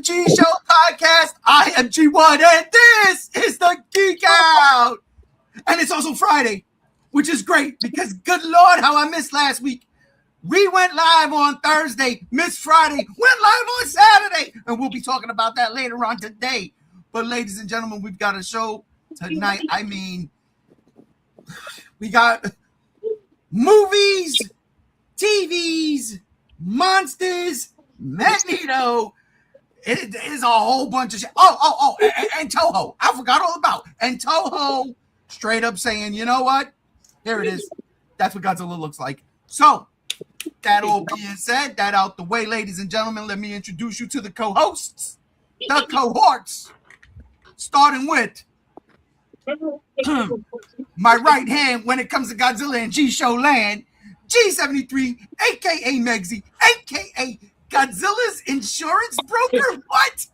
G Show podcast. I am G1, and this is the Geek Out. And it's also Friday, which is great because good Lord, how I missed last week. We went live on Thursday, missed Friday, went live on Saturday, and we'll be talking about that later on today. But ladies and gentlemen, we've got a show tonight. I mean, we got movies, TVs, monsters, Magneto. It is a whole bunch of shit. And Toho. I forgot all about. And Toho straight up saying, you know what? Here it is. That's what Godzilla looks like. So, that all being said, that out the way, ladies and gentlemen, let me introduce you to the co-hosts, the cohorts, starting with my right hand when it comes to Godzilla and G-Show land, G73, a.k.a. Megsy, a.k.a. Godzilla's insurance broker. What?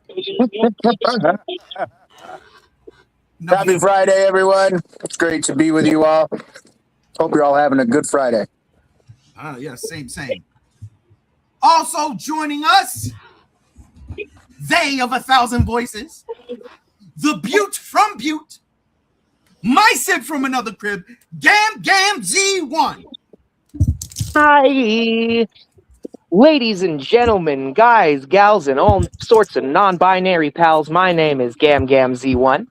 Happy Friday, everyone. It's great to be with you all. Hope you're all having a good Friday. Yeah, same. Also joining us, they of 1,000 voices, the Butte from Butte, my Sid from another crib, Gam Z1. Hi, ladies and gentlemen, guys, gals, and all sorts of non-binary pals. My name is Gam Z1.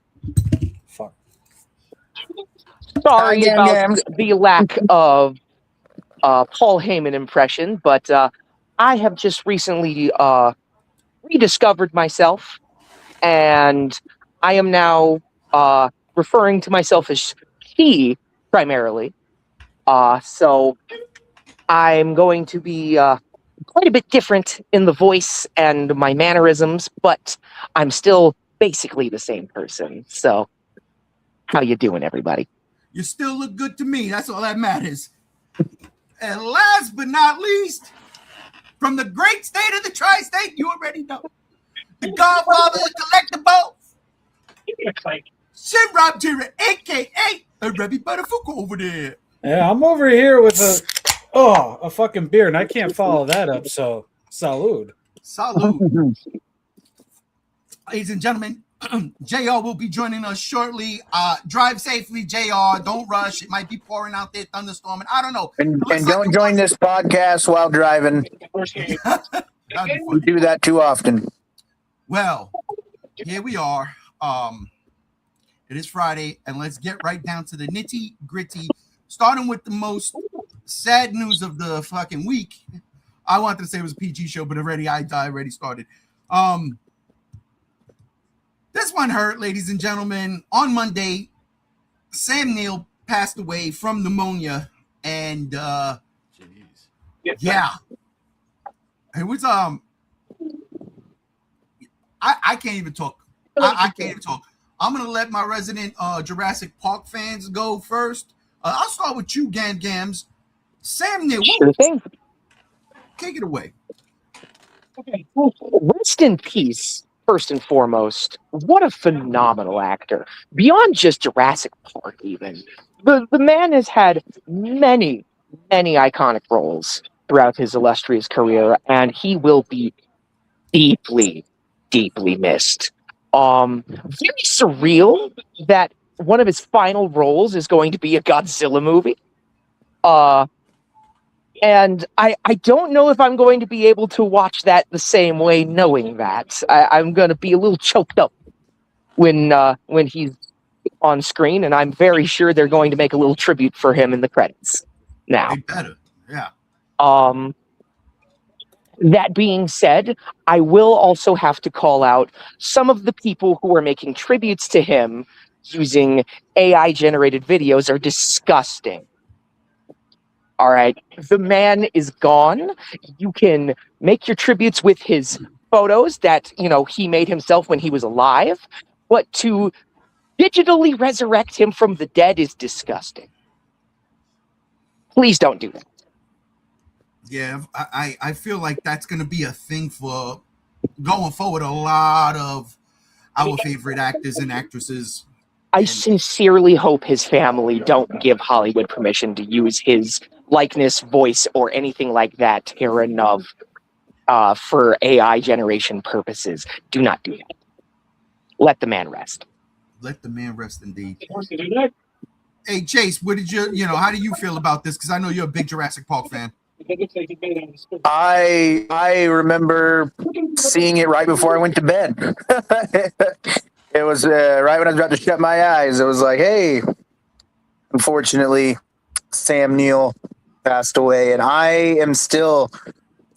Fuck. Sorry Hi, about Gam. the lack of Paul Heyman impression, but I have just recently rediscovered myself, and I am now referring to myself as he primarily. So I'm going to be quite a bit different in the voice and my mannerisms, but I'm still basically the same person. So how you doing, everybody? You still look good to me. That's all that matters. And last but not least, from the great state of the tri-state, you already know, the godfather of collectibles, Shin Rob Tira, a.k.a. Revy Butterfucker over there. Yeah, I'm over here with a fucking beer, and I can't follow that up, so salud. Salud. Ladies and gentlemen, JR will be joining us shortly. Drive safely, JR. Don't rush. It might be pouring out there, thunderstorming. I don't know. And don't join this podcast while driving. We do that too often. Well, here we are. It is Friday, and let's get right down to the nitty-gritty, starting with the most sad news of the fucking week. I wanted to say it was a PG show, but I already started. This one hurt, ladies and gentlemen. On Monday, Sam Neill passed away from pneumonia, and yeah, it was I can't even talk. I can't even talk. I'm gonna let my resident Jurassic Park fans go first. I'll start with you, Gams. Sam Neill, Sure thing. take it away. Okay. Rest in peace. First and foremost, what a phenomenal actor. Beyond just Jurassic Park, even. The man has had many iconic roles throughout his illustrious career, and he will be deeply missed. Very surreal that one of his final roles is going to be a Godzilla movie. And I don't know if I'm going to be able to watch that the same way, knowing that. I'm going to be a little choked up when he's on screen, and I'm very sure they're going to make a little tribute for him in the credits. Now, They better, yeah. That being said, I will also have to call out some of the people who are making tributes to him using AI-generated videos are disgusting. All right, the man is gone. You can make your tributes with his photos that, he made himself when he was alive, but to digitally resurrect him from the dead is disgusting. Please don't do that. Yeah, I feel like that's going to be a thing for going forward. A lot of our favorite actors and actresses. I sincerely hope his family don't give Hollywood permission to use his likeness, voice, or anything like that, Terran of for AI generation purposes. Do not do that. Let the man rest. Let the man rest indeed. Hey, Chase, what did how do you feel about this? Because I know you're a big Jurassic Park fan. I remember seeing it right before I went to bed. It was right when I was about to shut my eyes. It was like, hey, unfortunately, Sam Neill passed away, and I am still.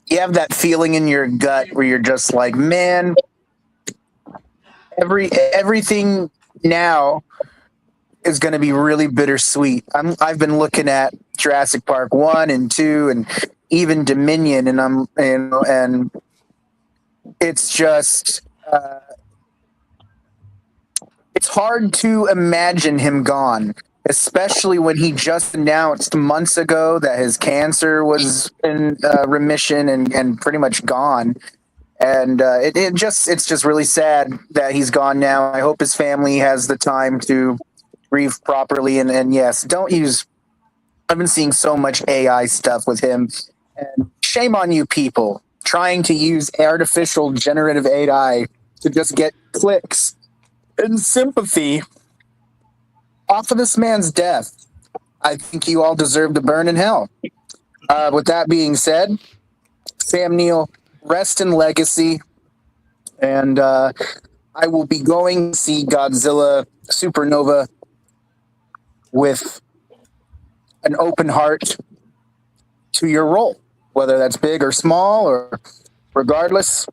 You have that feeling in your gut where you're just like, man, everything now is going to be really bittersweet. I've been looking at Jurassic Park 1 and 2 and even Dominion, and it's just it's hard to imagine him gone, especially when he just announced months ago that his cancer was in remission and pretty much gone. And it's just really sad that he's gone now. I hope his family has the time to grieve properly. And yes, don't use. I've been seeing so much AI stuff with him, and shame on you people trying to use artificial generative AI to just get clicks and sympathy off of this man's death. I think you all deserve to burn in hell. With that being said, Sam Neill, rest in legacy, and I will be going to see Godzilla Supernova with an open heart to your role, whether that's big or small, or regardless.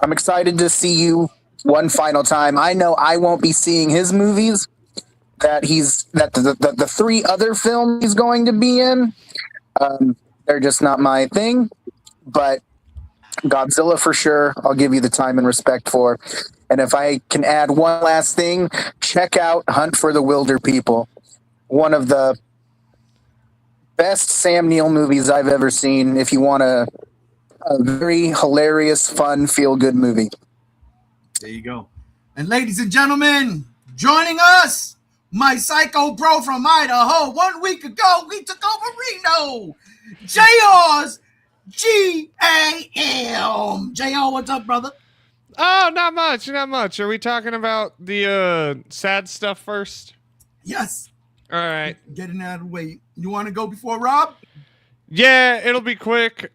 I'm excited to see you one final time. I know I won't be seeing his movies that the three other films he's going to be in. They're just not my thing, but Godzilla for sure, I'll give you the time and respect for. And if I can add one last thing, check out Hunt for the Wilder People. One of the best Sam Neill movies I've ever seen. If you want a very hilarious, fun, feel-good movie. There you go. And ladies and gentlemen, joining us, my psycho bro from Idaho. 1 week ago, we took over Reno. JR's GAM. JR, what's up, brother? Oh, not much. Are we talking about the sad stuff first? Yes. All right. Getting out of the way. You want to go before Rob? Yeah, it'll be quick.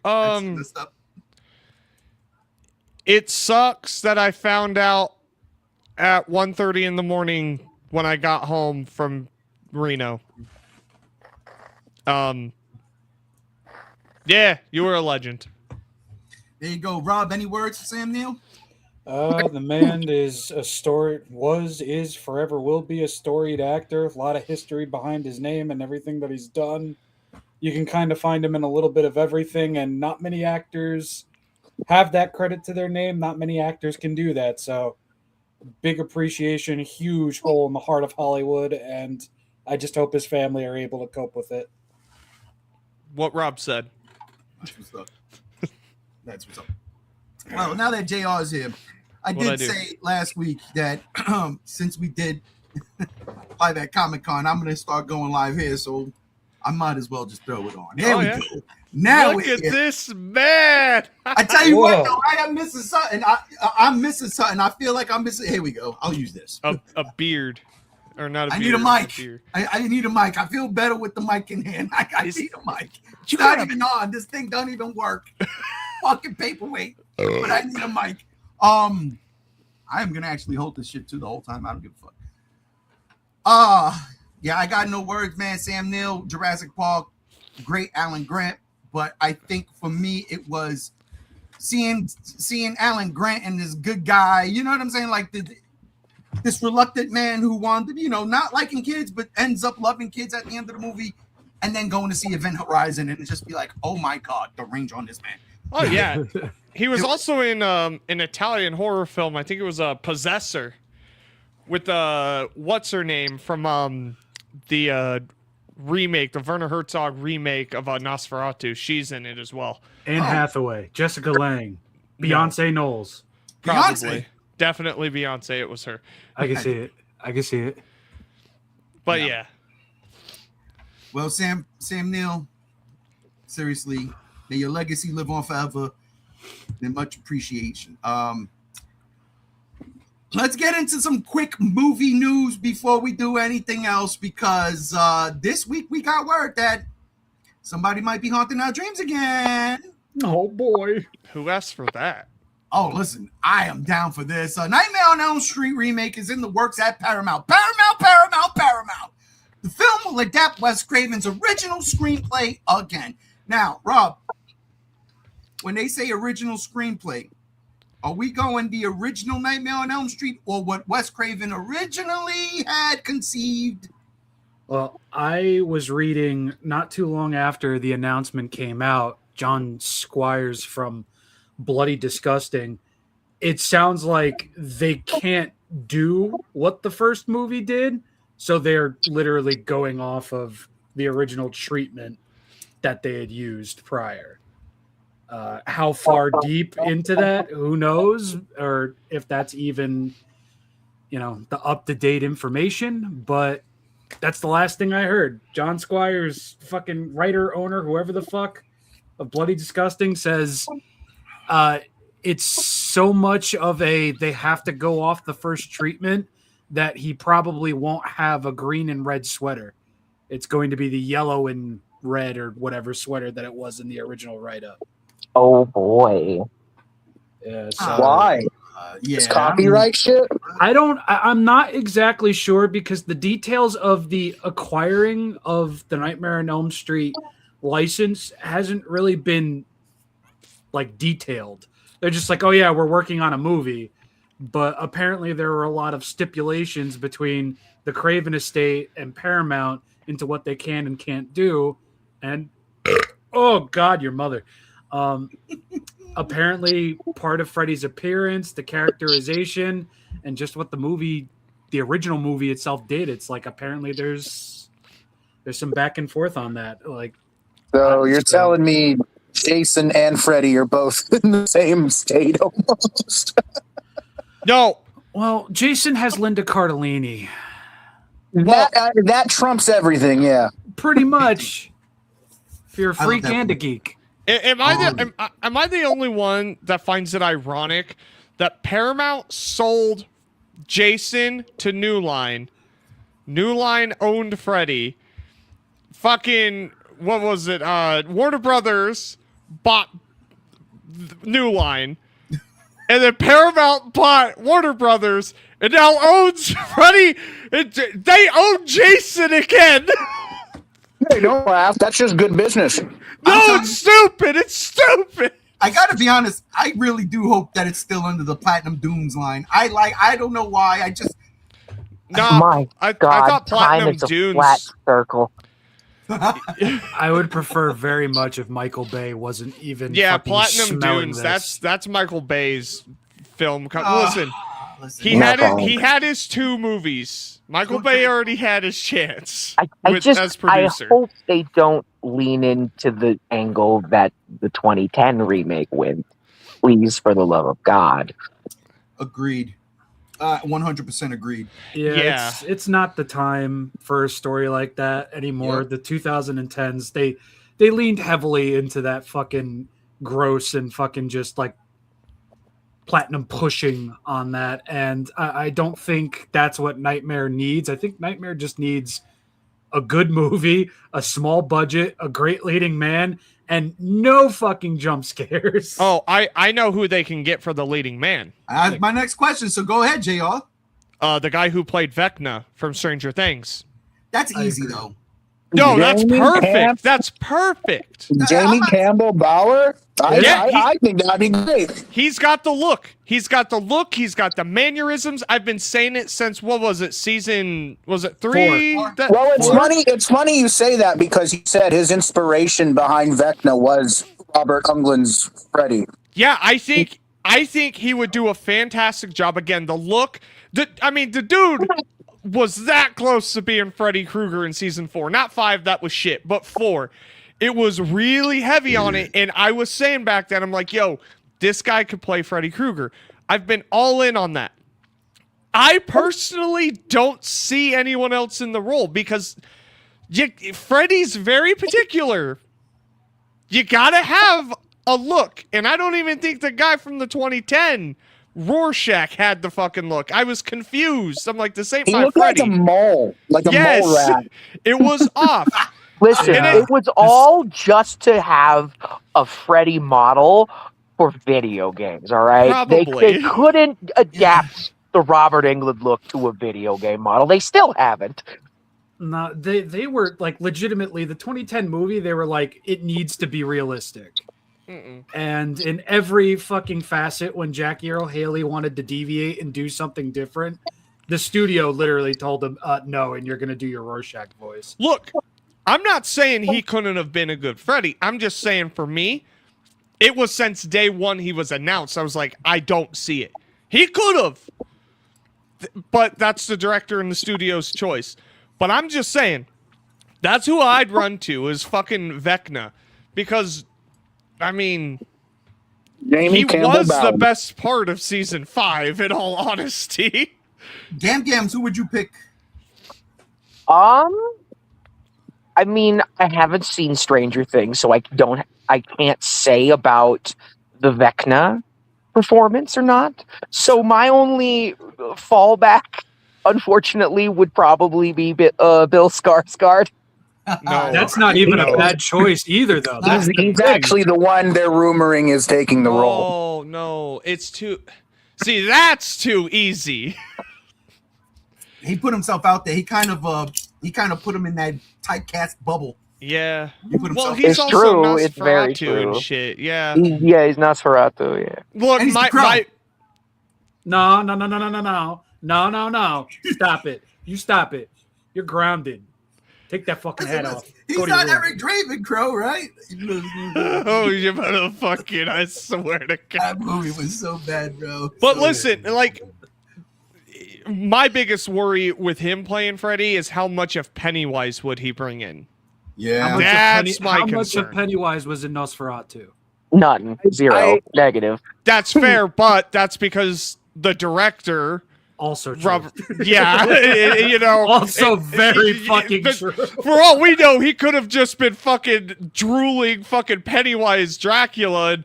It sucks that I found out at 1:30 in the morning when I got home from Reno. Yeah, you were a legend. There you go. Rob, any words for Sam Neill? The man is forever will be a storied actor. A lot of history behind his name and everything that he's done. You can kind of find him in a little bit of everything, and not many actors have that credit to their name. Not many actors can do that. So big appreciation, huge hole in the heart of Hollywood, and I just hope his family are able to cope with it. What Rob said. That's what's up. That's what's up. Well, now that JR is here, I did say last week that since we did live at Comic-Con, I'm going to start going live here, so I might as well just throw it on. There we go. Now look at this man. I tell you what, though, I am missing something. I'm missing something. I feel like I'm missing. Here we go. I'll use this. A beard. Or not a beard. I need a mic. I need a mic. I feel better with the mic in hand. I need a mic. It's not even on. This thing don't even work. Fucking paperweight. But I need a mic. I am going to actually hold this shit too the whole time. I don't give a fuck. Yeah, I got no words, man. Sam Neill, Jurassic Park, great Alan Grant. But I think for me, it was seeing Alan Grant and this good guy. You know what I'm saying? Like this reluctant man who wanted, not liking kids, but ends up loving kids at the end of the movie, and then going to see Event Horizon and just be like, oh my God, the range on this man. Oh, yeah. He was also in an Italian horror film. I think it was Possessor with what's her name from the remake, the Werner Herzog remake of Nosferatu. She's in it as well. Anne Hathaway, Jessica Lange, Beyonce Knowles. Probably. Definitely Beyonce. It was her. I can see it. But yeah. Well, Sam Neill, seriously, may your legacy live on forever. Much appreciation. Let's get into some quick movie news before we do anything else, because this week we got word that somebody might be haunting our dreams again. Oh boy. Who asked for that? Oh, listen, I am down for this. Nightmare on Elm Street remake is in the works at Paramount. Paramount. The film will adapt Wes Craven's original screenplay again. Now, Rob, when they say original screenplay, are we going the original Nightmare on Elm Street or what Wes Craven originally had conceived? Well, I was reading not too long after the announcement came out, John Squires from Bloody Disgusting. It sounds like they can't do what the first movie did, so they're literally going off of the original treatment that they had used prior. How far deep into that, who knows, or if that's even, the up-to-date information, but that's the last thing I heard. John Squires, fucking writer, owner, whoever the fuck of Bloody Disgusting, says it's so much of they have to go off the first treatment that he probably won't have a green and red sweater. It's going to be the yellow and red or whatever sweater that it was in the original write-up. Oh boy. Yeah, so Why? It's copyright shit? I'm not exactly sure, because the details of the acquiring of the Nightmare on Elm Street license hasn't really been detailed. They're just like, oh yeah, we're working on a movie. But apparently there were a lot of stipulations between the Craven estate and Paramount into what they can and can't do. And oh God, your mother. Apparently part of Freddy's appearance, the characterization, and just what the original movie itself did. It's like, apparently there's some back and forth on that. So you're telling me Jason and Freddy are both in the same state almost? No. Well, Jason has Linda Cardellini. That trumps everything, yeah. Pretty much. If you're a freak and a geek. Am I the only one that finds it ironic that Paramount sold Jason to New Line? New Line owned Freddy. Fucking, what was it? Warner Brothers bought New Line. And then Paramount bought Warner Brothers and now owns Freddy. They own Jason again. Hey, don't laugh. That's just good business. No, it's stupid. It's stupid. I gotta be honest. I really do hope that it's still under the Platinum Dooms line. I don't know why. I just. No, My I God, thought Platinum time is a Dunes. flat circle. I would prefer very much if Michael Bay wasn't even. Yeah, fucking Platinum smelling Dunes. this. That's Michael Bay's film. Listen, Listen. he had his two movies. Michael Bay already had his chance. I as producer. hope they don't lean into the angle that the 2010 remake went. Please, for the love of God. Agreed. 100% agreed. Yeah. It's not the time for a story like that anymore. Yep. The 2010s, they leaned heavily into that fucking gross and fucking just platinum pushing on that, and I don't think that's what Nightmare needs. I think Nightmare just needs a good movie, a small budget, a great leading man, and no fucking jump scares. Oh, I know who they can get for the leading man. That's my next question, so go ahead, JR. The guy who played Vecna from Stranger Things. That's easy, though. No, that's Jamie perfect. That's perfect. Jamie Campbell Bower? I think that'd be great. He's got the look. He's got the mannerisms. I've been saying it since, what was it, season, was it 3? Four. Well, it's funny you say that, because he said his inspiration behind Vecna was Robert Englund's Freddy. Yeah, I think he would do a fantastic job. Again, the look, the dude was that close to being Freddy Krueger in season 4. Not 5, that was shit, but 4. It was really heavy on it, and I was saying back then, I'm like, yo, this guy could play Freddy Krueger. I've been all in on that. I personally don't see anyone else in the role, because Freddy's very particular. You gotta have a look. And I don't even think the guy from the 2010 Rorschach had the fucking look. I was confused. I'm like, this ain't He my looked Freddy. like a mole, like a mole rat. It was off. Listen, Yeah. it was all just to have a Freddy model for video games, all right? Probably. They couldn't adapt the Robert Englund look to a video game model. They still haven't. No, they were like legitimately the 2010 movie. They were like, it needs to be realistic. And in every fucking facet, when Jackie Earle Haley wanted to deviate and do something different, the studio literally told him, no, and you're going to do your Rorschach voice. Look, I'm not saying he couldn't have been a good Freddy. I'm just saying for me, it was since day one he was announced. I was like, I don't see it. He could have. But that's the director and the studio's choice. But I'm just saying, that's who I'd run to is fucking Vecna. Because, I mean, Jamie he Campbell was the Bowen. best part of season 5, in all honesty. Gams, who would you pick? I mean, I haven't seen Stranger Things, so I can't say about the Vecna performance or not. So my only fallback, unfortunately, would probably be Bill Skarsgård. No, That's not even a bad choice either, though. That's the He's thing. actually the one they're rumoring is taking the role. Oh, no. It's too... See, that's too easy. He put himself out there. He kind of put him in that typecast bubble. Yeah. He put Well, himself. he's It's also true. It's very Nosferatu and true. shit. Yeah. Yeah, he's Nosferatu, yeah. Look, And he's the Crow. No. Stop it. You stop it. You're grounded. Take that fucking head off. He's Go to your not room. Eric Draven Crow, right? Oh, you motherfucking, I swear to God. That movie was so bad, bro. But So listen, bad. like, my biggest worry with him playing Freddy is how much of Pennywise would he bring in? Yeah. That's my How much concern. of Pennywise was in Nosferatu? None. Zero. Negative. That's fair, but that's because the director, Also true. Robert, yeah, you know. Also very fucking but true. For all we know, he could have just been fucking drooling fucking Pennywise Dracula and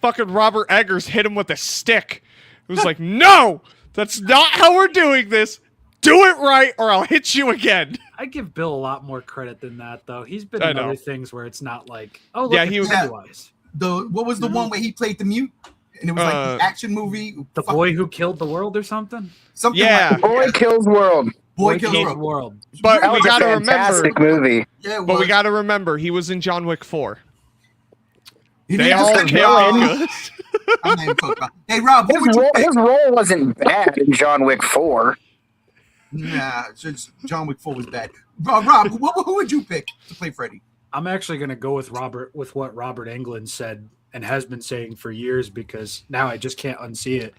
fucking Robert Eggers hit him with a stick. It was like, no, that's not how we're doing this. Do it right or I'll hit you again. I give Bill a lot more credit than that, though. He's been I in know. other things where it's not like, oh, look, Yeah, yeah, he was- Pennywise. What was the one where he played the mute? And it was like the action movie. The boy who killed the world or something? Something Yeah. like Boy Kills World. Boy Kills Kills World. World. But That we was a gotta remember. fantastic movie. Yeah, But we gotta remember, he was in John Wick 4. He They didn't all just kill Rob. good. I'm not even talking about. Hey, Rob, who would you pick? His role wasn't bad in John Wick 4. Nah, John Wick 4 was bad. Rob, who would you pick to play Freddy? I'm actually going to go with what Robert Englund said and has been saying for years because now I just can't unsee it.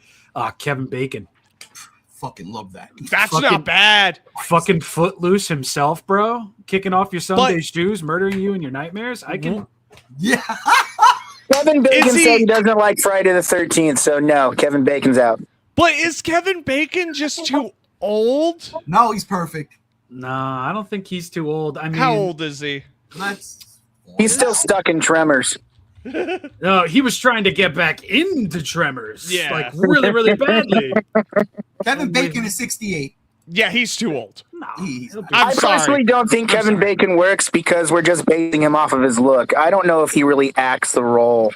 Kevin Bacon. Fucking love that. That's Fucking- not bad. Fucking Footloose himself, bro. Kicking off your Sunday But- shoes, murdering you in your nightmares. I can. Yeah. Kevin Bacon Is he- said he doesn't like Friday the 13th, so no, Kevin Bacon's out. But is Kevin Bacon just too old? No, he's perfect. Nah, I don't think he's too old. I mean, How old is he? That's He's still stuck in Tremors. No, he was trying to get back into Tremors. Yeah. Like really, really badly. Kevin Bacon is 68. Yeah, he's too old. No, He's- he'll be- I'm I sorry. personally don't think Kevin sorry. Bacon works because we're just basing him off of his look. I don't know if he really acts the role.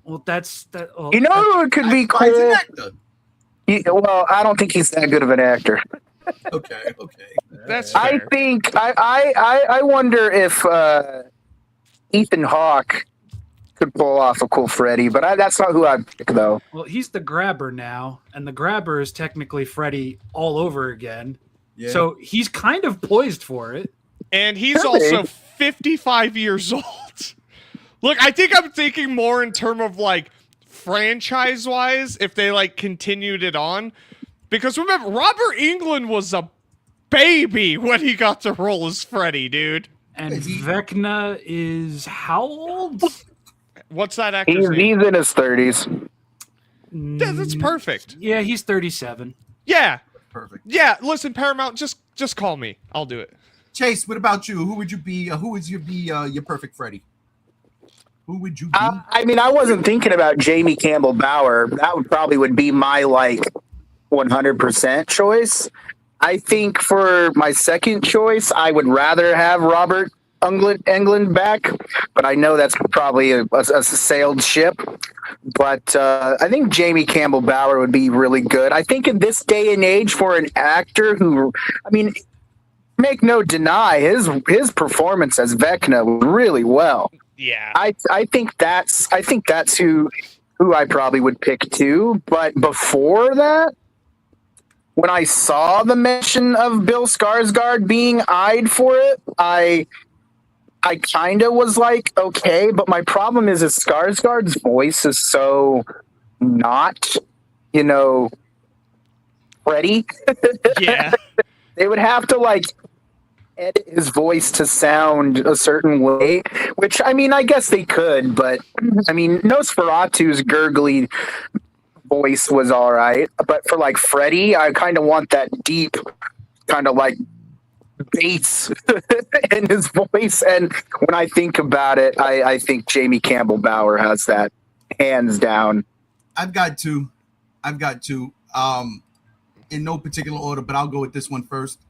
well, that's that. Well, You know who it could be Why is he cool? an actor? Well, I don't think he's that good of an actor. Okay. That's I fair. think I wonder if Ethan Hawke could pull off a cool Freddy, but that's not who I'd pick though. well, he's the grabber now, and the grabber is technically Freddy all over again. Yeah. So he's kind of poised for it. And he's Really? also 55 years old. Look, I think I'm thinking more in terms of like franchise-wise, if they like continued it on. Because remember, Robert Englund was a baby when he got the role as Freddy, dude. And Is he- Vecna is how old? What's that actor's He's name? in his 30s. Yeah, that's perfect. Yeah, he's 37. Yeah. Perfect. Yeah, listen, Paramount, just call me. I'll do it. Chase, what about you? Who would you be? Who would you be your perfect Freddy? Who would you be? I mean, I wasn't thinking about Jamie Campbell Bower. That would be my 100% choice. I think for my second choice, I would rather have Robert Englund back, but I know that's probably a sailed ship. But I think Jamie Campbell Bower would be really good. I think in this day and age, for an actor who, I mean, make no deny, his performance as Vecna was really well. Yeah, I think that's who I probably would pick too. But before that, when I saw the mention of Bill Skarsgård being eyed for it, I kind of was like, okay. But my problem is Skarsgård's voice is so not, Freddy. yeah. They would have to edit his voice to sound a certain way, which I mean, I guess they could, but I mean, Nosferatu's gurgly voice was all right, but for Freddy, I kind of want that deep, kind of bass in his voice. And when I think about it, I think Jamie Campbell Bower has that hands down. I've got two. In no particular order, but I'll go with this one first.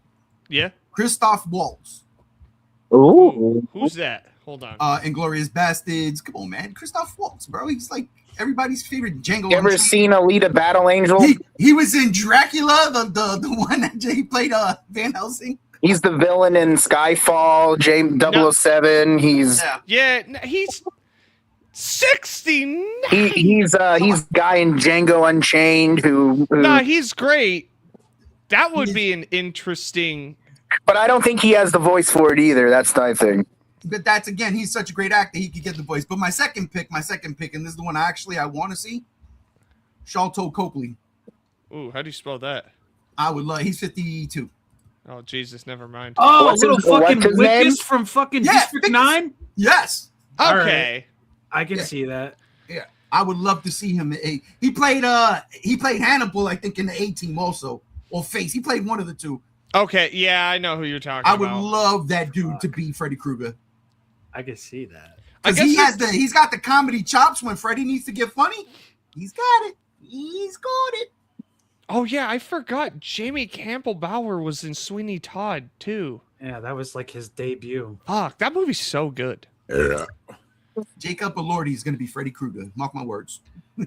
Yeah. Christoph Waltz. Ooh. Who's that? Hold on. Inglourious Bastards. Come on, man. Christoph Waltz, bro. He's everybody's favorite Django. You ever seen Alita Battle Angel? He was in Dracula, the one that he played Van Helsing. He's the villain in Skyfall, James 007. He's 69. he's the guy in Django Unchained who No, he's great. That would be an interesting. But I don't think he has the voice for it either. That's my thing. But that's, again, he's such a great actor, he could get the voice. But my second pick, and this is the one I want to see, Sharlto Copley. Ooh, how do you spell that? I would love. He's 52. Oh, Jesus, never mind. Oh, What's little his- fucking what's his name? Wickus from fucking Yeah, District Wickus. 9? Yes. Okay. I can Yeah. see that. Yeah, I would love to see him. He played Hannibal, I think, in the A-Team also, or Face. He played one of the two. Okay, yeah, I know who you're talking I would about. love that dude to be Freddy Krueger. I can see that. Because he's got the comedy chops. When Freddy needs to get funny, he's got it. He's got it. Oh, yeah, I forgot Jamie Campbell Bower was in Sweeney Todd, too. Yeah, that was his debut. Fuck, that movie's so good. Jacob Elordi is going to be Freddy Krueger. Mark my words.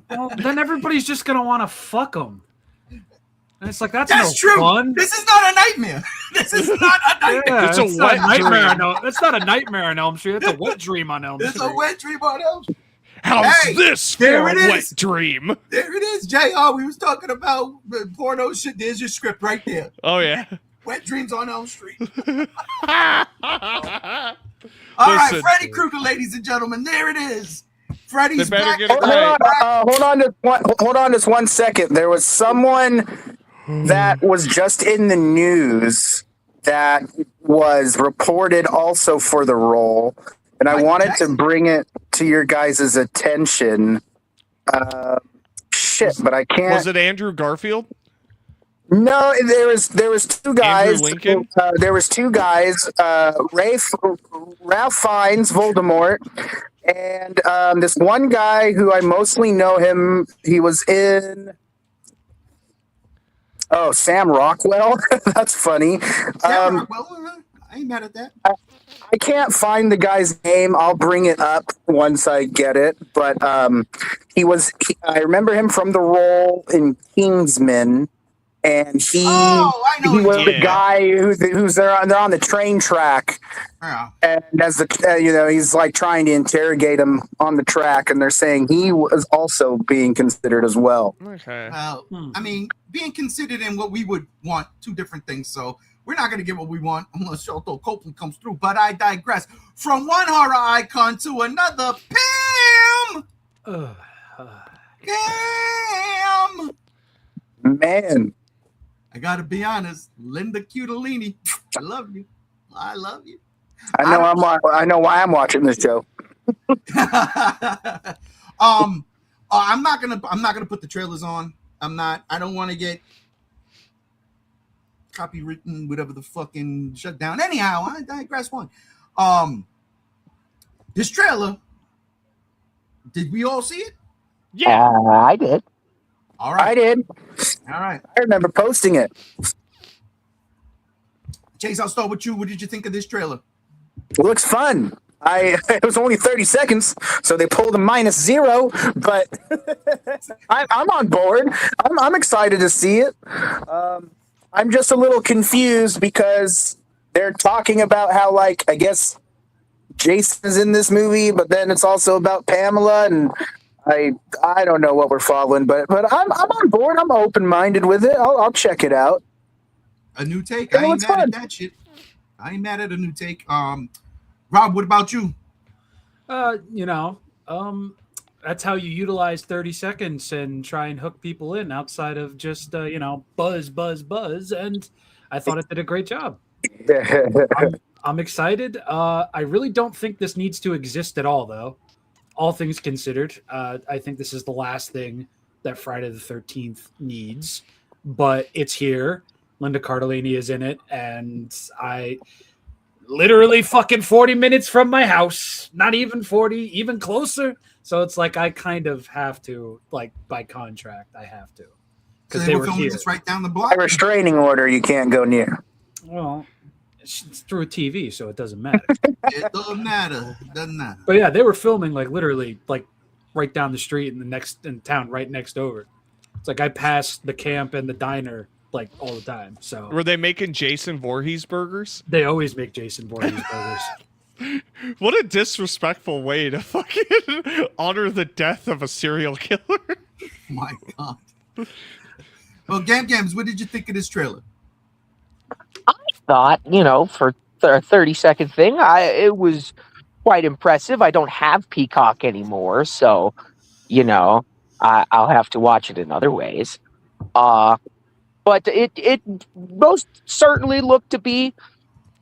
Well, then everybody's just going to want to fuck him. And it's that's That's no true. fun. This is not a nightmare. This is not a nightmare. Yeah, It's a not wet nightmare. dream. No, that's not a nightmare on Elm Street. It's a wet dream on Elm It's Street. a wet dream on Elm Street. How's Hey, this for there a it wet is. dream? There it is, JR. We was talking about porno shit. There's your script right there. Oh, yeah. Wet dreams on Elm Street. Listen, All right, Freddy Krueger, ladies and gentlemen. There it is. Freddy's They better back. get it Hold on just 1 second. There was someone that was just in the news that was reported also for the role, and I Mike wanted Jackson? to bring it to your guys' attention. But I can't. Was it Andrew Garfield? No, there was two guys. Lincoln? There was two guys. Ralph Fiennes, Voldemort, and this one guy who I mostly know him. He was in. Oh, Sam Rockwell. That's funny. I ain't mad at that. I can't find the guy's name. I'll bring it up once I get it. But I remember him from the role in Kingsman. And he I know was him. the guy who's there. They're on the train track, Yeah. and as he's trying to interrogate him on the track, and they're saying he was also being considered as well. Okay. Well, I mean, being considered in what we would want, two different things. So we're not going to get what we want unless Sharlto Copley comes through. But I digress. From one horror icon to another, Pam. Pam. Man, I gotta be honest, Linda Cutolini. I love you. I love you. I know why I'm watching this show. I'm not gonna put the trailers on. I don't want to get copywritten, whatever the fucking shut down. Anyhow, I digress one. This trailer Did we all see it? Yeah. I did. All I right. did. All right. I remember posting it. Chase, I'll start with you. What did you think of this trailer? It looks fun. It was only 30 seconds, so they pulled a -0, but I'm on board. I'm excited to see it. I'm just a little confused because they're talking about how, like, I guess Jason is in this movie, but then it's also about Pamela, and I don't know what we're following, but I'm on board. I'm open-minded with it. I'll check it out. A new take? Yeah, I ain't it's mad fun. at that shit. I ain't mad at a new take. Rob, what about you? That's how you utilize 30 seconds and try and hook people in outside of just buzz, buzz, buzz. And I thought it did a great job. I'm excited. I really don't think this needs to exist at all, though. All things considered, I think this is the last thing that Friday the 13th needs. But it's here. Linda Cardellini is in it, and I literally fucking 40 minutes from my house. Not even 40, even closer. So it's like I kind of have to, like, by contract, I have to. Because Because they they were were filming here. this right down the By block. restraining order, you can't go near. Well, it's through a TV, so it doesn't matter. It doesn't matter. Doesn't matter. But yeah, they were filming like literally like right down the street in town right next over. It's like I passed the camp and the diner like all the time. So Were they making Jason Voorhees burgers? they always make Jason Voorhees burgers. What a disrespectful way to fucking honor the death of a serial killer. My God. Well, Gams, what did you think of this trailer? Thought, for a 30-second thing, it was quite impressive. I don't have Peacock anymore, so I'll have to watch it in other ways. But it most certainly looked to be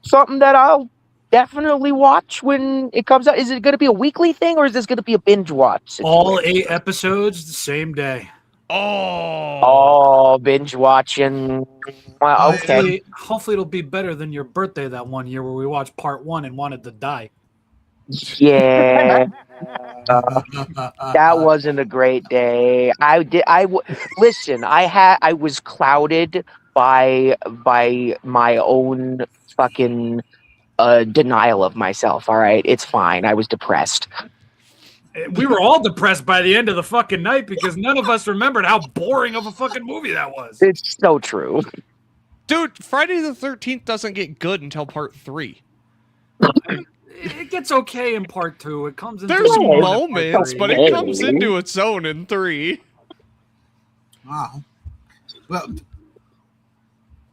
something that I'll definitely watch when it comes out. Is it going to be a weekly thing, or is this going to be a binge watch situation? All 8 episodes the same day. Oh, binge watching. Well, okay. Hopefully it'll be better than your birthday that one year where we watched part 1 and wanted to die. Yeah. That wasn't a great day. Listen, I was clouded by my own fucking denial of myself. All right, it's fine. I was depressed. We were all depressed by the end of the fucking night because none of us remembered how boring of a fucking movie that was. It's so true. dude, Friday the 13th doesn't get good until part 3. It gets okay in part 2. It comes into There's its own in part moments, 3. but it comes into its own in 3. Wow. Well,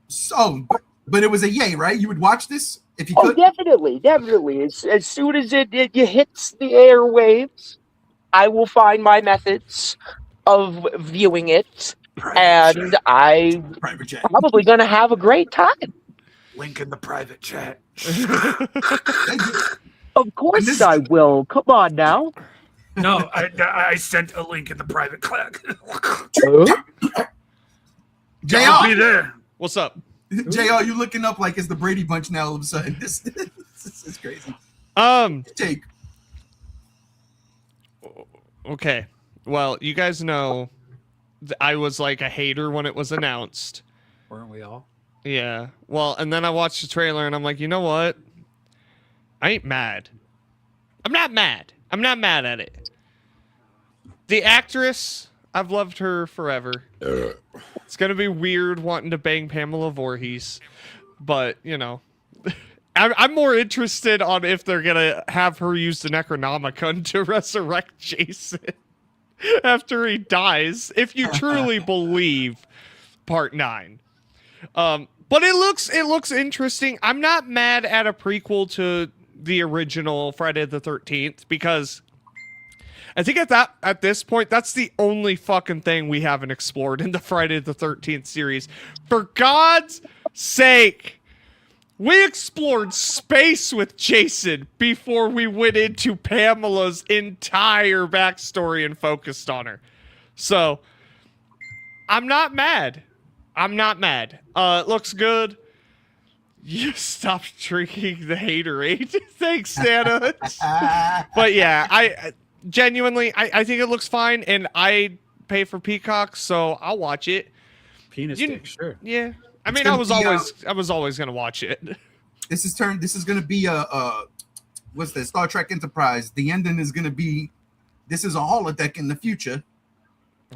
so, but it was a yay, right? You would watch this if you could? Definitely. As soon as it hits the airwaves, I will find my methods of viewing it, and I'm Private chat. probably going to have a great time. Link in the private chat. Of course I will. Come on now. No, I sent a link in the private chat. JR, I'll be there. What's up? JR, you looking up like it's the Brady Bunch now all of a sudden. This is crazy. Take. Okay. Well, you guys know I was like a hater when it was announced. Weren't we all? Yeah. Well, and then I watched the trailer and I'm like, you know what? I ain't mad. I'm not mad. I'm not mad at it. The actress, I've loved her forever. It's going to be weird wanting to bang Pamela Voorhees, but, you know, I'm more interested on if they're going to have her use the Necronomicon to resurrect Jason after he dies, if you truly believe part 9. But it looks interesting. I'm not mad at a prequel to the original Friday the 13th because I think at this point that's the only fucking thing we haven't explored in the Friday the 13th series. For God's sake, we explored space with Jason before we went into Pamela's entire backstory and focused on her. So I'm not mad. It looks good. You stopped drinking the haterade. Thanks, Santa. But yeah, genuinely, I think it looks fine, and I pay for Peacock, so I'll watch it. Penis dick, sure. Yeah, I mean, gonna I was always gonna watch it. This is gonna be what's that? Star Trek Enterprise. The ending is gonna be, this is a holodeck in the future,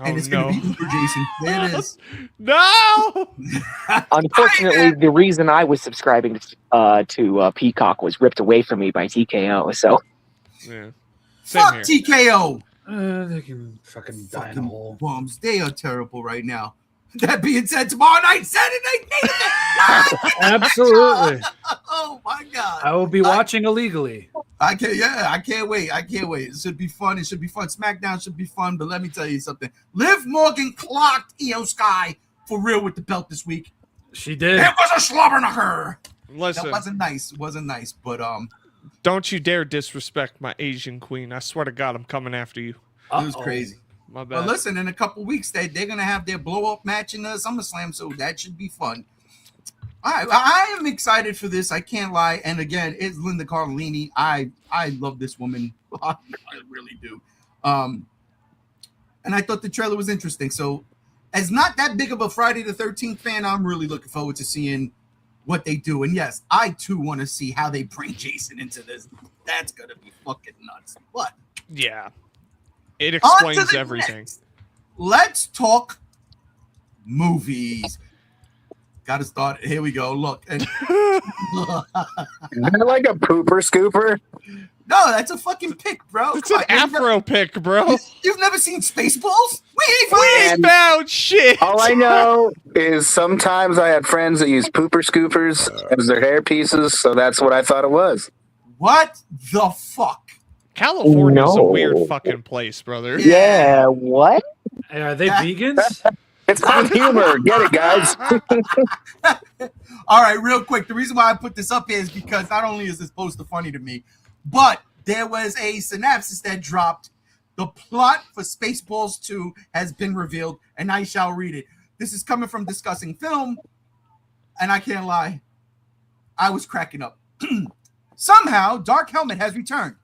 and it's gonna be Uber Jason. There it is. No. Unfortunately, the reason I was subscribing to Peacock was ripped away from me by TKO. So Yeah. Fuck TKO. They can fucking die in a hole. Bums. They are terrible right now. That being said, tomorrow night, Saturday night. Absolutely. Oh my God. I will be watching illegally. I can't wait. It should be fun. SmackDown should be fun. But let me tell you something. Liv Morgan clocked Io Sky for real with the belt this week. She did. It was a slobberknocker. Listen, That wasn't nice. It wasn't nice. But don't you dare disrespect my Asian queen. I swear to God, I'm coming after you. it was crazy. My bad. But listen, in a couple weeks, they're gonna have their blow up match in the SummerSlam, so that should be fun. I am excited for this. I can't lie. And again, it's Linda Cardellini. I love this woman. I really do. And I thought the trailer was interesting. So, as not that big of a Friday the 13th fan, I'm really looking forward to seeing what they do. And yes, I too want to see how they bring Jason into this. That's gonna be fucking nuts. But Yeah. It on to explains the everything. next. Let's talk movies. Got to start. Here we go. Look. And, They're like a pooper scooper. no, that's a fucking pick, bro. It's an Afro pick, bro. You've never seen Spaceballs? We found shit. All I know is sometimes I had friends that used pooper scoopers as their hair pieces, so that's what I thought it was. What the fuck? California's a No. weird fucking place, brother. yeah, what? Are they vegans? It's called humor. Get it, guys? All right, real quick. The reason why I put this up here is because not only is this poster funny to me, but there was a synopsis that dropped. The plot for Spaceballs 2 has been revealed, and I shall read it. This is coming from Discussing Film, and I can't lie. I was cracking up. Somehow, Dark Helmet has returned.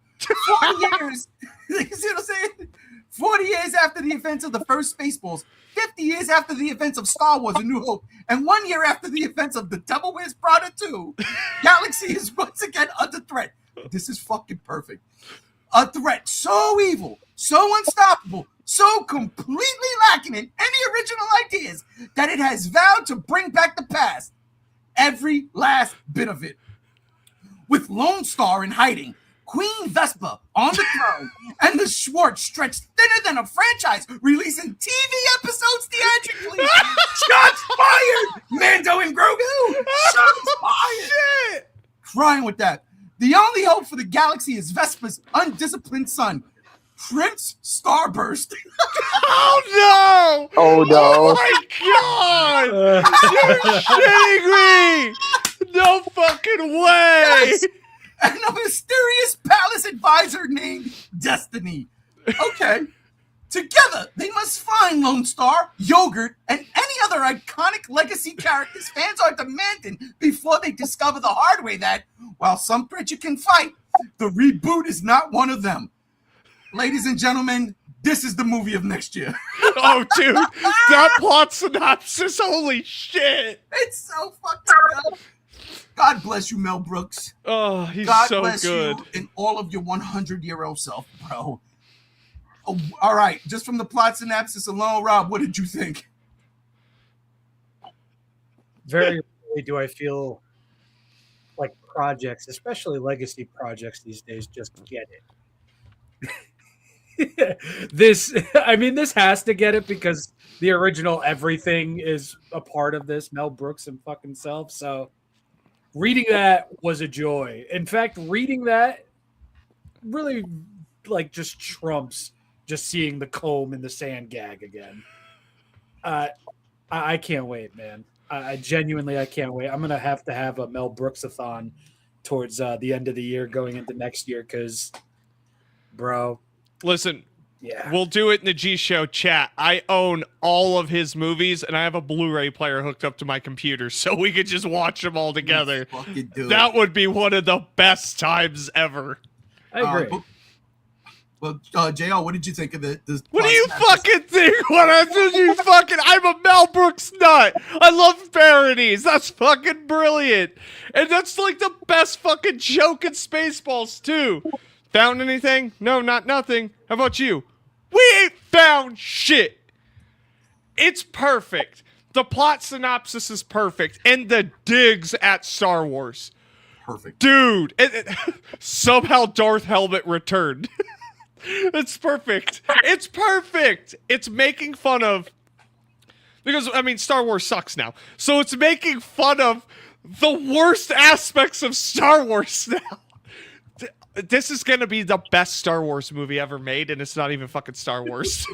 40 years. You see what I'm saying? 40 years after the events of the first Spaceballs, 50 years after the events of Star Wars: A New Hope, and 1 year after the events of The Devil Wears Prada 2, Galaxy is once again under threat. This is fucking perfect. A threat so evil, so unstoppable, so completely lacking in any original ideas that it has vowed to bring back the past. Every last bit of it. With Lone Star in hiding, Queen Vespa on the throne, and the Schwartz stretched thinner than a franchise, releasing TV episodes theatrically. Shots fired! Mando and Grogu! Shots fired! Shit. Crying with that. The only hope for the galaxy is Vespa's undisciplined son, Prince Starburst. Oh no! Oh no! Oh my God! You're shitting me! No fucking way! Yes. And a mysterious palace advisor named Destiny. Okay. Together, they must find Lone Star, Yogurt, and any other iconic legacy characters fans are demanding before they discover the hard way that, while some threats you can fight, the reboot is not one of them. Ladies and gentlemen, this is the movie of next year. Oh, dude, that plot synopsis, holy shit! It's so fucking good. God bless you, Mel Brooks. Oh, he's God so bless good. you and all of your 100-year-old self, bro. Oh, all right, just from the plot synopsis alone, Rob, what did you think? Very rarely do I feel like projects, especially legacy projects these days, just get it. This has to get it because the original everything is a part of this, Mel Brooks and fucking self. So reading that was a joy. In fact, reading that really just trumps just seeing the comb in the sand gag again. I can't wait, man. I genuinely can't wait. I'm gonna have to have a Mel Brooks-a-thon towards the end of the year going into next year because, bro. Listen, Yeah. we'll do it in the G Show chat. I own all of his movies, and I have a Blu-ray player hooked up to my computer, so we could just watch them all together. Fucking do That it. would be one of the best times ever. I agree. Well, JR, what did you think of the What do you fucking think? I'm a Mel Brooks nut. I love parodies. That's fucking brilliant. And that's like the best fucking joke in Spaceballs, too. Found anything? No, not nothing. How about you? We ain't found shit. It's perfect. The plot synopsis is perfect. And the digs at Star Wars. Perfect. Dude, somehow Darth Helmet returned. It's perfect. It's perfect. It's making fun of, because I mean Star Wars sucks now. So it's making fun of the worst aspects of Star Wars now. This is going to be the best Star Wars movie ever made, and it's not even fucking Star Wars.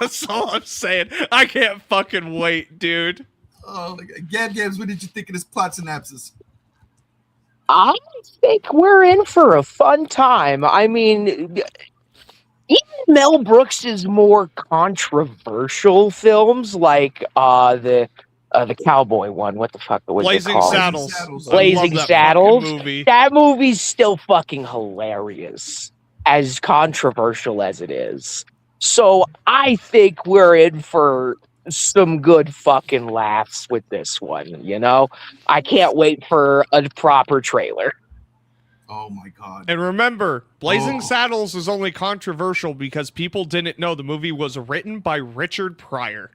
That's all I'm saying. I can't fucking wait, dude. Oh, Gabs, what did you think of this plot synopsis? I think we're in for a fun time. I mean, even Mel Brooks's more controversial films, like the cowboy one. What the fuck was Blazing it called? Saddles. Blazing I love that Saddles. fucking movie. That movie's still fucking hilarious, as controversial as it is. So I think we're in for some good fucking laughs with this one, you know? I can't wait for a proper trailer. Oh my god. And remember, Blazing Saddles is only controversial because people didn't know the movie was written by Richard Pryor.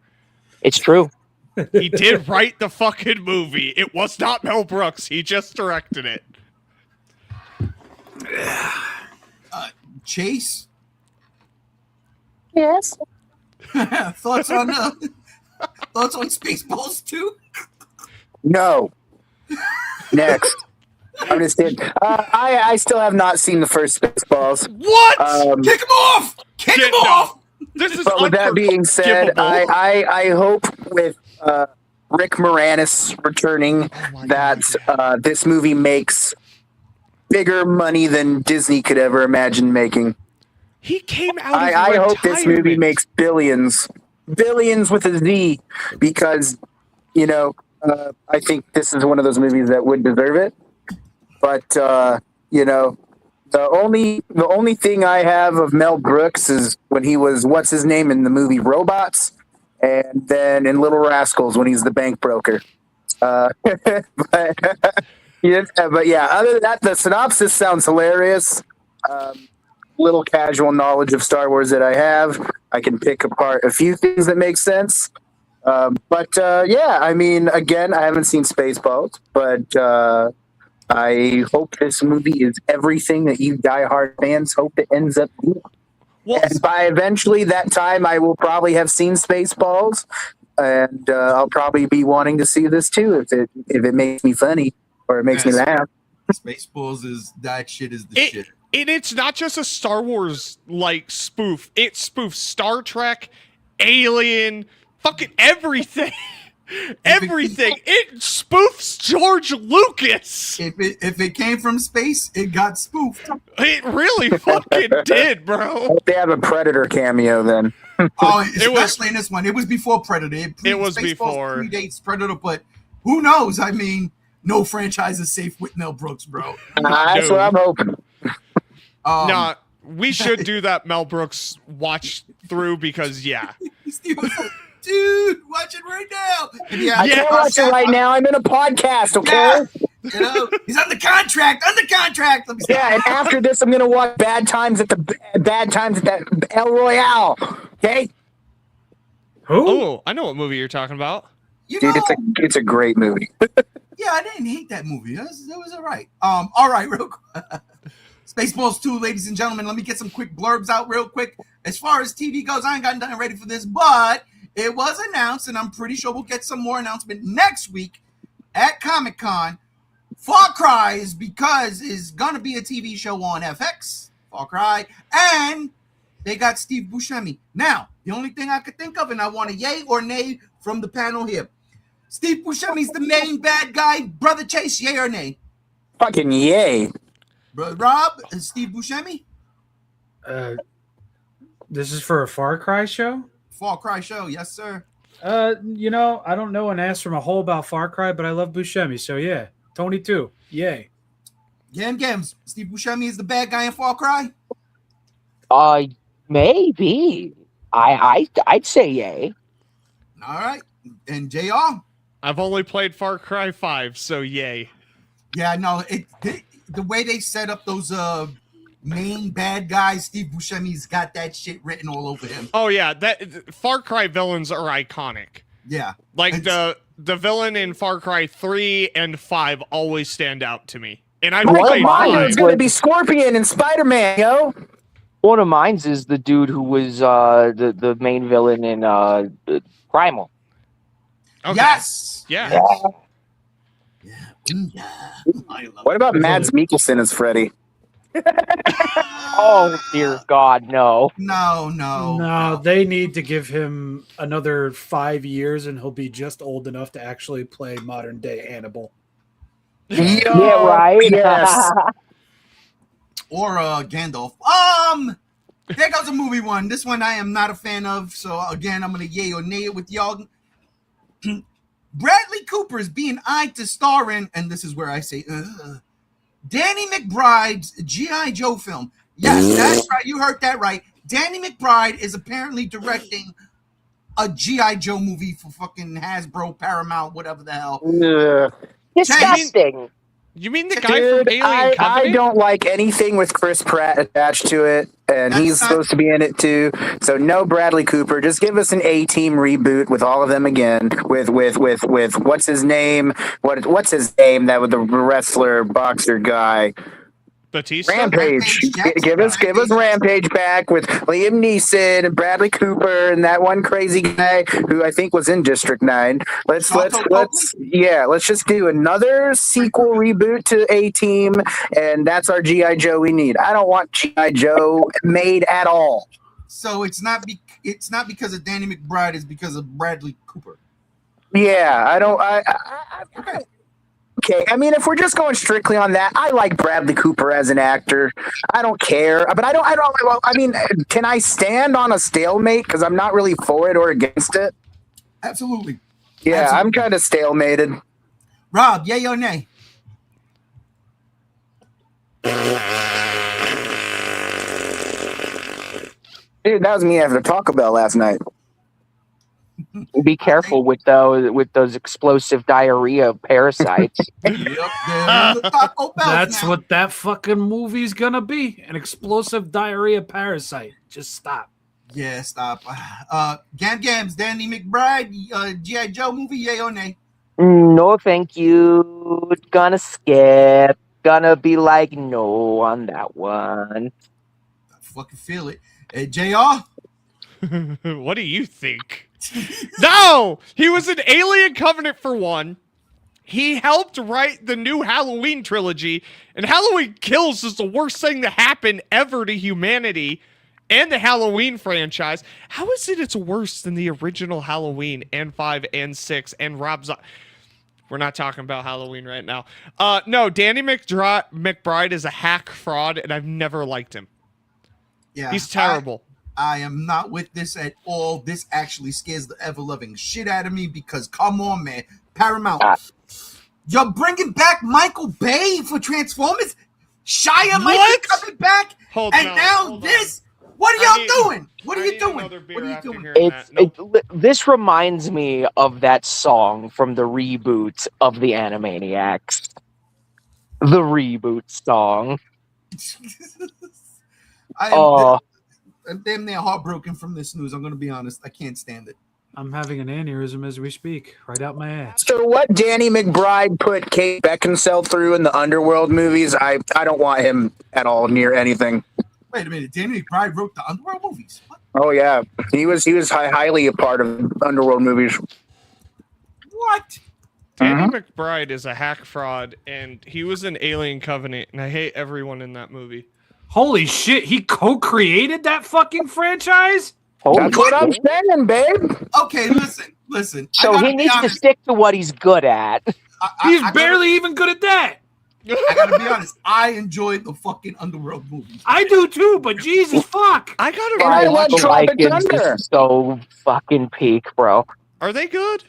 It's true. He did write the fucking movie. It was not Mel Brooks. He just directed it. Chase? Yes. Thoughts on Spaceballs 2? No. Next. I'm just kidding. I still have not seen the first Spaceballs. What? Kick him off! Kick him off! This is But with that being said, unforgivable. I hope with Rick Moranis returning that this movie makes bigger money than Disney could ever imagine making. He came out of I hope this movie retirement. makes billions with a Z, because I think this is one of those movies that would deserve it. But the only thing I have of Mel Brooks is when he was what's his name in the movie Robots, and then in Little Rascals when he's the bank broker. But yeah, other than that, the synopsis sounds hilarious. Little casual knowledge of Star Wars that I have, I can pick apart a few things that make sense. Yeah, I mean, again, I haven't seen Spaceballs, but I hope this movie is everything that you diehard fans hope it ends up being. Well, And by eventually that time, I will probably have seen Spaceballs, and I'll probably be wanting to see this too if it makes me funny or it makes me laugh. Spaceballs is the shit. And it's not just a Star Wars like spoof. It spoofs Star Trek, Alien, fucking everything. Everything. It spoofs George Lucas. If it came from space, it got spoofed. It really fucking did, bro. Hope they have a Predator cameo then. Especially in this one. It was before Predator. It was Spaceballs before. predates Predator, but who knows? I mean, no franchise is safe with Mel Brooks, bro. That's what I'm hoping. Nah, we should do that Mel Brooks watch through because, yeah. Steve was like, dude, watch it right now. And I can't watch it right now. I'm in a podcast, okay? Yeah. He's under contract. Let me see. Yeah, and after this, I'm gonna watch Bad Times at that El Royale. Okay, Who? Oh, I know what movie you're talking about. dude, it's a great movie. Yeah, I didn't hate that movie. It was all right. All right, real quick. Spaceballs 2, ladies and gentlemen. Let me get some quick blurbs out real quick. As far as TV goes, I ain't got nothing ready for this, but it was announced, and I'm pretty sure we'll get some more announcement next week at Comic-Con. Far Cry is going to be a TV show on FX. Far Cry. And they got Steve Buscemi. Now, the only thing I could think of, and I want a yay or nay from the panel here. Steve Buscemi's the main bad guy. Brother Chase, yay or nay? Fucking yay! Brother Rob, Steve Buscemi? This is for a Far Cry show? Far Cry show, yes, sir. I don't know an ass from a hole about Far Cry, but I love Buscemi, so yeah. Tony too. Yay. Gams. Steve Buscemi is the bad guy in Far Cry? Maybe. I'd say yay. All right. And JR? I've only played Far Cry 5, so yay. Yeah, no, the way they set up those main bad guys, Steve Buscemi's got that shit written all over him. Oh yeah, that Far Cry villains are iconic. Yeah. Like the villain in Far Cry 3 and 5 always stand out to me. And I One of played mine It's 5. gonna be Scorpion and Spider-Man, yo. One of mine's is the dude who was the main villain in Primal. Okay. Yes. Yeah. Yeah. Yeah. I love What about Mads Mikkelsen as Freddy? Oh dear God, no. No, they need to give him another 5 years, and he'll be just old enough to actually play modern day Hannibal. Yeah, right. Yes. Or Gandalf. There goes a movie one. This one I am not a fan of. So again, I'm gonna yay or nay it with y'all. Bradley Cooper is being eyed to star in, and this is where I say, Danny McBride's G.I. Joe film. Yes, that's right. You heard that right. Danny McBride is apparently directing a G.I. Joe movie for fucking Hasbro, Paramount, whatever the hell. Disgusting. You mean the guy Dude, from Alien I Covenant? don't like anything with Chris Pratt attached to it, and he's supposed to be in it too. So no Bradley Cooper. Just give us an A-Team reboot with all of them again. With what's his name? What's his name? That with the wrestler boxer guy. Batista? Rampage. Rampage, Give us Rampage back with Liam Neeson and Bradley Cooper and that one crazy guy who I think was in District 9. Let's just do another sequel reboot to A-Team, and that's our G.I. Joe we need. I don't want G.I. Joe made at all. So it's not because of Danny McBride, it's because of Bradley Cooper. Yeah, I don't. Okay, I mean, if we're just going strictly on that, I like Bradley Cooper as an actor. I don't care, but I don't. I mean, can I stand on a stalemate because I'm not really for it or against it? Absolutely. Yeah, Absolutely. I'm kind of stalemated. Rob, yay or nay? Dude, that was me after Taco Bell last night. Be careful with those explosive diarrhea parasites. That's what that fucking movie's gonna be. An explosive diarrhea parasite. Just stop. Yeah, stop. Gams, Danny McBride, G.I. Joe movie, yay or nay? No, thank you. Gonna skip. Gonna be like no on that one. I fucking feel it. Hey, JR? What do you think? No! He was in Alien Covenant for one. He helped write the new Halloween trilogy, and Halloween Kills is the worst thing to happen ever to humanity and the Halloween franchise. How is it it's worse than the original Halloween and 5 and 6 and Rob Zombie? We're not talking about Halloween right now. No, Danny McBride is a hack fraud, and I've never liked him. Yeah, He's terrible. I am not with this at all. This actually scares the ever-loving shit out of me because, come on, man. Paramount. You're bringing back Michael Bay for Transformers? Shia might be coming back? Now this? What are y'all doing? What are you doing? What are you doing? This reminds me of that song from the reboot of the Animaniacs. The reboot song. I'm damn near heartbroken from this news. I'm going to be honest. I can't stand it. I'm having an aneurysm as we speak, right out my ass. So what Danny McBride put Kate Beckinsale through in the Underworld movies, I don't want him at all near anything. Wait a minute. Danny McBride wrote the Underworld movies? What? Oh yeah, he was highly a part of Underworld movies. What? Danny McBride is a hack fraud, and he was in Alien Covenant, and I hate everyone in that movie. Holy shit, he co-created that fucking franchise? That's what I'm saying, babe. Okay, listen. So he needs to stick to what he's good at. He's barely even good at that. I gotta be honest. I enjoyed the fucking Underworld movies. I do too, but Jesus fuck. I gotta. I love Tropic Lycans Thunder. is so fucking peak, bro. Are they good?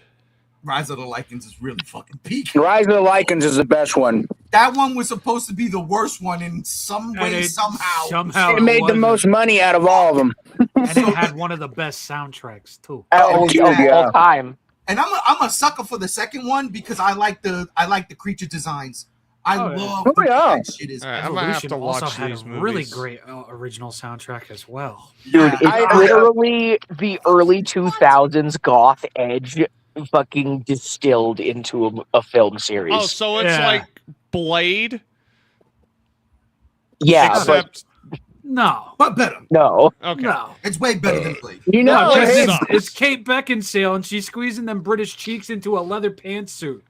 Rise of the Lycans is really fucking peak. Rise of the Lycans is the best one. That one was supposed to be the worst one in some way, somehow. It made the most money out of all of them. And it had one of the best soundtracks too. Of all time. And I'm a sucker for the second one because I like the creature designs. I love that shit. Is right, I'm gonna have to watch also had these a movies. really great original soundtrack as well. Dude, it's literally the early 2000s goth edge fucking distilled into a film series. Oh, so it's like Blade? Yeah, except but better. No. Okay. No. It's way better than Blade. You know, It's Kate Beckinsale, and she's squeezing them British cheeks into a leather pantsuit.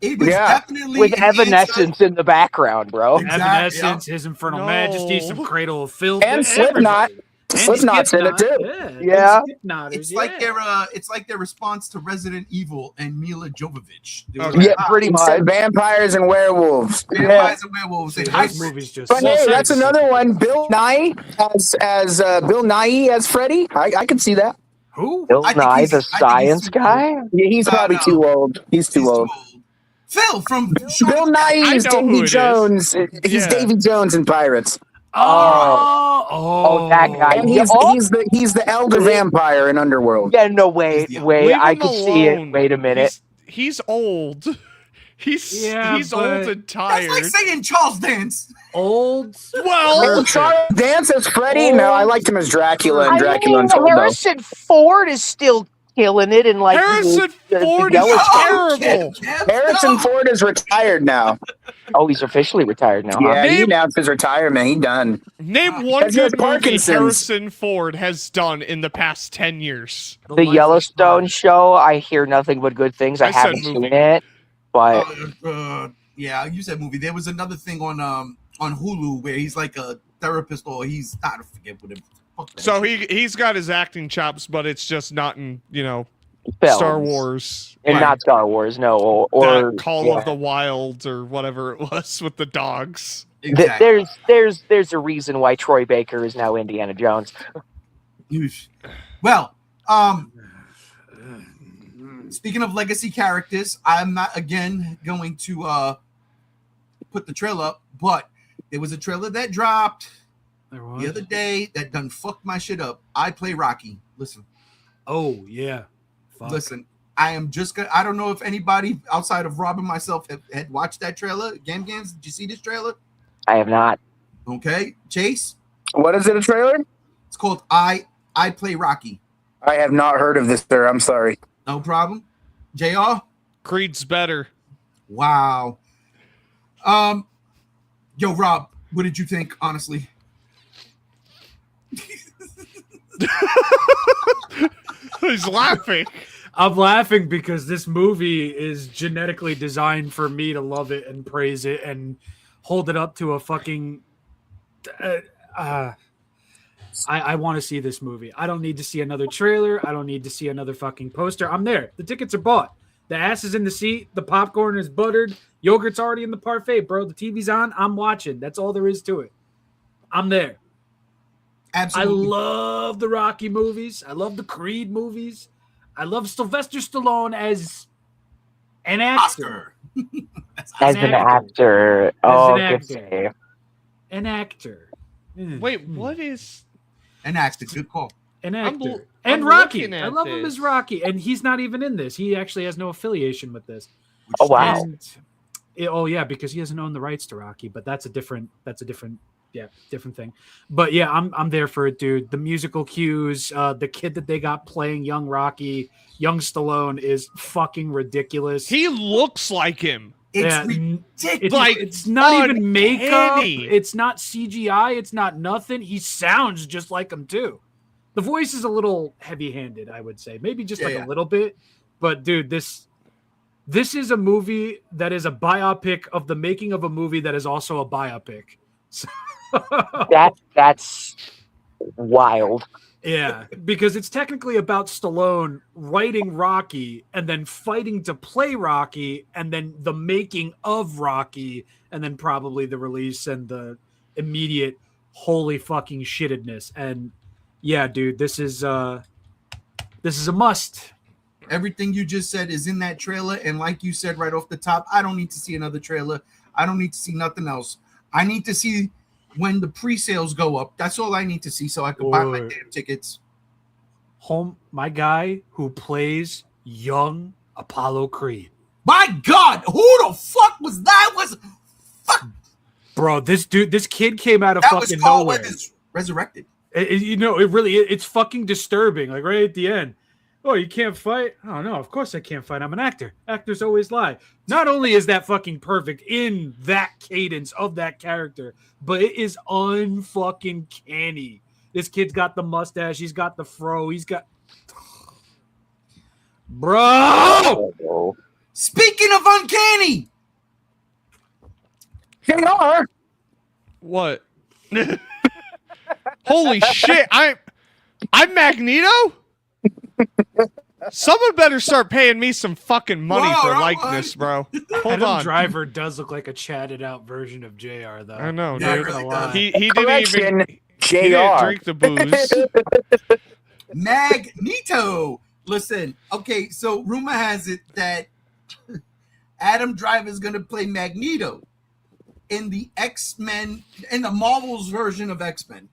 It was definitely with Evanescence in the background, bro. Evanescence, His Infernal Majesty, some Cradle of Filth, and Slipknot. Slipknot's in it too. Yeah. It's like their response to Resident Evil and Mila Jovovich. Yeah, pretty much. Vampires and werewolves. Vampires and werewolves. Those movies just. But hey, that's another one. Bill Nye as Bill Nye as Freddy. I could see that. Who? Bill Nye, the science guy? Yeah, he's probably too old. He's too old. Phil from Bill Nye is Davy Jones. He's Davy Jones in Pirates. Oh, that guy. And he's the elder vampire in Underworld. Yeah, no, wait. I could see it. Wait a minute. He's old. He's old and tired. That's like saying Charles Dance. Old. Well, Charles Dance as Freddy? No, I liked him as Dracula and Dracula Untold. Harrison Ford is still killing it, and like Harrison Ford is terrible. Harrison Ford is retired now. Oh, he's officially retired now. Yeah, he announced his retirement. He done. Name one good movie Harrison Ford has done in the past 10 years. The Yellowstone show. I hear nothing but good things. I haven't seen it, but yeah, you said movie. There was another thing on Hulu where he's like a therapist, or he's I forget what it. So he's got his acting chops, but it's just not in Films. Star Wars. And not Star Wars, no. Or Call of the Wild or whatever it was with the dogs. Exactly. There's a reason why Troy Baker is now Indiana Jones. Well, speaking of legacy characters, I'm not again going to put the trailer up, but there was a trailer that dropped the other day that done fucked my shit up. I Play Rocky. Listen. Oh yeah. Fuck. Listen. I am just gonna. I don't know if anybody outside of Rob and myself had watched that trailer. Gams, did you see this trailer? I have not. Okay, Chase. What is it? A trailer? It's called I Play Rocky. I have not heard of this, sir. I'm sorry. No problem. JR. Creed's better. Wow. Yo, Rob, what did you think? Honestly. He's laughing. I'm laughing because this movie is genetically designed for me to love it and praise it and hold it up to a fucking. I want to see this movie. I don't need to see another trailer. I don't need to see another fucking poster. I'm there. The tickets are bought. The ass is in the seat. The popcorn is buttered. Yogurt's already in the parfait, bro. The TV's on. I'm watching. That's all there is to it. I'm there. Absolutely. I love the Rocky movies. I love the Creed movies. I love Sylvester Stallone as an actor. As an actor. Oh, good save. An actor. Wait, what is an actor? Good call. An actor. I'm Rocky. I love him as Rocky, and he's not even in this. He actually has no affiliation with this. Oh wow. And, because he doesn't own the rights to Rocky, but that's a different thing. But yeah, I'm there for it, dude. The musical cues, the kid that they got playing young Rocky, young Stallone is fucking ridiculous. He looks like him. It's ridiculous. It's not even makeup. It's not CGI. It's not nothing. He sounds just like him too. The voice is a little heavy-handed, I would say. Maybe just a little bit. But dude, this is a movie that is a biopic of the making of a movie that is also a biopic. So that's wild. Yeah, because it's technically about Stallone writing Rocky and then fighting to play Rocky and then the making of Rocky and then probably the release and the immediate holy fucking shittedness. And yeah, dude, this is a must. Everything you just said is in that trailer. And like you said right off the top, I don't need to see another trailer. I don't need to see nothing else. I need to see when the pre-sales go up. That's all I need to see so I can buy my damn tickets. My guy who plays young Apollo Creed. My God, who the fuck was that? Bro, this kid came out of that fucking was Carl nowhere. Weathers resurrected. It's fucking disturbing. Like right at the end. Oh, you can't fight? Oh no, of course I can't fight. I'm an actor. Actors always lie. Not only is that fucking perfect in that cadence of that character, but it is unfucking canny. This kid's got the mustache. He's got the fro. He's got... Bro! Speaking of uncanny! JR! What? Holy shit! I'm Magneto? Someone better start paying me some fucking money for likeness, bro. Hold Adam on. Driver does look like a chatted out version of JR, though. I know, Yeah, dude. really He didn't even JR. he didn't drink the booze. Magneto. Listen, okay, so rumor has it that Adam Driver is going to play Magneto in the X-Men, in the Marvel's version of X-Men.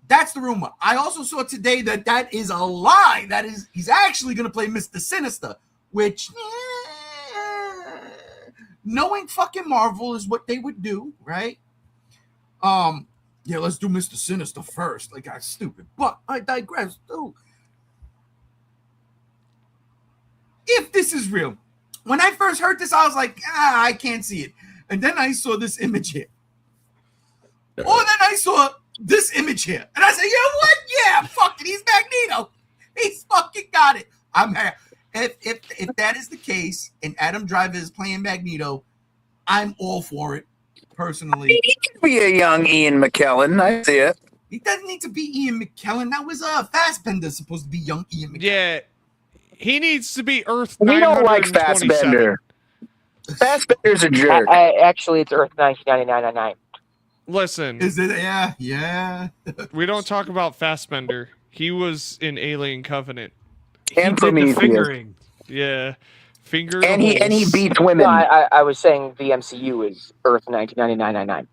That's the rumor. I also saw today that is a lie. He's actually going to play Mr. Sinister, which, knowing fucking Marvel is what they would do, right? Yeah, let's do Mr. Sinister first. Like, I'm stupid, but I digress. Too. If this is real, when I first heard this, I was like, I can't see it. And then I saw this image here. Oh, then I saw this image here. And I said, you know what? Yeah, fuck it. He's Magneto. He's fucking got it. I'm happy. If that is the case and Adam Driver is playing Magneto, I'm all for it, personally. He could be a young Ian McKellen. I see it. He doesn't need to be Ian McKellen. That was Fassbender supposed to be young Ian McKellen. Yeah. He needs to be Earth We don't like 927. Fassbender. Fassbender's a jerk. Actually, it's Earth 1999. Listen, Is it? Yeah. we don't talk about Fassbender. He was in Alien Covenant. And He did the Prometheus. fingering. Yeah. Finger And he beats women. No, I was saying the MCU is Earth 1999.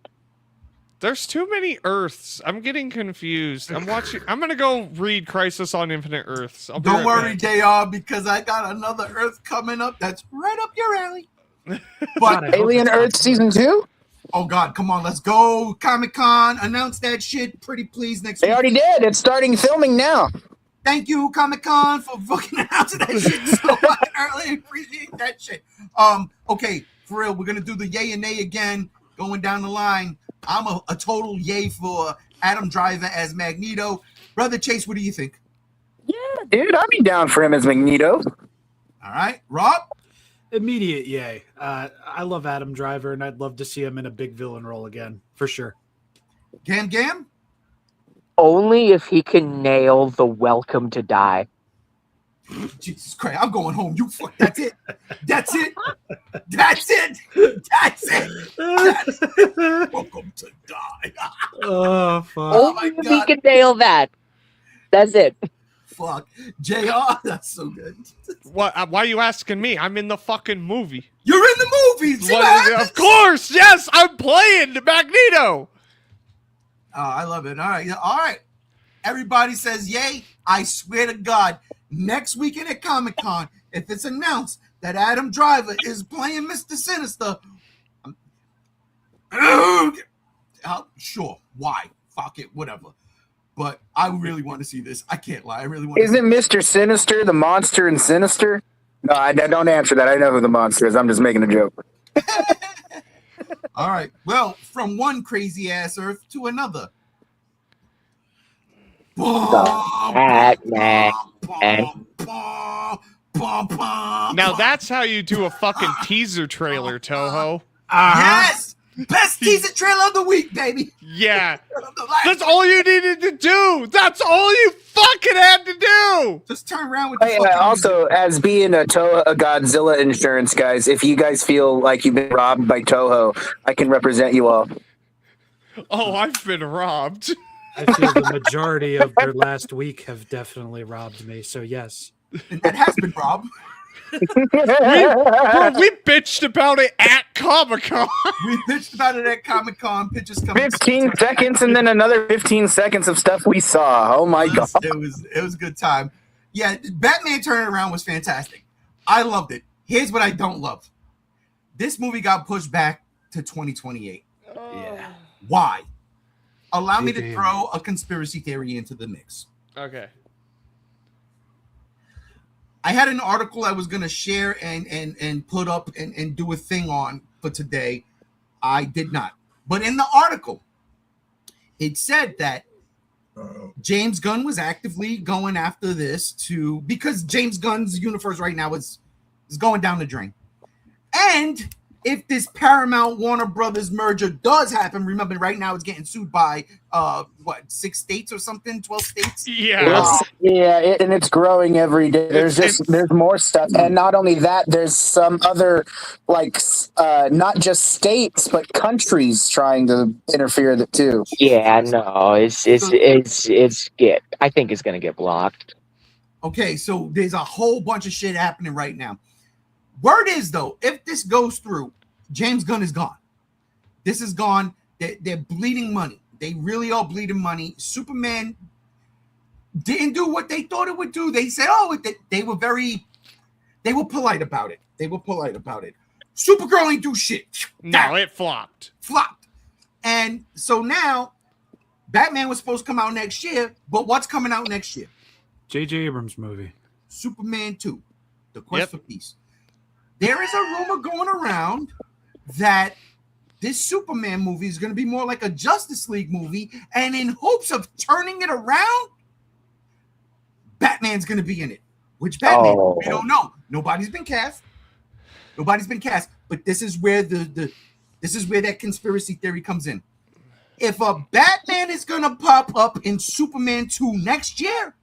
There's too many Earths. I'm getting confused. I'm gonna go read Crisis on Infinite Earths. I'll be Don't right worry, back. JR, because I got another Earth coming up that's right up your alley. God, But I hope Alien it's Earth not- Season 2? oh God, come on, let's go. Comic-Con, announce that shit pretty please next They week. already did. It's starting filming now. Thank you, Comic-Con, for fucking announcing that shit so fucking early. Appreciate that shit. Okay, for real, we're gonna do the yay and nay again, going down the line. I'm a total yay for Adam Driver as Magneto. Brother Chase, what do you think? Yeah, dude, I'd be down for him as Magneto. All right, Rob? Immediate yay. I love Adam Driver, and I'd love to see him in a big villain role again, for sure. Gam? Only if he can nail the welcome to die. Jesus Christ, I'm going home. You fuck. That's it. That's it. That's it. That's it. Welcome to die. Oh, fuck. Oh my Only if he God. can nail that. That's it. Fuck. JR, that's so good. What? Why are you asking me? I'm in the fucking movie. You're in the movie. See what happens? Of course, yes, I'm playing Magneto. Oh, I love it. All right. All right. Everybody says yay. I swear to God, next weekend at Comic-Con, if it's announced that Adam Driver is playing Mr. Sinister, sure. Why? Fuck it. Whatever. But I really want to see this. I can't lie. I really want to Isn't Mr. Sinister the monster in Sinister? No, I don't answer that. I know who the monster is. I'm just making a joke. All right. Well, from one crazy ass Earth to another. Batman. Now that's how you do a fucking teaser trailer, Toho. Yes! Best teaser trailer of the week, baby. Yeah. That's all you needed to do. That's all you fucking had to do. Just turn around with the Hey, fucking also, as being a Godzilla insurance, guys, if you guys feel like you've been robbed by Toho, I can represent you all. Oh, I've been robbed. I feel the majority of their last week have definitely robbed me. So yes. And that has been Rob. We bitched about it at Comic-Con. We bitched about it at Comic-Con. Pictures coming. 15 seconds and then another 15 seconds of stuff we saw. Oh my god. It was a good time. Yeah, Batman turning around was fantastic. I loved it. Here's what I don't love. This movie got pushed back to 2028. Yeah. Why? Allow me to throw a conspiracy theory into the mix. Okay. I had an article I was going to share and put up and do a thing on for today. I did not. But in the article, it said that James Gunn was actively going after this because James Gunn's universe right now is going down the drain. And if this Paramount Warner Brothers merger does happen, remember right now it's getting sued by 6 states or something, 12 states. Yeah, and it's growing every day. There's more stuff, and not only that, there's some other not just states but countries trying to interfere with it too. Yeah, no, it's I think it's gonna get blocked. Okay, so there's a whole bunch of shit happening right now. Word is, though, if this goes through, James Gunn is gone. This is gone. They're bleeding money. They really are bleeding money. Superman didn't do what they thought it would do. They said, they were polite about it. Supergirl ain't do shit. No, it flopped. And so now, Batman was supposed to come out next year, but what's coming out next year? J.J. Abrams movie. Superman 2, The Quest for Peace. There is a rumor going around that this Superman movie is going to be more like a Justice League movie, and in hopes of turning it around, Batman's going to be in it. Which Batman? We don't know. Nobody's been cast. But this is where that conspiracy theory comes in. If a Batman is going to pop up in Superman 2 next year,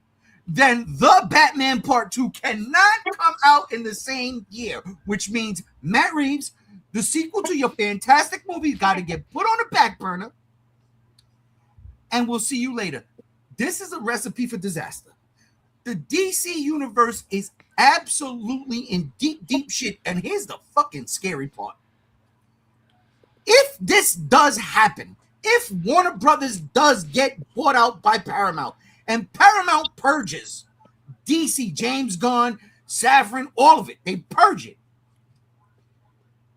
then the Batman Part 2 cannot come out in the same year, which means Matt Reeves, the sequel to your fantastic movie, got to get put on the back burner, and we'll see you later. This is a recipe for disaster. The DC universe is absolutely in deep, deep shit, and here's the fucking scary part. If this does happen, if Warner Brothers does get bought out by Paramount, and Paramount purges DC, James Gunn, Safran, all of it. They purge it.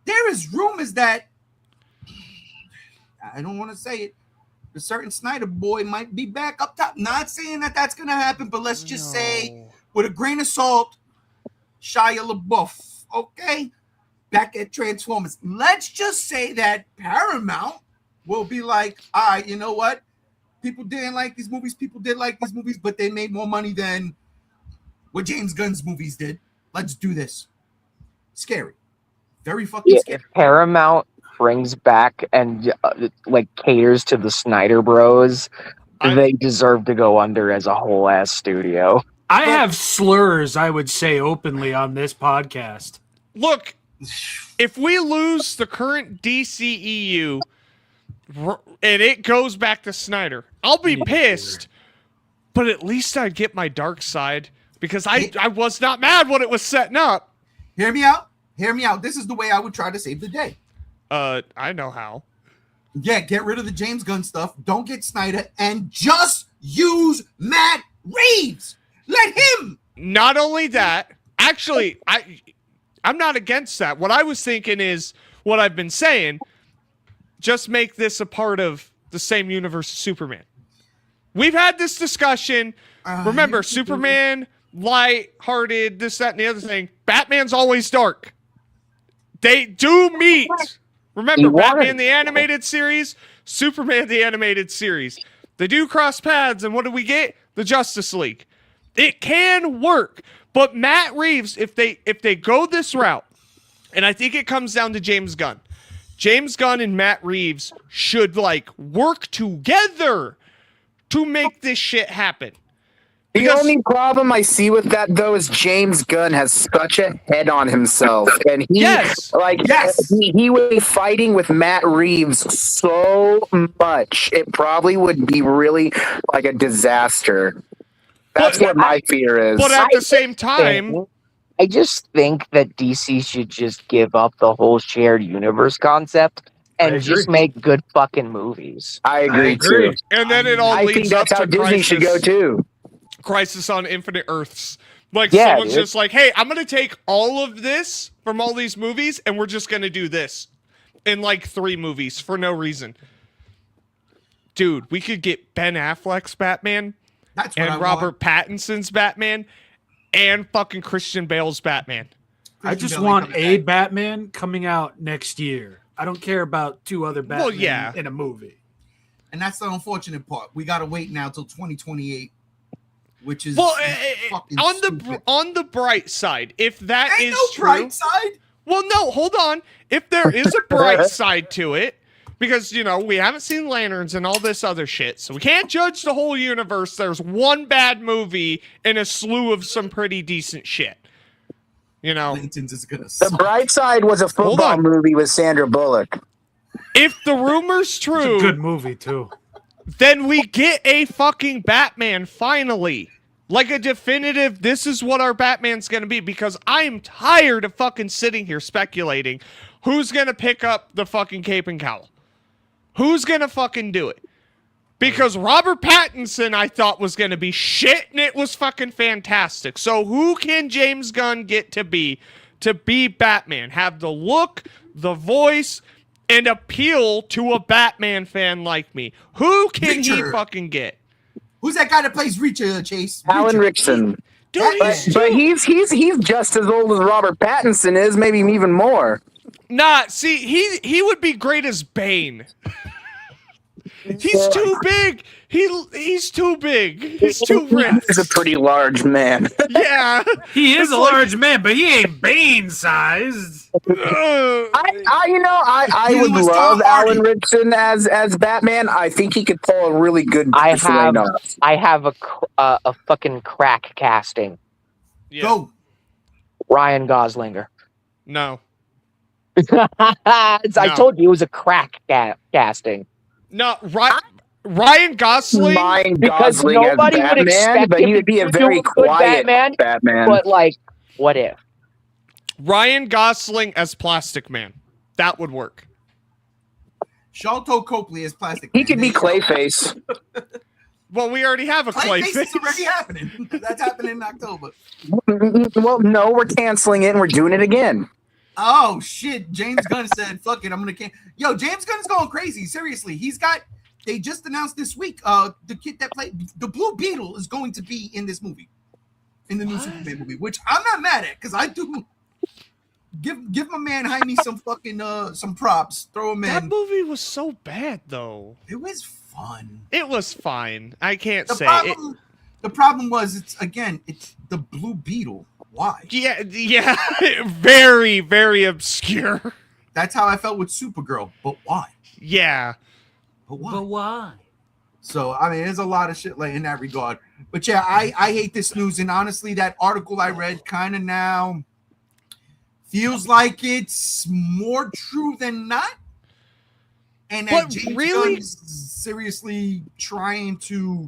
There is rumors that, I don't want to say it, the certain Snyder boy might be back up top. Not saying that that's going to happen, but let's just say, with a grain of salt, Shia LaBeouf, okay? Back at Transformers. Let's just say that Paramount will be like, all right, you know what? People didn't like these movies. People did like these movies, but they made more money than what James Gunn's movies did. Let's do this. Scary. Very fucking scary. If Paramount brings back and caters to the Snyder Bros, they deserve to go under as a whole ass studio. I have slurs I would say openly on this podcast. Look, if we lose the current DCEU and it goes back to Snyder, I'll be pissed, but at least I'd get my dark side because I was not mad when it was setting up. Hear me out. This is the way I would try to save the day. I know how. Yeah, get rid of the James Gunn stuff. Don't get Snyder and just use Matt Reeves. Let him. Not only that, actually, I'm not against that. What I was thinking is what I've been saying. Just make this a part of the same universe as Superman. We've had this discussion. Remember, Superman, light-hearted, this, that, and the other thing. Batman's always dark. They do meet. Remember, Batman the animated series, Superman the animated series. They do cross paths, and what do we get? The Justice League. It can work. But Matt Reeves, if they go this route, and I think it comes down to James Gunn. James Gunn and Matt Reeves should work together to make this shit happen. The only problem I see with that though is James Gunn has such a head on himself, and he he would be fighting with Matt Reeves so much it probably would be really like a disaster. That's what my fear is. But at the same time, I just think that DC should just give up the whole shared universe concept and just make good fucking movies. I agree too. and then it all I leads think that's up how to Disney should go too. Crisis on Infinite Earths. Like, Yeah, someone's dude. just like, hey, I'm going to take all of this from all these movies, and we're just going to do this in, like, 3 movies for no reason. Dude, we could get Ben Affleck's Batman That's what I and want. Robert Pattinson's Batman and fucking Christian Bale's Batman. I Christian just Bale want coming a back. Batman coming out next year. I don't care about 2 other Batman yeah. in a movie. And that's the unfortunate part. We got to wait now till 2028, which is Well, fucking on stupid. the bright side, if that Ain't is no true, bright side. well, no, hold on. If there is a bright side to it, because we haven't seen Lanterns and all this other shit, so we can't judge the whole universe. There's one bad movie and a slew of some pretty decent shit. Lanterns is gonna The suck. Bright Side was a football on. movie with Sandra Bullock. If the rumor's It's true, a good movie too. then we get a fucking Batman finally. Like a definitive, this is what our Batman's gonna be, because I'm tired of fucking sitting here speculating who's gonna pick up the fucking cape and cowl. Who's gonna fucking do it? Because Robert Pattinson, I thought, was gonna be shit, and it was fucking fantastic. So who can James Gunn get to be Batman? Have the look, the voice, and appeal to a Batman fan like me. Who can he Reacher. fucking get? Who's that guy that plays Reacher, Chase? Alan Reacher. Rickson. Dude, That- But he's just as old as Robert Pattinson is, maybe even more. Nah, see, he would be great as Bane. He's too big. He's too big. He's too rich. He's a pretty large man. Yeah. He is It's a like- large man, but he ain't Bane sized. I He would was love Tom Hardy. Alan Rickson as Batman. I think he could pull a really good Bruce Wayne off. I have a fucking crack casting. Yeah. Go. Ryan Goslinger. No. I No. told you it was a crack casting. No, Ryan Gosling. Mind Because Gosling as nobody would Batman, expect but him he would be to a do very a good quiet Batman. But like, what if? Ryan Gosling as Plastic Man. That would work. Sharlto Copley is Plastic He Man. could be There you go. Clayface. Well, we already have a Clayface Clayface. is already happening. That's happening in October. Well, no, we're canceling it and we're doing it again. Oh shit! James Gunn said, "Fuck it, I'm gonna can." Yo, James Gunn's going crazy. Seriously, he's got. They just announced this week. The kid that played the Blue Beetle is going to be in this movie, in the new Superman movie, which I'm not mad at because I do. Give my man Jaime some fucking some props. Throw him That in. movie was so bad, though. It was fun. It was fine. I can't The say problem, it. the problem was it's the Blue Beetle. Why? Yeah, very, very obscure. That's how I felt with Supergirl. But why? Yeah. But why? But why? So I mean, there's a lot of shit like in that regard. But yeah, I hate this news, and honestly, that article I read kind of now feels like it's more true than not. And that But James really? Gunn's seriously trying to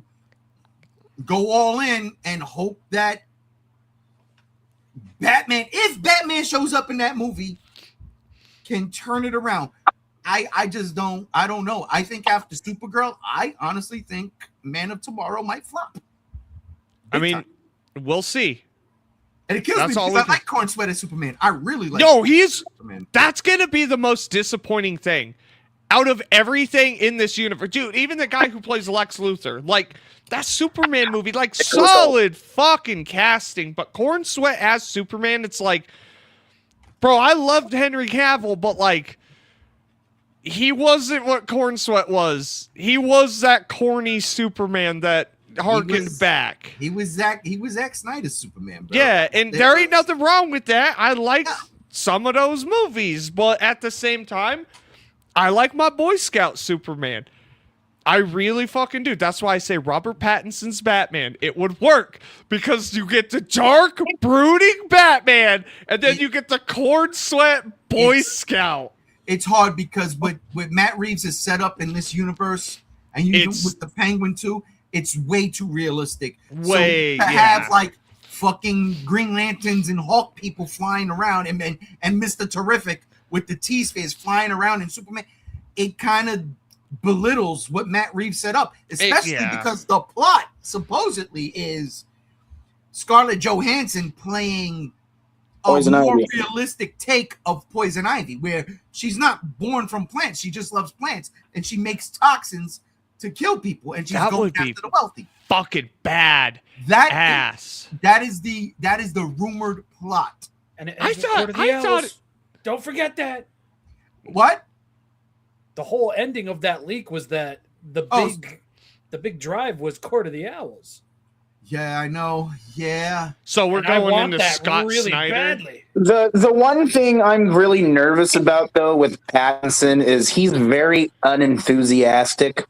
go all in and hope that Batman, if Batman shows up in that movie, can turn it around. I don't know. I think after Supergirl, I honestly think Man of Tomorrow might flop. I mean, we'll see. And it kills That's me all because we I like Corn Sweat as Superman. I really like No, he's Superman. that's gonna be the most disappointing thing out of everything in this universe. Dude, even the guy who plays Lex Luthor, like that Superman movie, like solid fucking casting, but Corn Sweat as Superman, it's like, bro, I loved Henry Cavill, but like he wasn't what Corn Sweat was. He was that corny Superman that harkened was- back. He was Zack Snyder's Superman, bro. Yeah, and there ain't nothing wrong with that. I like Yeah. some of those movies, but at the same time, I like my Boy Scout Superman. I really fucking do. That's why I say Robert Pattinson's Batman. It would work because you get the dark, brooding Batman, and then you get the corn sweat Boy Scout. It's hard because what Matt Reeves has set up in this universe, and you do It's- with the Penguin too, it's way too realistic. Way, so to yeah. have like fucking Green Lanterns and Hulk people flying around, and Mr. Terrific with the T-Spheres flying around, and Superman, it kind of belittles what Matt Reeves set up, especially because the plot supposedly is Scarlett Johansson playing a more realistic take of Poison Ivy, where she's not born from plants, she just loves plants, and she makes toxins to kill people, and she's going after the wealthy. Fucking bad. That is the rumored plot. And I thought don't forget that. What? The whole ending of that leak was that the big drive was Court of the Owls. Yeah, I know. Yeah. So we're going into Scott really Snyder. Badly. The one thing I'm really nervous about though with Pattinson is he's very unenthusiastic.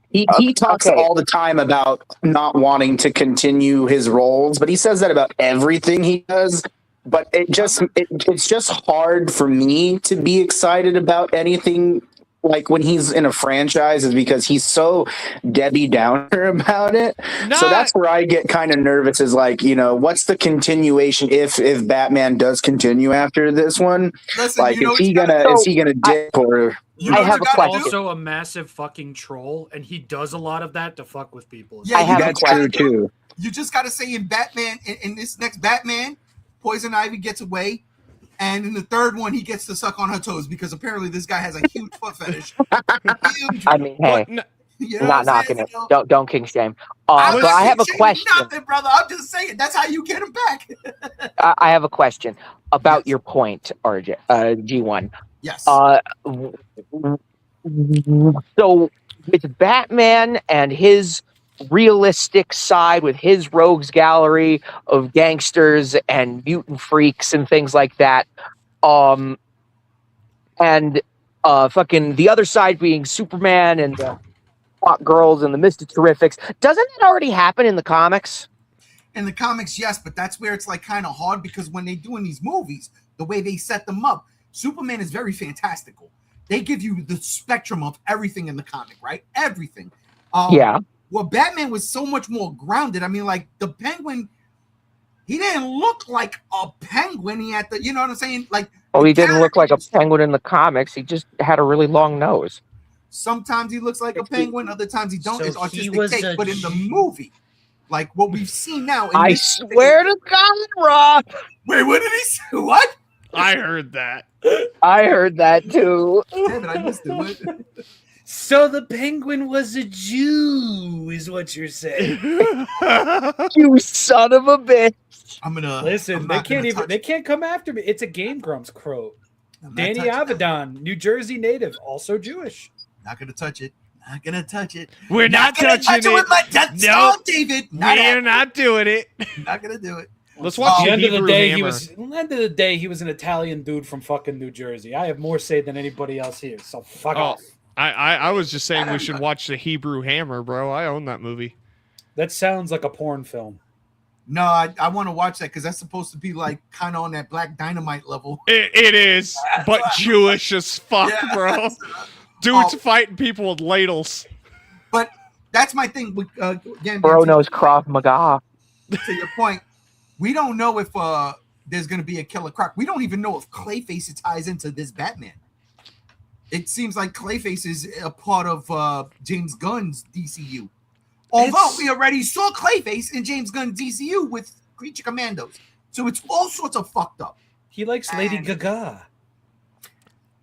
He talks all the time about not wanting to continue his roles, but he says that about everything he does. But it's just hard for me to be excited about anything like when he's in a franchise, is because he's so Debbie Downer about it. So that's where I get kind of nervous, is like, what's the continuation if Batman does continue after this one? Listen, like, is he gonna dip or? I have a question. Also a massive fucking troll, and he does a lot of that to fuck with people. Yeah, that's true too. You just got to say in Batman, in this next Batman, Poison Ivy gets away. And in the third one, he gets to suck on her toes because apparently this guy has a huge foot fetish. I mean, hey, not knocking it. Don't king shame. But I have a question. Nothing, brother. I'm just saying that's how you get him back. I have a question about your point, RJ. G1. Yes. So with Batman and his realistic side, with his rogues gallery of gangsters and mutant freaks and things like that, and fucking the other side being Superman and the hot girls and the Mr. Terrifics, doesn't it already happen in the comics? In the comics, yes, but that's where it's like kind of hard, because when they do in these movies, the way they set them up, Superman is very fantastical. They give you the spectrum of everything in the comic, right? Everything. Well, Batman was so much more grounded. I mean, like the Penguin, he didn't look like a penguin. He had you know what I'm saying? Like, he didn't look like a penguin in the comics. He just had a really long nose. Sometimes he looks like a penguin, other times he don't. So it's artistic take. But in the movie, like what we've seen now, I swear to God, Rob. Wait, what did he say? What? I heard that. I heard that too. Damn it, I missed it. What? So the Penguin was a Jew, is what you're saying. You son of a bitch. I'm gonna listen. They can't come after me. It's a Game Grumps quote. Danny Avedon, New Jersey native, also Jewish. Not gonna touch it. Not gonna touch it. We're not touching it. With my no, David. We're not doing it. Not gonna do it. Let's watch the end of the day. Hammer. He was an Italian dude from fucking New Jersey. I have more say than anybody else here. So fuck off. I was just saying we should watch The Hebrew Hammer, bro. I own that movie. That sounds like a porn film. No, I want to watch that because that's supposed to be like kind of on that Black Dynamite level. It is, but Jewish as fuck, bro. Dudes fighting people with ladles. But that's my thing. With, again, bro knows Krav Maga. To your point, we don't know if there's going to be a Killer Croc. We don't even know if Clayface ties into this Batman. It seems like Clayface is a part of James Gunn's DCU. Although we already saw Clayface in James Gunn's DCU with Creature Commandos. So it's all sorts of fucked up. He likes Lady Gaga.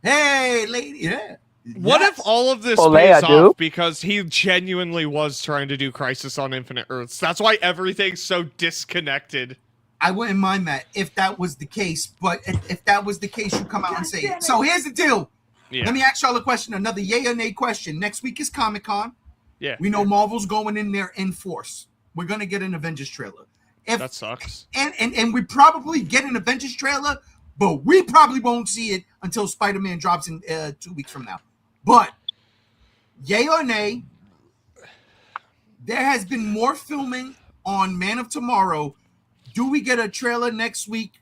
Hey, lady. Yeah. What if all of this pays off because he genuinely was trying to do Crisis on Infinite Earths? That's why everything's so disconnected. I wouldn't mind that if that was the case. But if that was the case, you come out and say it. So here's the deal. Yeah. Let me ask y'all a question, another yay or nay question. Next week is Comic-Con. Yeah. We know Marvel's going in there in force. We're going to get an Avengers trailer. That sucks. And we probably get an Avengers trailer, but we probably won't see it until Spider-Man drops in 2 weeks from now. But yay or nay, there has been more filming on Man of Tomorrow. Do we get a trailer next week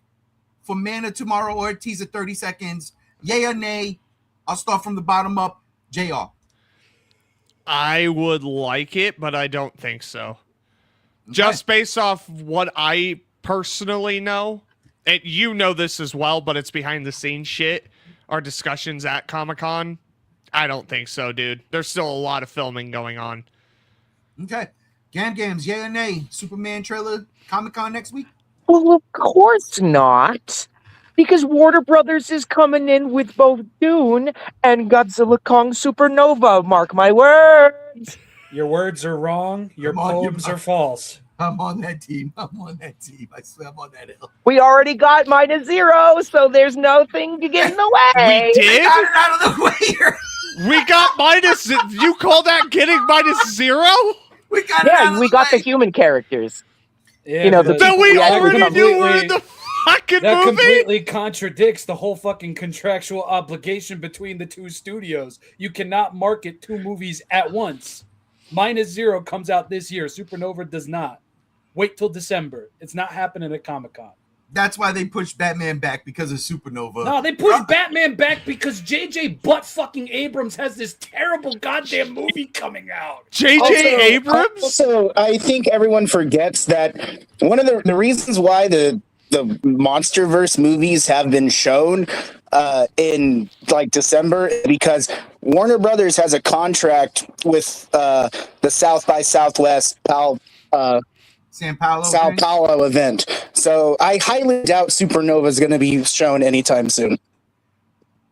for Man of Tomorrow or a teaser 30 seconds? Yay or nay? I'll start from the bottom up. JR. I would like it, but I don't think so. Just based off what I personally know, and you know this as well, but it's behind the scenes shit. Our discussions at Comic-Con, I don't think so, dude. There's still a lot of filming going on. Okay. Gams, yay or nay? Superman trailer, Comic-Con next week? Well, of course not. Because Warner Brothers is coming in with both Dune and Godzilla Kong Supernova. Mark my words. Your words are wrong. Your poems are false. I'm on that team. I swear I'm on that hill. We already got -0, so there's nothing to get in the way. We did? Got it out of the way here. We got minus. You call that getting -0? We got it out of we the got way. the human characters. Yeah, You know, the That we We actually already knew were in the fucking that movie? completely contradicts the whole fucking contractual obligation between the two studios. You cannot market two movies at once. -0 comes out this year. Supernova does not. Wait till December. It's not happening at Comic-Con. That's why they pushed Batman back because of Supernova. No, they pushed Batman back because J.J. Butt fucking Abrams has this terrible goddamn movie coming out. J.J. Abrams? Also, I think everyone forgets that one of the reasons why the MonsterVerse movies have been shown in like December because Warner Brothers has a contract with the South by Southwest Sao Paulo event. So I highly doubt Supernova is going to be shown anytime soon.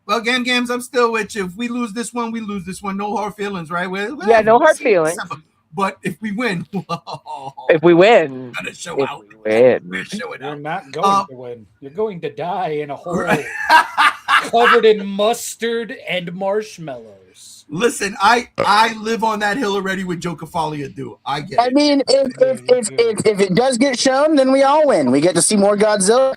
Well, Gams, I'm still with you. If we lose this one, we lose this one. No hard feelings, right? Yeah, no hard feelings. But if we win, If we win, gotta show out. win. We're showing You're out. not going to win. You're going to die in a hole covered in mustard and marshmallows. Listen, I live on that hill already with Joe Cafalia do. I get it. I mean, if it does get shown, then we all win. We get to see more Godzilla.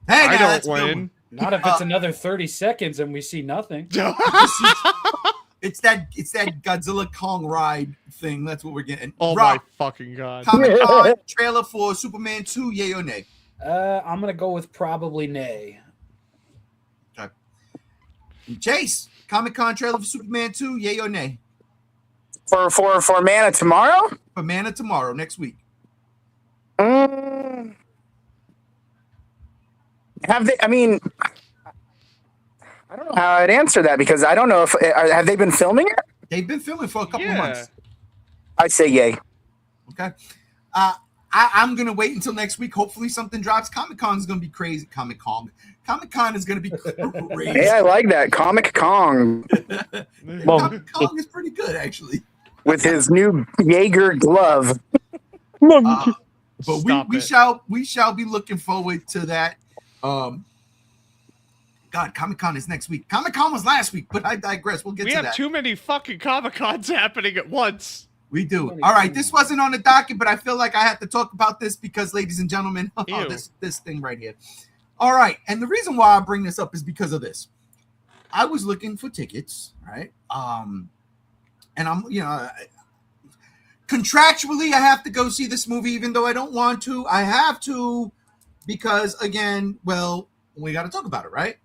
Hey, I that's don't a good win. one. Not if it's another 30 seconds and we see nothing. It's that Godzilla Kong ride thing. That's what we're getting. Oh Rob, my fucking god. Comic-Con trailer for Superman 2, yay or nay? I'm going to go with probably nay. Okay. Chase, Comic-Con trailer for Superman 2, yay or nay? For Man of Tomorrow? For Man of Tomorrow, next week. Have they? I mean, I don't know how I'd answer that because I don't know if have they been filming it. They've been filming for a couple of months. I say yay. Okay. I'm gonna wait until next week. Hopefully something drops. Comic-Con is gonna be crazy. Comic-Con is gonna be crazy. Hey, I like that Comic Kong Comic-Con is pretty good actually. with his new Jaeger glove. But Stop we it. shall be looking forward to that. God, Comic-Con is next week. Comic-Con was last week, but I digress. We'll get We to have that. too many fucking Comic-Cons happening at once. We do. All right, this wasn't on the docket, but I feel like I have to talk about this because, ladies and gentlemen, Ew. this thing right here. All right, and the reason why I bring this up is because of this. I was looking for tickets, right? And I'm, contractually, I have to go see this movie, even though I don't want to. I have to because, again, well, we got to talk about it, right?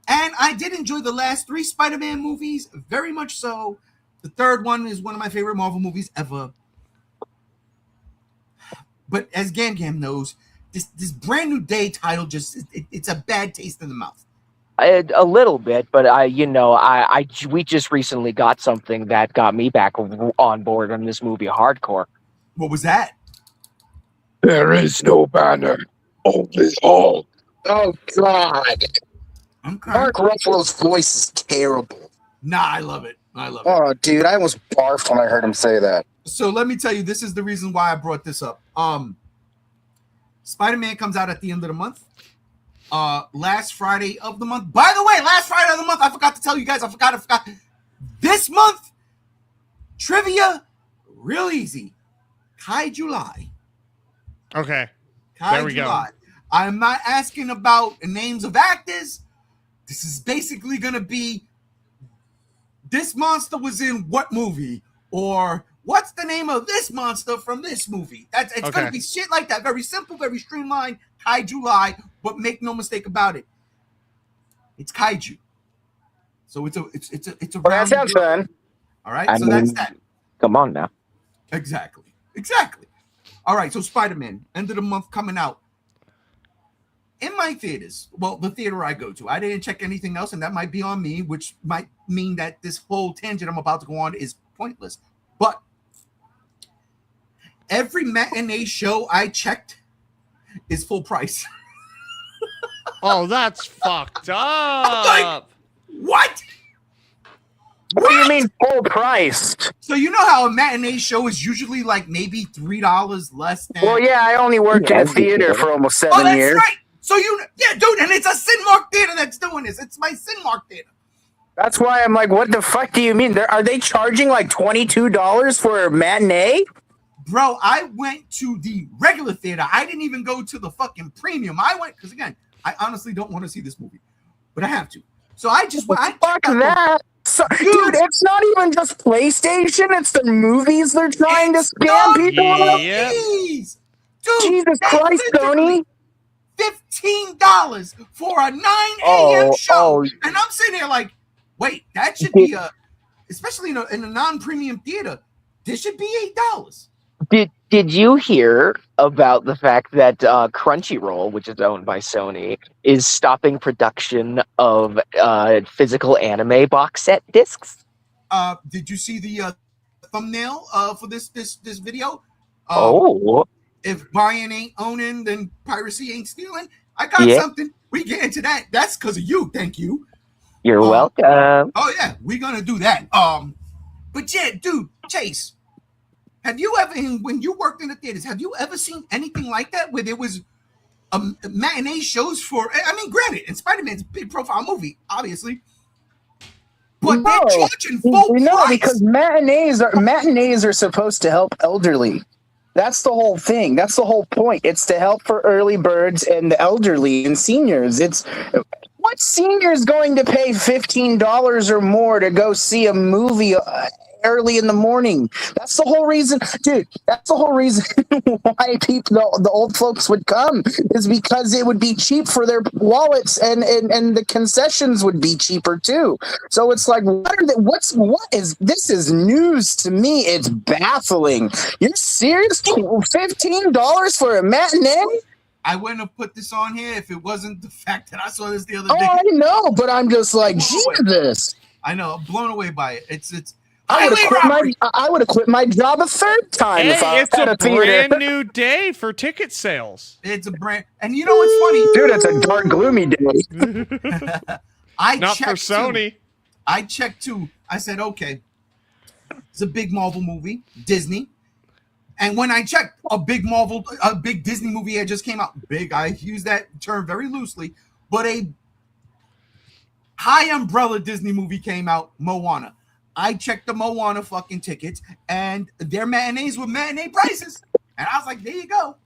And I did enjoy the last 3 Spider-Man movies, very much so. The third one is one of my favorite Marvel movies ever. But as Gam knows, this Brand New Day title it's a bad taste in the mouth. A little bit, but we just recently got something that got me back on board on this movie hardcore. What was that? There is no banner, only Hulk. Oh God! Okay. Mark Ruffalo's voice is terrible. Nah, I love it. Oh, dude, I almost barfed when I heard him say that. So let me tell you, this is the reason why I brought this up. Spider-Man comes out at the end of the month. Last Friday of the month. By the way, last Friday of the month, I forgot to tell you guys. I forgot. This month, trivia, real easy. July. Okay. There we go. July. I'm not asking about names of actors. This is basically going to be this monster was in what movie? Or what's the name of this monster from this movie? It's Okay. going to be shit like that. Very simple, very streamlined. July, but make no mistake about it. It's kaiju. So it's a Well, that sounds fun. All right, so that's that. Come on now. Exactly. All right, so Spider-Man, end of the month coming out. In my theaters, well, the theater I go to, I didn't check anything else, and that might be on me, which might mean that this whole tangent I'm about to go on is pointless. But every matinee show I checked is full price. Oh, that's fucked up. Like, what? What do you mean full priced? So you know how a matinee show is usually like maybe $3 less than. Well, yeah, I only worked in a theater for almost 7 that's years. right. So yeah, dude, and it's a Cinemark theater that's doing this. It's my Cinemark theater. That's why I'm like, what the fuck do you mean? Are they charging like $22 for a matinee? Bro, I went to the regular theater. I didn't even go to the fucking premium. I went because again, I honestly don't want to see this movie, but I have to. So I just went. Fuck that. So, dude, it's not even just PlayStation. It's the movies they're trying to scam people out. Yep. Dude, Jesus Christ, Sony. $15 for a 9 a.m. show. And I'm sitting there like, wait, that should be especially in a non-premium theater, this should be $8. Did you hear about the fact that Crunchyroll, which is owned by Sony, is stopping production of physical anime box set discs? Did you see the thumbnail for this video? If buying ain't owning, then piracy ain't stealing. I got something. We get into that. That's because of you. Thank you. You're welcome. Oh yeah, we're gonna do that. But yeah, dude, Chase, have you ever, when you worked in the theaters, have you ever seen anything like that where there was matinee shows for? I mean, granted, and Spider-Man's a big profile movie, obviously. But they're charging full price. No, because matinees are supposed to help elderly. That's the whole thing. That's the whole point. It's to help for early birds and the elderly and seniors. It's what senior is going to pay $15 or more to go see a movie early in the morning? That's the whole reason, dude. That's the whole reason why people, the old folks would come, is because it would be cheap for their wallets, and the concessions would be cheaper too. So it's like, this is news to me. It's baffling. You're serious? $15 for a matinee? I wouldn't have put this on here if it wasn't the fact that I saw this the other day. Oh, I know, but I'm just like, Jesus. I know, I'm blown away by it. It's I would have quit my job a third time if I it's had a a theater. brand new day for ticket sales. It's a brand, and you know what's funny, dude? It's a dark, gloomy day. Not for Sony. I checked too. I said, okay, it's a big Marvel movie, Disney. And when I checked, a big Disney movie had just came out. Big, I use that term very loosely, but a high umbrella Disney movie came out, Moana. I checked the Moana fucking tickets, and their matinees were matinee prices. And I was like, there you go.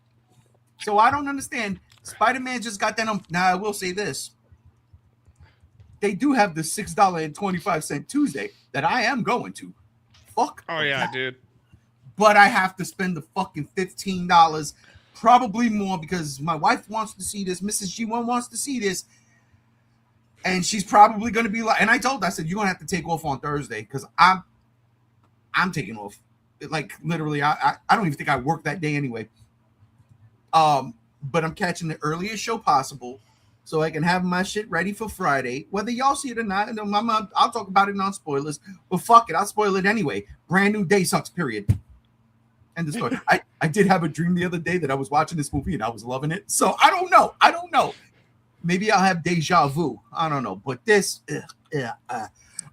So I don't understand. Spider-Man just got that. Now, I will say this. They do have the $6.25 Tuesday that I am going to. Fuck. Oh, yeah, dude. But I have to spend the fucking $15, probably more, because my wife wants to see this. Mrs. G1 wants to see this. And she's probably going to be like, and I told her, I said, you're going to have to take off on Thursday because I'm taking off. Like, literally, I don't even think I work that day anyway. But I'm catching the earliest show possible so I can have my shit ready for Friday. Whether y'all see it or not, I'll talk about it non spoilers. But fuck it, I'll spoil it anyway. Brand new day sucks, period. End of story. I did have a dream the other day that I was watching this movie and I was loving it. So I don't know. Maybe I'll have deja vu. I don't know. But this,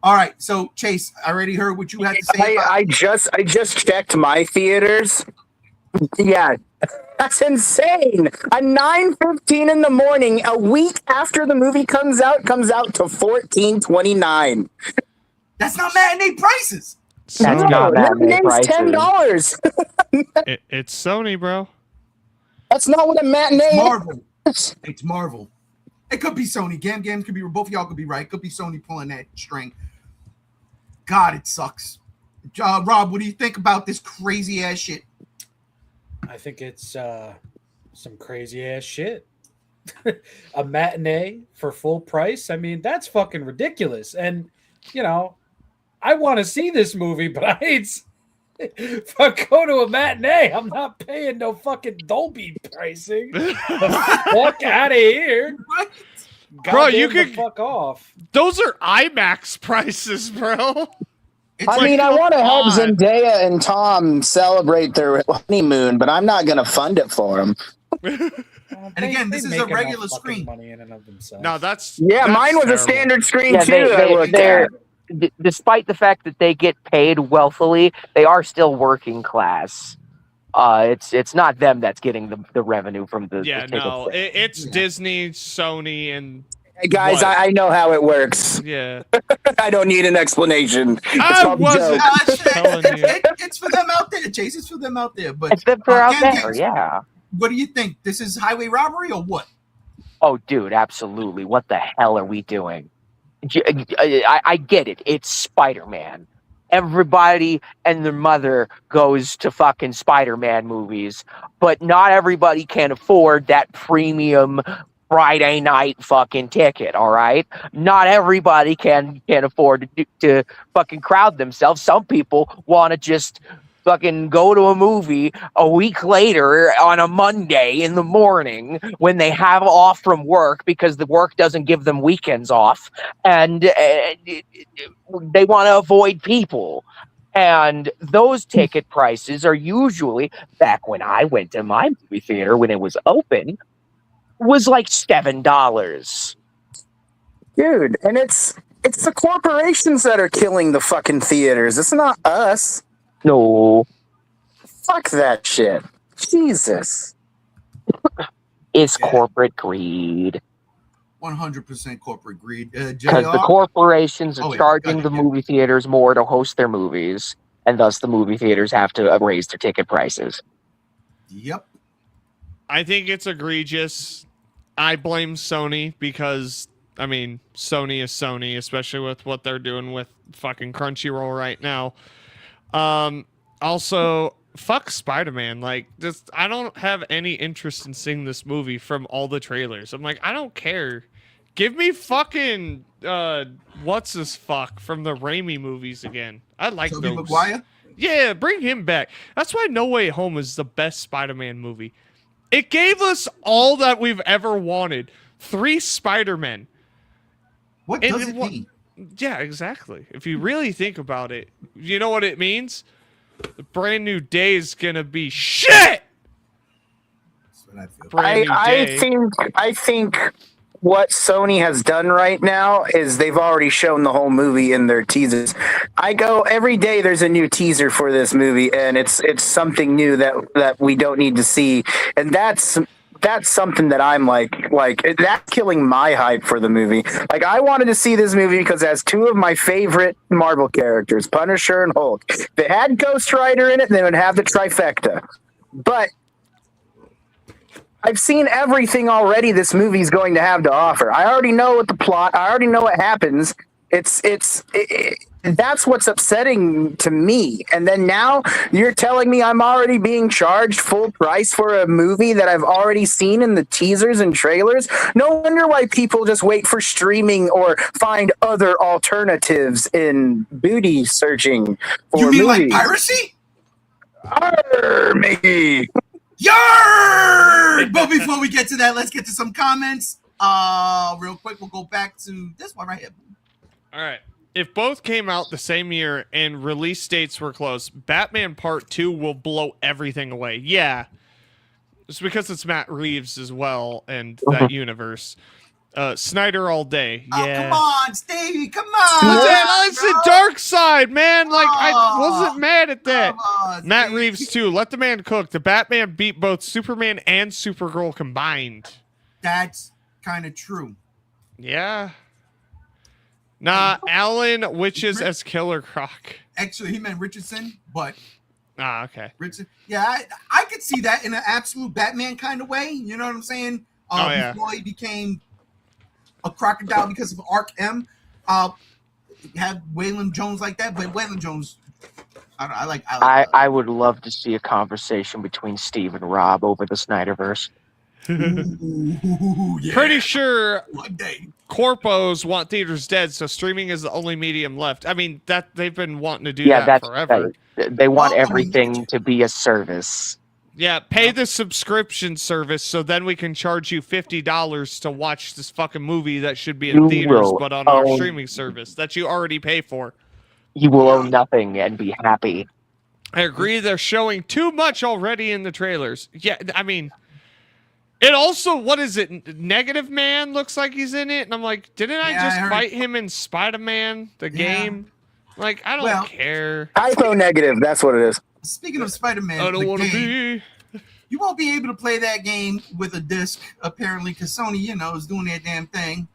all right. So Chase, I already heard what you had to say. I just checked my theaters. Yeah, that's insane. A 9:15 in the morning, a week after the movie comes out to $14.29. That's not matinee prices. That's not matinee prices. $10. It's Sony, bro. That's not what a matinee It's Marvel. is. It's Marvel. It could be Sony. Gam could be, both of y'all could be right. It could be Sony pulling that string. God, it sucks. Rob, what do you think about this crazy ass shit? I think it's some crazy ass shit. A matinee for full price. I mean, that's fucking ridiculous. And, you know, I want to see this movie, but If I go to a matinee, I'm not paying no fucking Dolby pricing. The fuck out of here. Right? Bro, you Goddamn could- the fuck off. Those are IMAX prices, bro. It's I like, mean, I come want to help on. Zendaya and Tom celebrate their honeymoon, but I'm not going to fund it for them. And again, this is a regular screen. Money in and of themselves. No, that's Yeah, that's mine was terrible. a standard screen Yeah, too. that I looked they're at. despite the fact that they get paid wealthily, they are still working class. It's not them that's getting the revenue from the Yeah, the ticket no, sales. it's Disney, Sony, and Hey guys, What? I know how it works. yeah. I don't need an explanation. It's I all a wasn't joke. telling you. It's for them out there, Chase. It's for them out there. But It's them for out Ken there, Gates, yeah. what do you think? This is highway robbery or what? Oh, dude, absolutely. What the hell are we doing? I get it. It's Spider-Man. Everybody and their mother goes to fucking Spider-Man movies, but not everybody can afford that premium Friday night fucking ticket, all right? Not everybody can afford to fucking crowd themselves. Some people want to just fucking go to a movie a week later on a Monday in the morning when they have off from work because the work doesn't give them weekends off, and they want to avoid people. And those ticket prices are usually, back when I went to my movie theater when it was open, was like $7. Dude, and it's the corporations that are killing the fucking theaters. It's not us. No, Fuck that shit. Jesus. it's Yeah. corporate greed. 100% corporate greed. Because JR? the corporations are Oh, yeah, charging gotcha, the yeah. movie theaters more to host their movies, and thus the movie theaters have to raise their ticket prices. Yep. I think it's egregious. I blame Sony because, I mean, Sony is Sony, especially with what they're doing with fucking Crunchyroll right now. Also, fuck Spider-Man. Like, just I don't have any interest in seeing this movie from all the trailers. I'm like, I don't care. Give me fucking what's this fuck from the Raimi movies again. I like Tobey those. Maguire? Yeah, bring him back. That's why No Way Home is the best Spider-Man movie. It gave us all that we've ever wanted. 3 Spider-Men. What And does it it wa- mean? Yeah, exactly. If you really think about it, you know what it means? The brand new day is gonna be shit. That's what I feel. Brand new day. I think what Sony has done right now is they've already shown the whole movie in their teasers. I go every day there's a new teaser for this movie and it's something new that we don't need to see. And that's something that I'm like that's killing my hype for the movie. Like I wanted to see this movie because it has 2 of my favorite Marvel characters, Punisher and Hulk. If it had Ghost Rider in it, then it would have the trifecta. But I've seen everything already this movie's going to have to offer. I already know what the plot, I already know what happens. That's what's upsetting to me. And then now you're telling me I'm already being charged full price for a movie that I've already seen in the teasers and trailers. No wonder why people just wait for streaming or find other alternatives in booty searching for You mean like movies. piracy? Arr, me. Yard! But before we get to that, let's get to some comments. Real quick, we'll go back to this one right here. All right. If both came out the same year and release dates were close, Batman Part 2 will blow everything away. Yeah. It's because it's Matt Reeves as well and that universe. Snyder all day. Oh, Yeah. come on, Stevie. Come on. It's the dark side, man. Like, I wasn't mad at that. Come on, Matt Stevie. Reeves, too. Let the man cook. The Batman beat both Superman and Supergirl combined. That's kind of true. Yeah. Nah, Alan Witches as Killer Croc. Actually, he meant Richardson, but Ah, okay. Richardson. Yeah, I could see that in an absolute Batman kind of way. You know what I'm saying? Oh, yeah. Before he became a crocodile because of Arc M. Have Waylon Jones like that, but Waylon Jones, I like. I would love to see a conversation between Steve and Rob over the Snyderverse. Ooh, yeah. Pretty sure One day. corpos want theaters dead, so streaming is the only medium left. I mean, that they've been wanting to do Yeah, that that's forever. right. They want Well, I mean, everything to be a service. Yeah, pay the subscription service so then we can charge you $50 to watch this fucking movie that should be in You theaters will but on our own- streaming service that you already pay for. You will own nothing and be happy. I agree they're showing too much already in the trailers. Yeah, I mean, it also, what is it? Negative Man looks like he's in it. And I'm like, didn't I Yeah, just I heard- fight him in Spider-Man, the game? Like, I don't Well- care. Hypo negative. That's what it is. Speaking of Spider-Man, I don't the want to game, be. you won't be able to play that game with a disc, apparently, because Sony, is doing their damn thing.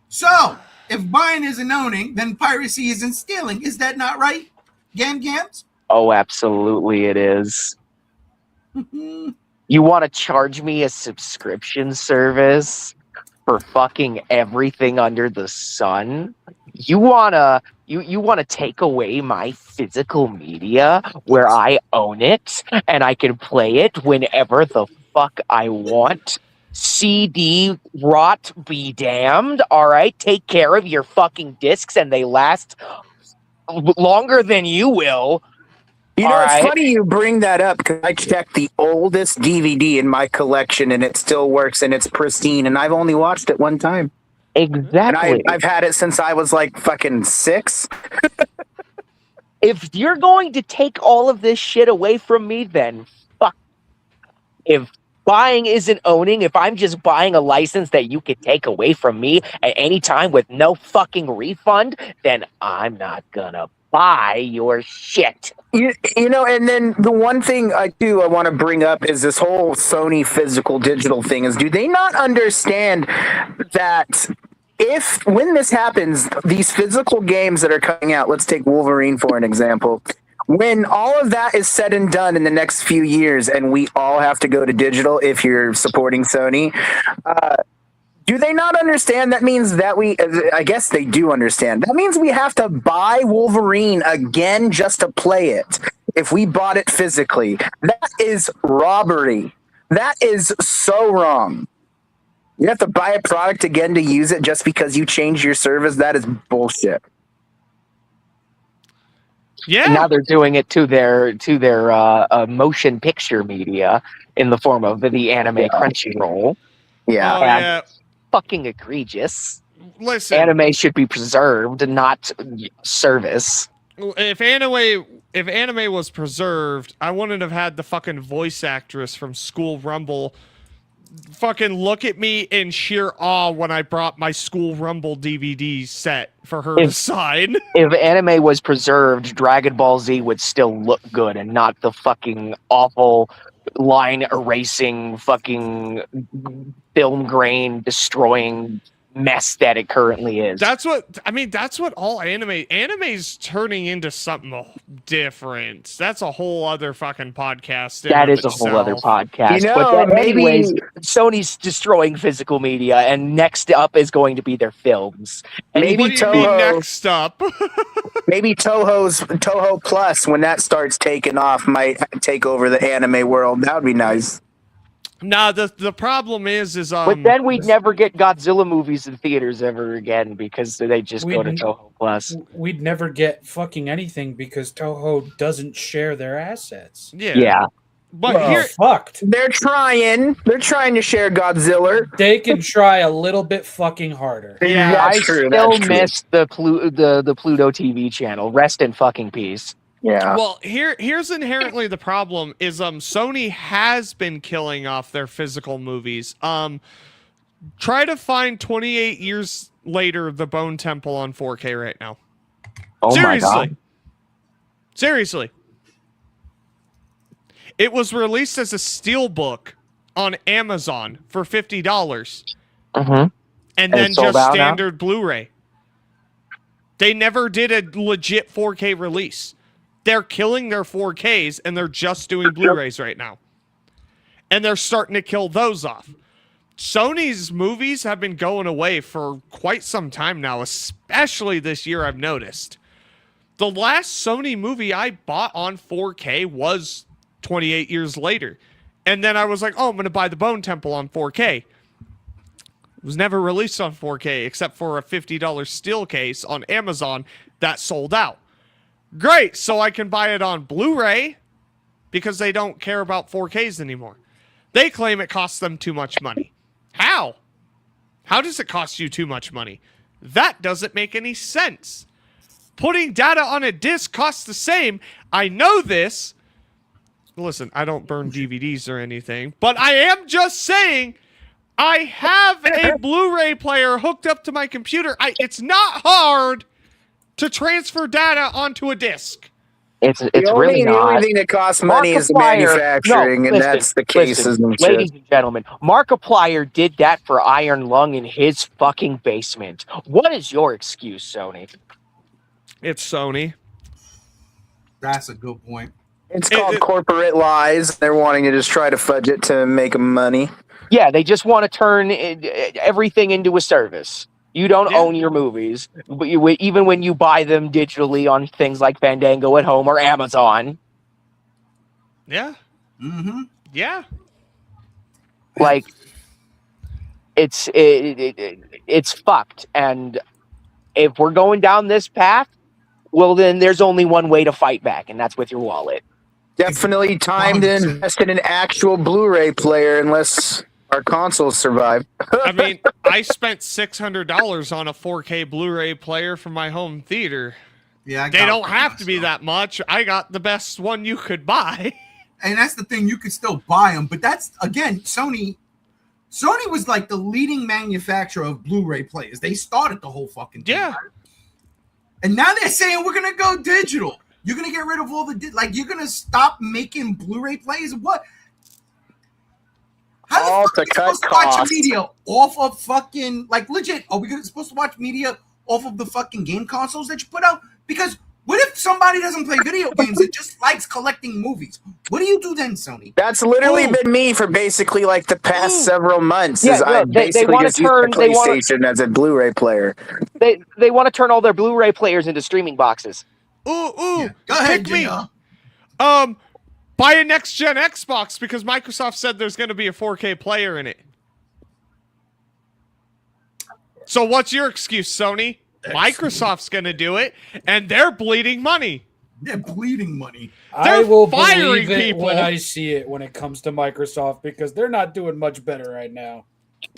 So, if buying isn't owning, then piracy isn't stealing. Is that not right? Gams? Oh, absolutely it is. You want to charge me a subscription service for fucking everything under the sun? You wanna take away my physical media where I own it and I can play it whenever the fuck I want? CD rot be damned. All right, take care of your fucking discs and they last longer than you will. You know, All it's right. funny you bring that up because I checked the oldest DVD in my collection and it still works and it's pristine. And I've only watched it one time. And Exactly. I've had it since I was like fucking 6. If you're going to take all of this shit away from me, then fuck. If buying isn't owning, if I'm just buying a license that you could take away from me at any time with no fucking refund, then I'm not gonna buy your shit. You know, and then the one thing I want to bring up is this whole Sony physical digital thing is, do they not understand that when this happens, these physical games that are coming out, let's take Wolverine for an example, when all of that is said and done in the next few years and we all have to go to digital if you're supporting Sony, do they not understand? That means that I guess they do understand. That means we have to buy Wolverine again just to play it if we bought it physically. That is robbery. That is so wrong. You have to buy a product again to use it just because you changed your service. That is bullshit. Yeah. Now they're doing it to their motion picture media in the form of the anime Crunchyroll. Yeah. Oh, yeah. Fucking egregious. Listen, Anime should be preserved, not service. if anime was preserved, I wouldn't have had the fucking voice actress from School Rumble fucking look at me in sheer awe when I brought my School Rumble DVD set for her to sign. If anime was preserved, Dragon Ball Z would still look good and not the fucking awful line erasing fucking film grain destroying mess that it currently is. That's what all anime's turning into something different. That's a whole other fucking podcast. That is a whole other podcast. You know, but then maybe- anyways, Sony's destroying physical media, and next up is going to be their films. And Maybe What do you mean Toho- next up? Maybe Toho Plus, when that starts taking off, might take over the anime world. That would be nice. Nah, the problem is but then we'd never get Godzilla movies in theaters ever again because they just go to We'd- Toho Plus. We'd never get fucking anything because Toho doesn't share their assets. yeah. But Well, here fucked. They're trying to share Godzilla. They can try a little bit fucking harder. Yeah, that's I true. still That's true. miss the Pluto TV channel. Rest in fucking peace. Yeah. Well, here's inherently the problem is Sony has been killing off their physical movies. Try to find 28 years later the Bone Temple on 4K right now. Oh Seriously. my god. Seriously. It was released as a steelbook on Amazon for $50 Mm-hmm. and And then it's sold just out now? standard Blu-ray. They never did a legit 4K release. They're killing their 4Ks and they're just doing Blu-rays right now. And they're starting to kill those off. Sony's movies have been going away for quite some time now, especially this year I've noticed. The last Sony movie I bought on 4K was 28 years later. And then I was like, oh, I'm going to buy the Bone Temple on 4K. It was never released on 4K except for a $50 steel case on Amazon that sold out. Great, so I can buy it on Blu-ray because they don't care about 4Ks anymore. They claim it costs them too much money. How? How does it cost you too much money? That doesn't make any sense. Putting data on a disc costs the same. I know this. Listen, I don't burn DVDs or anything, but I am just saying I have a Blu-ray player hooked up to my computer. It's not hard to transfer data onto a disc. It's really not. The only thing that costs money is the manufacturing, and that's the case, isn't it? Ladies and gentlemen, Markiplier did that for Iron Lung in his fucking basement. What is your excuse, Sony? It's Sony. That's a good point. It's called corporate lies. They're wanting to just try to fudge it to make them money. Yeah, they just want to turn everything into a service. You don't own your movies, but even when you buy them digitally on things like Fandango at Home or Amazon. Yeah. Mm-hmm. Yeah. Like, it's fucked. And if we're going down this path, well, then there's only one way to fight back, and that's with your wallet. Definitely time to invest in an actual Blu-ray player unless our consoles survive. I mean, I spent $600 on a 4K Blu-ray player for my home theater. Yeah, they don't have to be that much. I got the best one you could buy. And that's the thing, you could still buy them, but that's, again, Sony was like the leading manufacturer of Blu-ray players. They started the whole fucking thing. Yeah. Right? And now they're saying we're going to go digital. You're going to get rid of all the, you're going to stop making Blu-ray players? What? How the fuck are we supposed to watch media off of fucking, legit, are we supposed to watch media off of the fucking game consoles that you put out? Because what if somebody doesn't play video games and just likes collecting movies? What do you do then, Sony? That's literally been me for basically the past several months. Yeah, I basically just use the PlayStation as a Blu-ray player. They want to turn all their Blu-ray players into streaming boxes. Ooh, yeah. Go ahead, pick me. Buy a next-gen Xbox because Microsoft said there's going to be a 4K player in it. So what's your excuse, Sony? Microsoft's going to do it, and they're bleeding money. They're bleeding money. I will firing believe it people when I see it when it comes to Microsoft because they're not doing much better right now.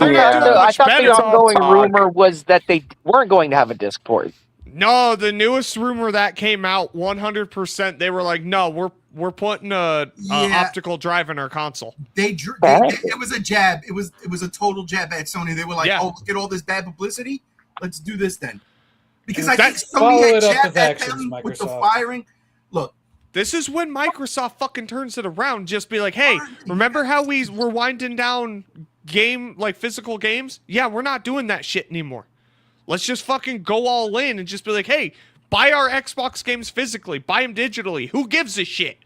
I thought the ongoing rumor was that they weren't going to have a disc port. No, the newest rumor that came out, 100%, they were like, no, we're putting a optical drive in our console. It was a jab. It was a total jab at Sony. They were like, oh, look at all this bad publicity. Let's do this then. Because I think Sony had jabbed at them with the firing. Look. This is when Microsoft fucking turns it around. Just be like, hey, remember how we were winding down physical games? Yeah, we're not doing that shit anymore. Let's just fucking go all in and just be like, hey, buy our Xbox games physically. Buy them digitally. Who gives a shit?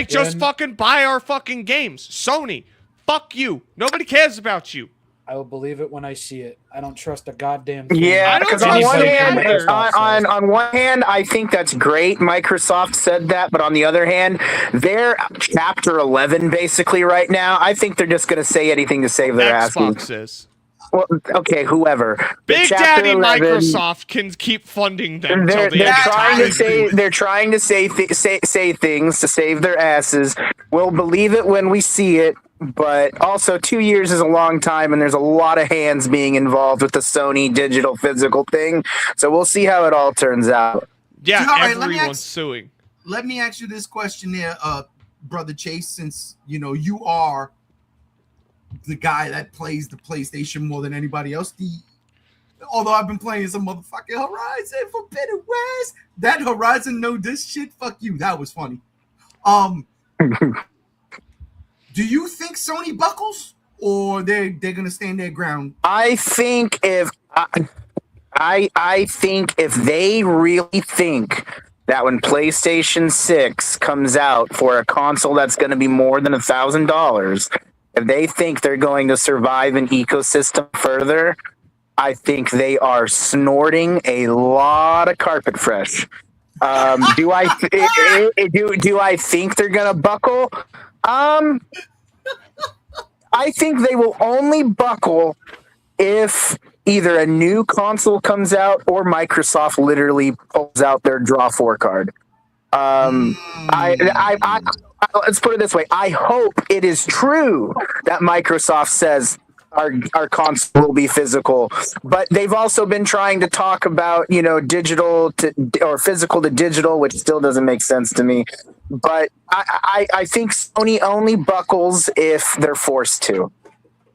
Just fucking buy our fucking games. Sony, fuck you. Nobody cares about you. I will believe it when I see it. I don't trust a goddamn thing. Yeah, because on one hand, I think that's great. Microsoft said that, but on the other hand, they're Chapter 11 basically right now. I think they're just going to say anything to save their asses. Xbox is. Well, okay, whoever. Big Daddy 11, Microsoft can keep funding them. They're trying to say things to save their asses. We'll believe it when we see it. But also, 2 years is a long time, and there's a lot of hands being involved with the Sony digital physical thing. So we'll see how it all turns out. Yeah, everyone's suing. Let me ask you this question here, Brother Chase, since you are the guy that plays the PlayStation more than anybody else. Although I've been playing some motherfucking Horizon for better West. That Horizon no disc shit, fuck you. That was funny. Do you think Sony buckles, or they're gonna stand their ground? I think if they really think that when PlayStation 6 comes out for a console that's going to be more than $1,000, if they think they're going to survive an ecosystem further, I think they are snorting a lot of carpet fresh. Do I think they're gonna buckle? I think they will only buckle if either a new console comes out or Microsoft literally pulls out their draw 4 card. Let's put it this way. I hope it is true that Microsoft says our console will be physical, but they've also been trying to talk about, digital to or physical to digital, which still doesn't make sense to me. But I think Sony only buckles if they're forced to.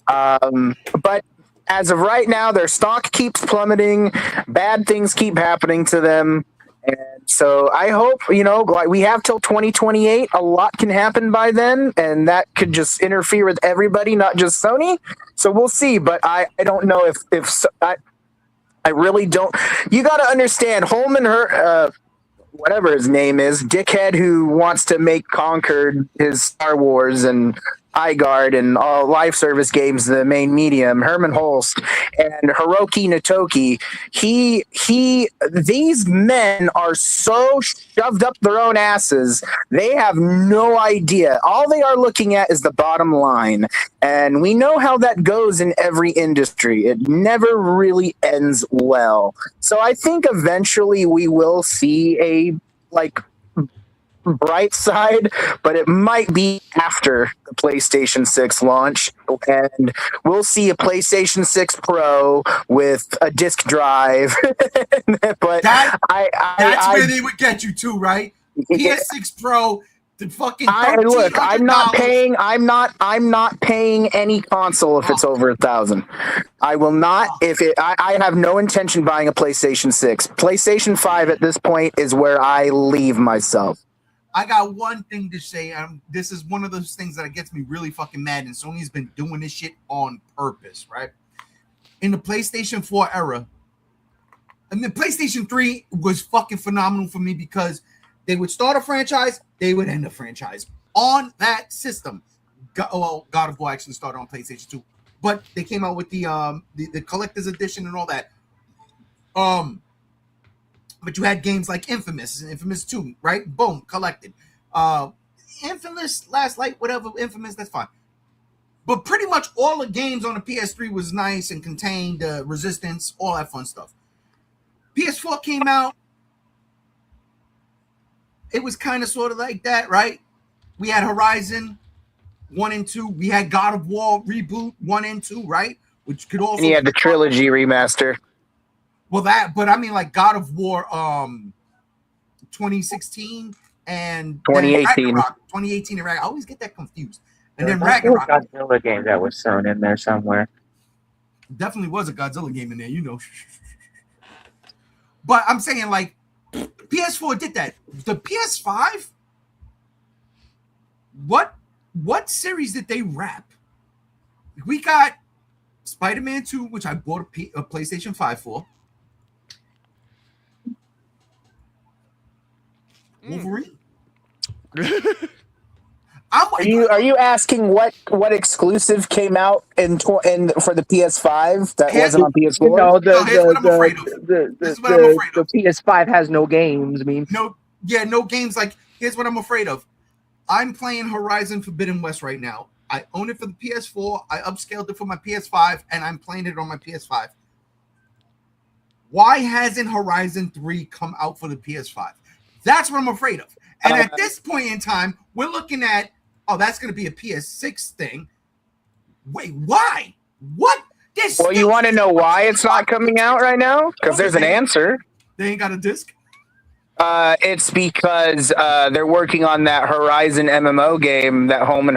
But as of right now, their stock keeps plummeting. Bad things keep happening to them. And so I hope, like we have till 2028. A lot can happen by then, and that could just interfere with everybody, not just Sony. So we'll see. But I don't know if I really don't. You got to understand, Holman, whatever his name is, dickhead who wants to make Concord his Star Wars and iGuard and all live service games the main medium, Herman Holst and Hiroki Natoki, these men are so shoved up their own asses, they have no idea. All they are looking at is the bottom line. And we know how that goes in every industry. It never really ends well. So I think eventually we will see a bright side, but it might be after the PlayStation 6 launch, and we'll see a PlayStation 6 Pro with a disc drive. But that's where they would get you to, right? PS6 Pro, the fucking look, I'm not paying any console if it's over $1,000. I will not. I have no intention buying a PlayStation 6. PlayStation 5 at this point is where I leave myself. I got one thing to say. This is one of those things that gets me really fucking mad, and Sony's been doing this shit on purpose, right? In the PlayStation 4 era, and the PlayStation 3 was fucking phenomenal for me because they would start a franchise, they would end a franchise on that system. God of War actually started on PlayStation 2, but they came out with the collector's edition and all that. But you had games like Infamous 2, right? Boom, collected. Infamous, Last Light, whatever, Infamous, that's fine. But pretty much all the games on the PS3 was nice and contained Resistance, all that fun stuff. PS4 came out. It was kind of sort of like that, right? We had Horizon 1 and 2. We had God of War Reboot 1 and 2, right? Which could also... And you had the trilogy remaster. Well, but I mean, like God of War 2016 and 2018. 2018 and Ragnarok. I always get that confused. And then Ragnarok. Ragnarok. Godzilla game that was sewn in there somewhere. Definitely was a Godzilla game in there, But I'm saying, like, PS4 did that. The PS5, what series did they wrap? We got Spider-Man 2, which I bought a PlayStation 5 for. Wolverine. Are you asking what exclusive came out in for the PS5 that wasn't on PS4? No, here's what I'm afraid of. the PS5 has no games. I mean, no games. Like, here's what I'm afraid of. I'm playing Horizon Forbidden West right now. I own it for the PS4. I upscaled it for my PS5, and I'm playing it on my PS5. Why hasn't Horizon 3 come out for the PS5? That's what I'm afraid of. And at this point in time, we're looking at, that's going to be a PS6 thing. Wait, why? What? Well, you want to know why it's not coming out right now? Because there's an answer. They ain't got a disc? It's because they're working on that Horizon MMO game that Herman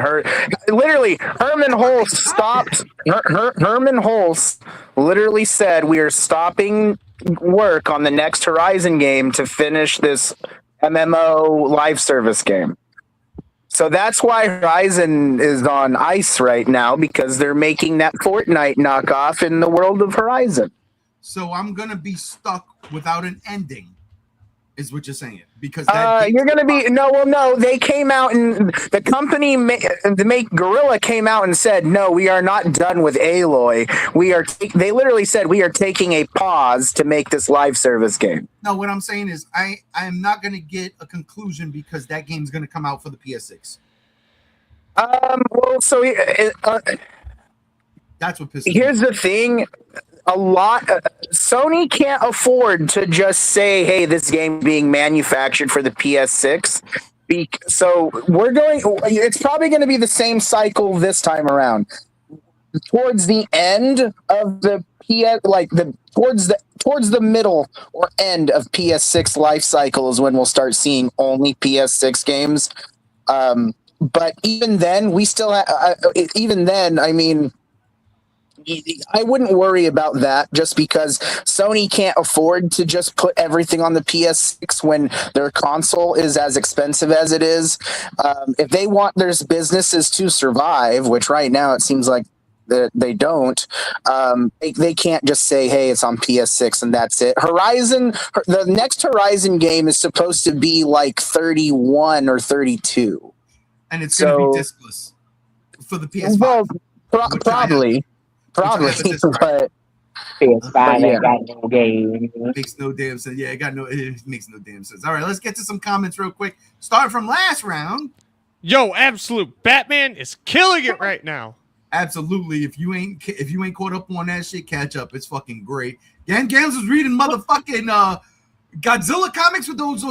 Holst stopped. Herman Holst literally said, we are stopping work on the next Horizon game to finish this MMO live service game. So that's why Horizon is on ice right now, because they're making that Fortnite knockoff in the world of Horizon. So I'm going to be stuck without an ending, is what you're saying, because you're gonna be no. They came out and the company Guerrilla came out and said, no, we are not done with Aloy. They literally said we are taking a pause to make this live service game. No, what I'm saying is I am not gonna get a conclusion because that game's gonna come out for the PS6. Well, so That's what pisses me here's off. the thing. Sony can't afford to just say, hey, this game being manufactured for the PS6. So it's probably going to be the same cycle this time around. Towards the end of the towards the middle or end of PS6 life cycle is when we'll start seeing only PS6 games. But even then, I mean, I wouldn't worry about that just because Sony can't afford to just put everything on the PS6 when their console is as expensive as it is. If they want their businesses to survive, which right now it seems like they don't, they can't just say, hey, it's on PS6 and that's it. The next Horizon game is supposed to be like 31 or 32. And it's going to be discless for the PS5. Well, probably, but PS5 yeah. ain't got no game. Makes no damn sense. Yeah, it makes no damn sense. All right, let's get to some comments real quick. Starting from last round. Yo, absolute Batman is killing it right now. Absolutely. If you ain't caught up on that shit, catch up. It's fucking great. Dan Gams was reading motherfucking Godzilla comics with those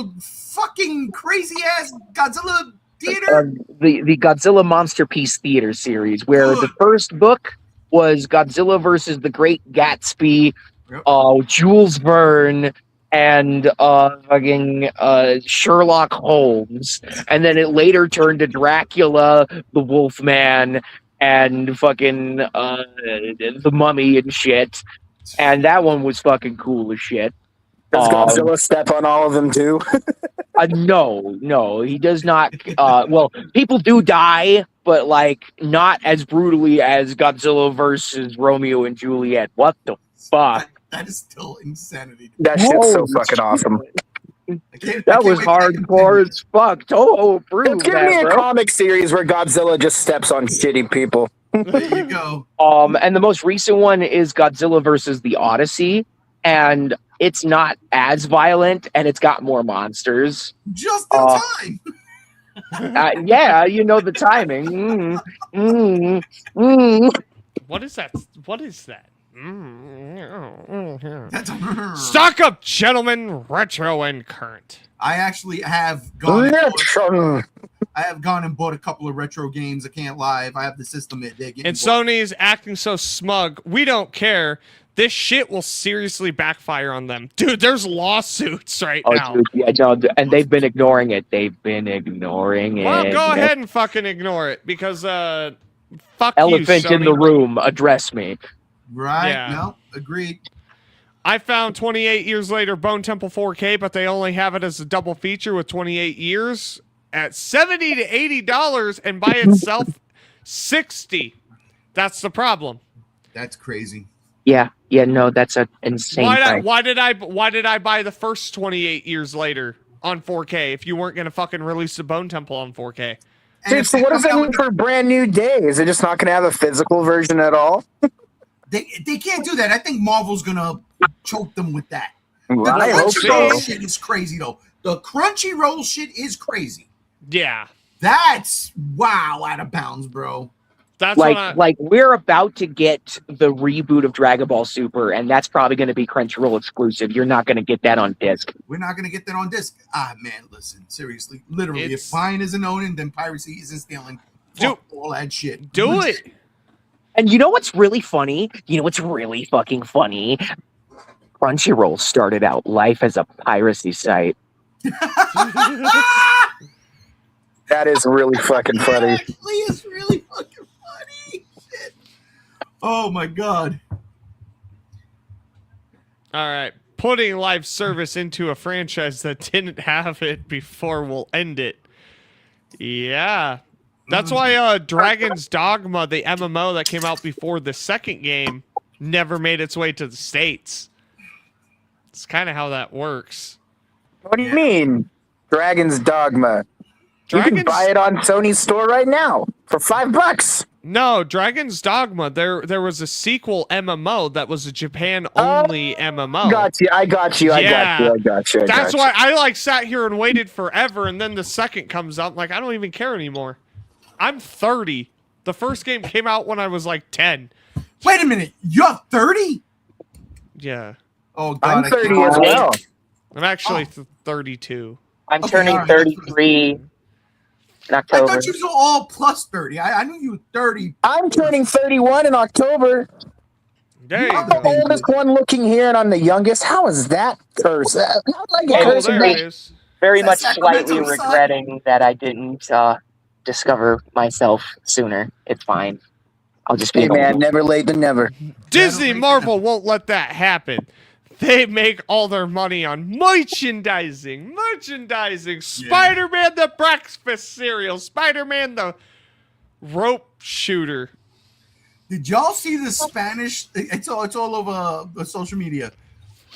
fucking crazy ass Godzilla theater. The Godzilla Monsterpiece Theater series, where the first book was Godzilla versus the Great Gatsby, Jules Verne, and fucking Sherlock Holmes, and then it later turned to Dracula, the Wolfman, and fucking the Mummy and shit. And that one was fucking cool as shit. Does Godzilla step on all of them too? No, he does not. Well, people do die, but like not as brutally as Godzilla versus Romeo and Juliet. What the fuck? That is still insanity. That shit's so fucking awesome. That was hardcore as fuck. Toho approved. Give me a comic series where Godzilla just steps on shitty people. There you go. And the most recent one is Godzilla versus the Odyssey, and it's not as violent, and it's got more monsters. Just in time. Yeah, you know the timing. What is that? What is that? Stock up, gentlemen, retro and current. I actually have gone. I have gone and bought a couple of retro games. I can't lie. If I have the system, they're getting. And Sony is acting so smug. We don't care. This shit will seriously backfire on them, dude. There's lawsuits right now. Dude, yeah, no, and they've been ignoring it. Well, go ahead and fucking ignore it because fuck Elephant you, Sony. in the room, address me. Right? Yeah. No, agreed. I found 28 years later Bone Temple 4K, but they only have it as a double feature with 28 years at $70 to $80, and by itself $60. That's the problem. That's crazy. Yeah, no, that's an insane price. Why did I buy the first 28 years later on 4K if you weren't gonna fucking release the Bone Temple on 4K? Dude, so what does that mean for Brand New Day? Is it just not going to have a physical version at all? They can't do that. I think Marvel's gonna choke them with that. Well, I the hope Crunchyroll so. shit is crazy though. The Crunchyroll shit is crazy. Yeah, That's out of bounds, bro. that's like we're about to get the reboot of Dragon Ball Super, and that's probably going to be Crunchyroll exclusive. You're not going to get that on disc. We're not gonna get that on disc. Man, listen, seriously, literally, if buying isn't owning, then piracy isn't stealing. Fuck all that shit. Do it. And you know what's really funny? You know what's really fucking funny? Crunchyroll started out life as a piracy site. That is really fucking funny. Actually, it's really fucking funny. Shit. Oh my god. All right. Putting live service into a franchise that didn't have it before will end it. Yeah. That's why Dragon's Dogma, the MMO that came out before the second game, never made its way to the States. It's kind of how that works. What do you mean? Dragon's Dogma. You can buy it on Sony's store right now for $5. No, Dragon's Dogma. There was a sequel MMO that was a Japan-only MMO. I got you. That's why I sat here and waited forever, and then the second comes out. I'm like, I don't even care anymore. I'm 30. The first game came out when I was like 10. Wait a minute, you're 30? Yeah. Oh God, I'm 30 as well. I'm actually 32. I'm Okay, turning all right. 33 in I October. thought you were all plus 30. I knew you were 30. I'm turning 31 in October. There you I'm the go. oldest one looking here, and I'm the youngest. How is that curse? How did I get Oh, Oh, cursed? there it is. Very Is that much Sacramento, slightly son? regretting that I didn't discover myself sooner. It's fine. I'll just be Hey an man, old. never late than never. Disney Better Marvel won't let that happen. They make all their money on merchandising. Spider-Man the breakfast cereal. Spider-Man the rope shooter. Did y'all see the Spanish? It's all over social media.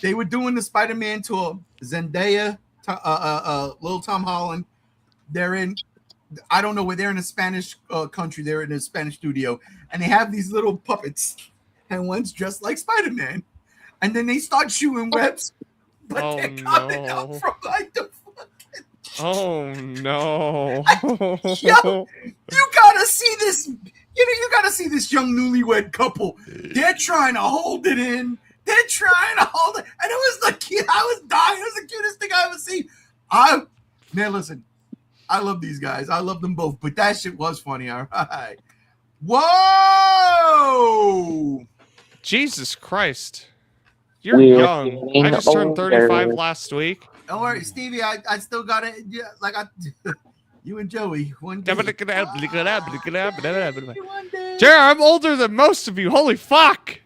They were doing the Spider-Man tour. Zendaya, Lil Tom Holland. They're in. I don't know where they're in a Spanish country. They're in a Spanish studio, and they have these little puppets, and one's dressed like Spider-Man, and then they start shooting webs, but Oh, they're coming no. out from like the. Oh no. Yo, you gotta see this. You gotta see this young newlywed couple. They're trying to hold it in. They're trying to hold it, and it was the cute. I was dying. It was the cutest thing I ever seen. Man, listen. I love these guys. I love them both, but that shit was funny. All right. Whoa! Jesus Christ. You're We're young. getting I just turned 35 older. last week. Don't worry, Stevie. I still got it. Yeah, like you and Joey. One day. Jared, I'm older than most of you. Holy fuck.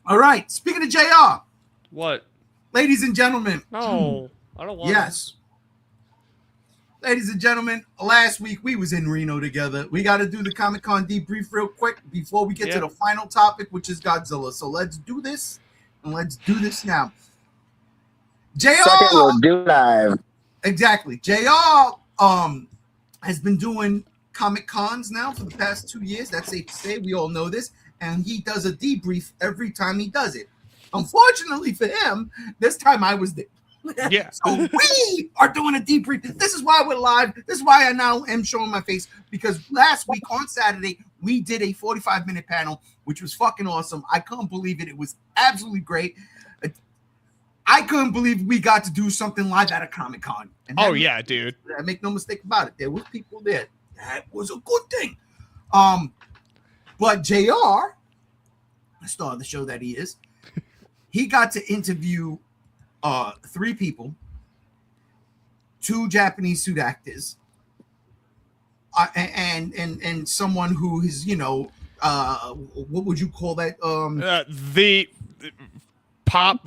All right. Speaking of JR, What? ladies and gentlemen. No. I don't want Yes. Ladies and gentlemen, last week we was in Reno together. We got to do the Comic-Con debrief real quick before we get to the final topic, which is Godzilla. So let's do this, and let's do this now. JR, Second, we'll do live. exactly. JR has been doing Comic-Cons now for the past 2 years. That's safe to say. We all know this. And he does a debrief every time he does it. Unfortunately for him, this time I was there. Yeah. So we are doing a debrief. This is why we're live. This is why I now am showing my face, because last week on Saturday we did a 45-minute panel, which was fucking awesome. I couldn't believe it. It was absolutely great. I couldn't believe we got to do something live at a Comic-Con. Oh yeah, dude. I make no mistake about it. There was people there. That was a good thing. But JR, the star of the show that he is, he got to interview 3 people, 2 Japanese suit actors, and someone who is, what would you call that? The pop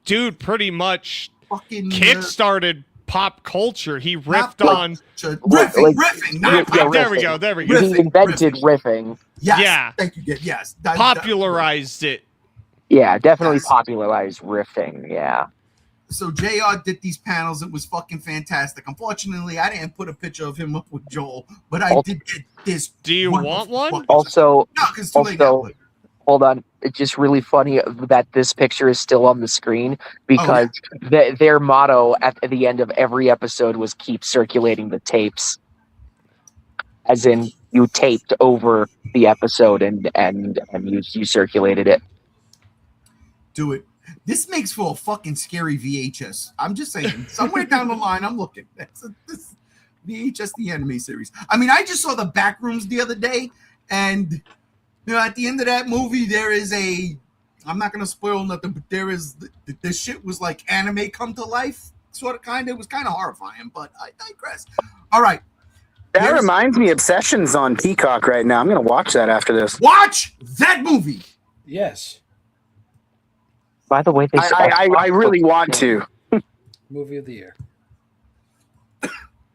dude pretty much Fucking kick-started pop culture. He riffed on. riffing. Not Yeah, pop. There we go. There we go. Riffing, He invented riffing. Yes, Yeah. thank you. Yes, Popularized it. Yeah, definitely Yes. popularized riffing. Yeah. So JR did these panels. It was fucking fantastic. Unfortunately, I didn't put a picture of him up with Joel, but I did get this. Do you want one? fucking- Also, No, because too late now. hold on. It's just really funny that this picture is still on the screen because their motto at the end of every episode was "keep circulating the tapes," as in you taped over the episode and you circulated it. Do it. This makes for a fucking scary VHS. I'm just saying. Somewhere down the line, I'm looking. This VHS, the anime series. I mean, I just saw the back rooms the other day, and at the end of that movie, there is I'm not gonna spoil nothing, but there is the shit was like anime come to life, sort of, kind of. It was kind of horrifying, but I digress. All right. That reminds me of Sessions on Peacock right now. I'm going to watch that after this. Watch that movie. Yes. By the way, I really want to. Movie of the year.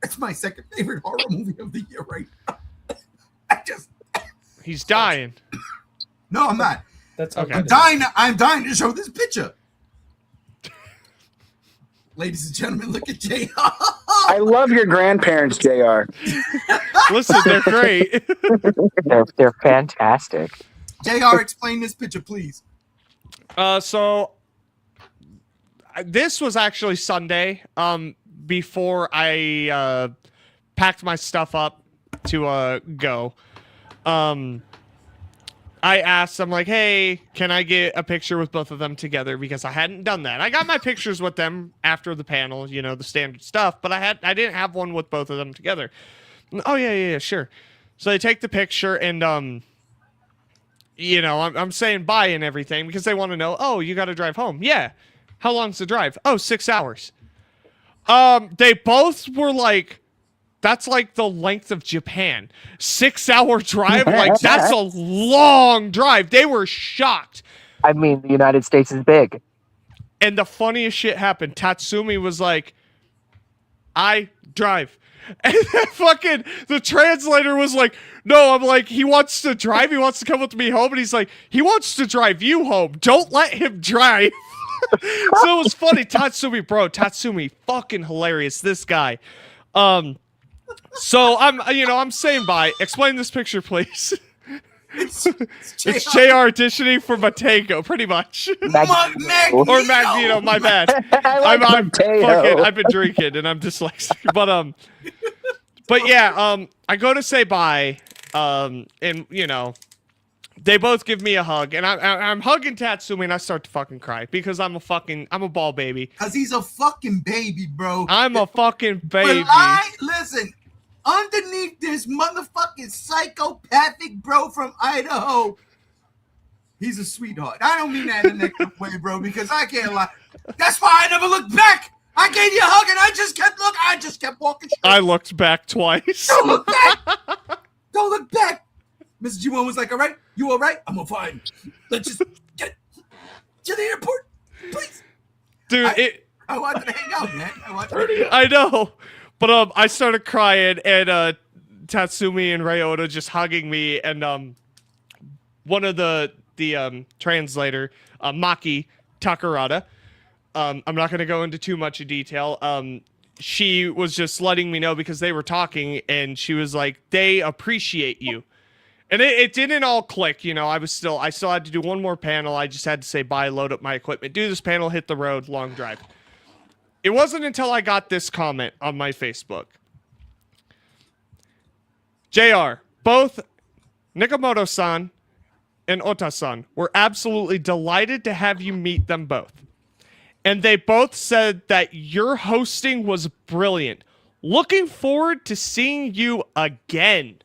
It's my second favorite horror movie of the year right now. He's dying. No, I'm not. That's Okay. I'm dying to show this picture. Ladies and gentlemen, look at JR. I love your grandparents, JR. Listen, they're great. they're fantastic. JR, explain this picture, please. So this was actually Sunday. Before I packed my stuff up go. I asked, I'm like, hey, can I get a picture with both of them together? Because I hadn't done that. I got my pictures with them after the panel, you know, the standard stuff, but I didn't have one with both of them together. Oh, yeah, sure. So they take the picture and, you know, I'm saying bye and everything because they want to know, oh, you got to drive home. Yeah. How long's the drive? Oh, 6 hours. They both were like, that's like the length of Japan. 6-hour drive? Like, that's a long drive. They were shocked. I mean, the United States is big. And the funniest shit happened. Tatsumi was like, I drive. And then fucking the translator was like, no, I'm like, he wants to drive. He wants to come with me home. And he's like, he wants to drive you home. Don't let him drive. So it was funny. Tatsumi, fucking hilarious. This guy. So I'm saying bye. Explain this picture, please. It's JR auditioning for Matego, pretty much. Magneto. Or Magneto, my bad. I'm fucking, I've been drinking and I'm dyslexic. But yeah, I go to say bye, and you know, they both give me a hug, and I'm hugging Tatsumi, and I start to fucking cry because I'm a ball baby. Cause he's a fucking baby, bro. I'm a fucking baby. But listen, underneath this motherfucking psychopathic bro from Idaho, he's a sweetheart. I don't mean that in a negative way, bro, because I can't lie. That's why I never looked back. I gave you a hug and I just kept walking straight. I looked back twice. Don't look back. Don't look back. Mrs. G1 was like, all right, you all right? I'm fine. Let's just get to the airport, please. Dude, I wanted to hang out, man. I know. But I started crying, and Tatsumi and Ryota just hugging me, and one of the translator, Maki Takarada, I'm not going to go into too much detail. She was just letting me know because they were talking, and she was like, they appreciate you. And it didn't all click, you know. I still had to do one more panel. I just had to say bye, load up my equipment, do this panel, hit the road, long drive. It wasn't until I got this comment on my Facebook. JR, both Nakamoto-san and Ota-san were absolutely delighted to have you meet them both. And they both said that your hosting was brilliant. Looking forward to seeing you again.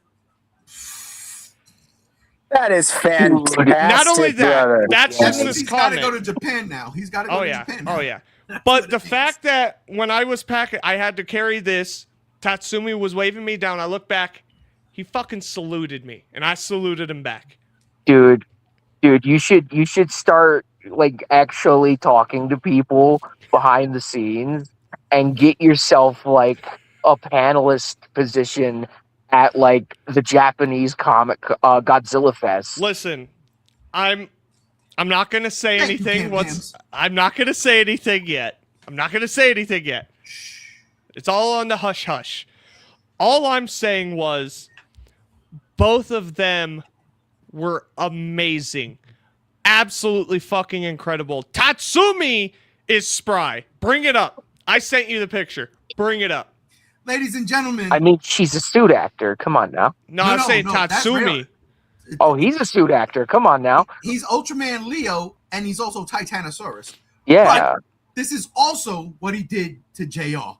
That is fantastic. Not only that, brother. that's just this He's comment. got to go to Japan now. He's got to go to Japan now. Oh, yeah. But the fact that when I was packing, I had to carry this. Tatsumi was waving me down. I looked back. He fucking saluted me, and I saluted him back. Dude, you should start like actually talking to people behind the scenes and get yourself like a panelist position at like the Japanese comic Godzilla Fest. Listen, I'm not gonna say anything. I'm not gonna say anything yet. It's all on the hush hush. All I'm saying was both of them were amazing. Absolutely fucking incredible. Tatsumi is spry. Bring it up. I sent you the picture. Bring it up. Ladies and gentlemen. I mean, she's a suit actor. Come on now. No, I'm saying Tatsumi. Oh, he's a suit actor. Come on now. He's Ultraman Leo, and he's also Titanosaurus. Yeah. But this is also what he did to JR.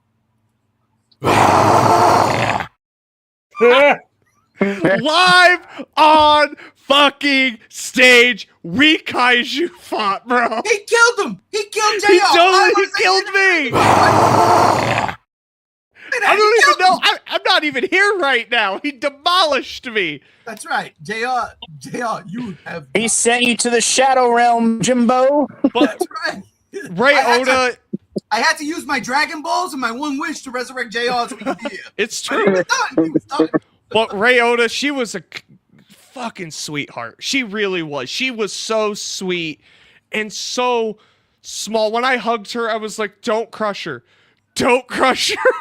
Live on fucking stage, we kaiju fought, bro. He killed him. He killed JR. He totally killed me. I don't even know. I'm not even here right now. He demolished me. That's right. JR, you have. He sent you to the Shadow Realm, Jimbo. But That's right. Ray Oda. I had to use my Dragon Balls and my one wish to resurrect JR so we could be here. It's But true. he was done. But Ray Oda, she was a fucking sweetheart. She really was. She was so sweet and so small. When I hugged her, I was like, don't crush her. Don't crush her.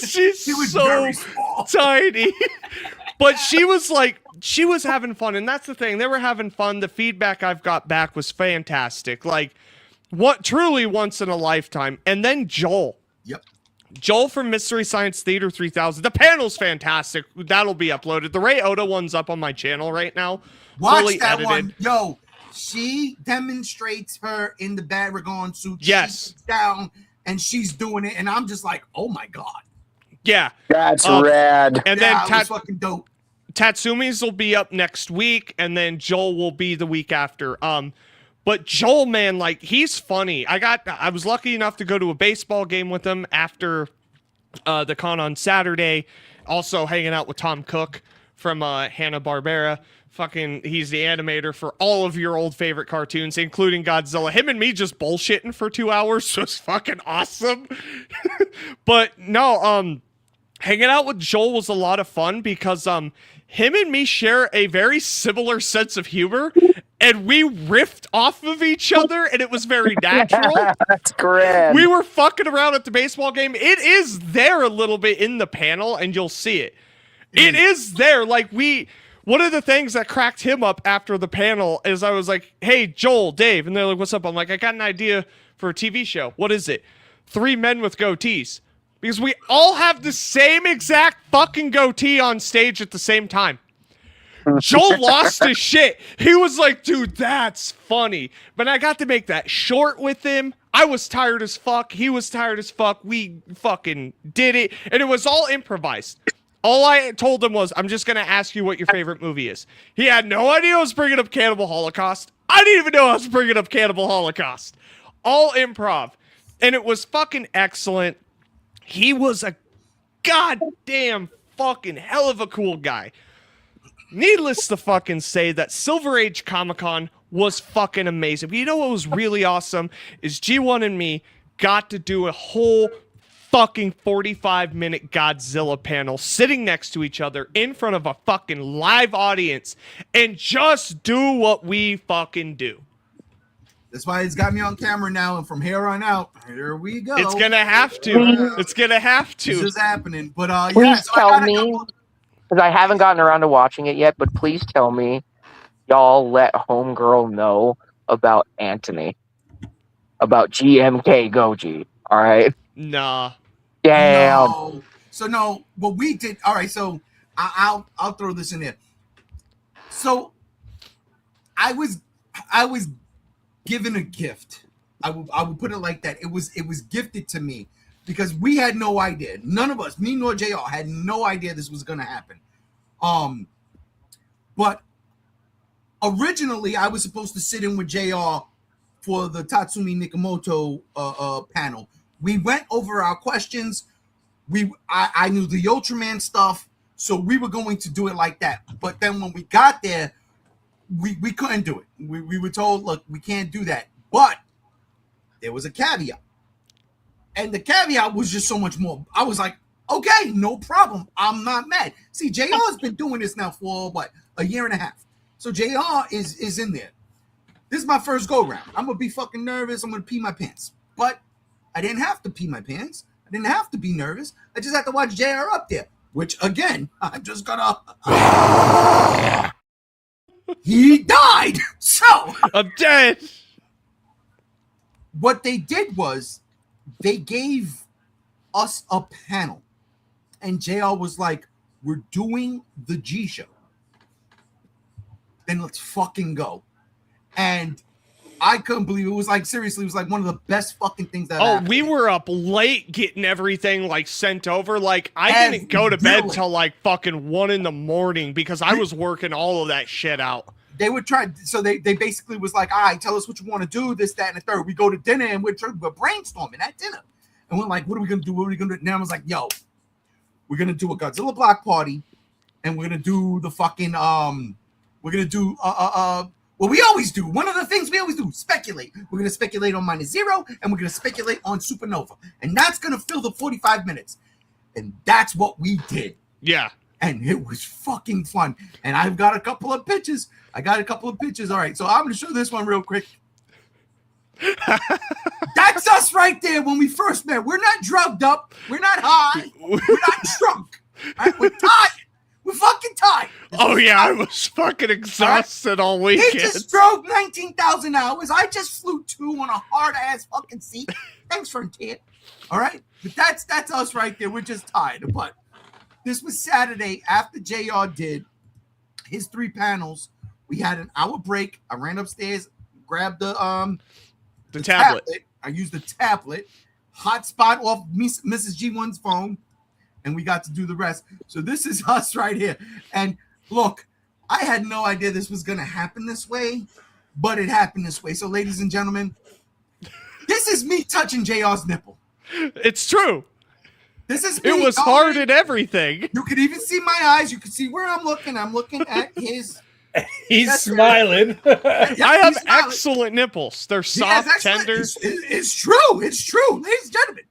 She was so very small. tiny. But she was having fun. And that's the thing. They were having fun. The feedback I've got back was fantastic. Like, what truly once in a lifetime. And then Joel. Yep. Joel from Mystery Science Theater 3000. The panel's fantastic. That'll be uploaded. The Ray Oda one's up on my channel right now. Watch fully that edited. one. Yo, she demonstrates her in the Baragon suit. Yes. She sits down and she's doing it. And I'm just like, oh my God. Yeah. That's rad. And Yeah, then it was fucking dope. Tatsumi's will be up next week, and then Joel will be the week after. But Joel, man, like, he's funny. I was lucky enough to go to a baseball game with him after the con on Saturday. Also hanging out with Tom Cook from Hanna-Barbera. Fucking, he's the animator for all of your old favorite cartoons, including Godzilla. Him and me just bullshitting for 2 hours was fucking awesome. But no, hanging out with Joel was a lot of fun because him and me share a very similar sense of humor, and we riffed off of each other, and it was very natural. That's great. We were fucking around at the baseball game. It is there a little bit in the panel, and you'll see it. It is there. Like, one of the things that cracked him up after the panel is I was like, hey, Joel, Dave. And they're like, what's up? I'm like, I got an idea for a TV show. What is it? 3 men with goatees. Because we all have the same exact fucking goatee on stage at the same time. Joel lost his shit. He was like, dude, that's funny. But I got to make that short with him. I was tired as fuck. He was tired as fuck. We fucking did it. And it was all improvised. All I told him was, I'm just going to ask you what your favorite movie is. He had no idea I was bringing up Cannibal Holocaust. I didn't even know I was bringing up Cannibal Holocaust. All improv. And it was fucking excellent. He was a goddamn fucking hell of a cool guy. Needless to fucking say that Silver Age Comic-Con was fucking amazing. But you know what was really awesome is G1 and me got to do a whole fucking 45-minute Godzilla panel sitting next to each other in front of a fucking live audience and just do what we fucking do. That's why he's got me on camera now, and from here on out, here we go. It's gonna have to. It's gonna have to. This is happening. But Please yeah, so tell me, because I haven't gotten around to watching it yet, but please tell me y'all let Homegirl know about Anthony. About GMK Goji. All right? Nah. Damn. No. So no, what we did. All right, so I'll throw this in there. So I was given a gift. I would put it like that. It was gifted to me because we had no idea. None of us, me nor JR, had no idea this was gonna happen. But originally I was supposed to sit in with JR for the Tatsumi Nakamoto panel. We went over our questions. I knew the Ultraman stuff, so we were going to do it like that. But then when we got there, we couldn't do it. We were told, look, we can't do that. But there was a caveat. And the caveat was just so much more. I was like, okay, no problem. I'm not mad. See, JR has been doing this now for, what, a year and a half. So JR is in there. This is my first go-round. I'm going to be fucking nervous. I'm going to pee my pants. But I didn't have to pee my pants. I didn't have to be nervous. I just had to watch JR up there. Which, again, I'm just going to... He died! So... I'm dead! What they did was they gave us a panel. And JR was like, we're doing the G show. Then let's fucking go. And I couldn't believe it. It was like, seriously, it was like one of the best fucking things that happened. We were up late getting everything like sent over. Like, I didn't go to bed till like fucking 1 a.m. because I was working all of that shit out. They would try, so they basically was like, all right, tell us what you want to do, this, that, and the third. We go to dinner and we're brainstorming at dinner. And we're like, what are we going to do? What are we going to do? And I was like, yo, we're going to do a Godzilla block party. And we're going to do the fucking, we're going to do, what we always do. One of the things we always do, speculate. We're going to speculate on -0 and we're going to speculate on Supernova. And that's going to fill the 45 minutes. And that's what we did. Yeah. And it was fucking fun. And I've got a couple of pictures. All right, so I'm going to show this one real quick. That's us right there when we first met. We're not drugged up. We're not high. We're not drunk. Right? We're tired. We're fucking tired. Oh, yeah, I was fucking exhausted all weekend. He just drove 19,000 hours. I just flew 2 on a hard-ass fucking seat. Thanks for a tip. All right? But that's us right there. We're just tired. But this was Saturday after JR did his 3 panels. We had an hour break. I ran upstairs, grabbed the tablet. I used the tablet, hotspot off Mrs. G1's phone, and we got to do the rest. So this is us right here. And look, I had no idea this was going to happen this way, but it happened this way. So ladies and gentlemen, this is me touching JR's nipple. It's true. This is me. It was hard and everything. You could even see my eyes. You could see where I'm looking. I'm looking at his... He's smiling. I have excellent nipples. They're soft, tender. It's true. It's true. Ladies and gentlemen,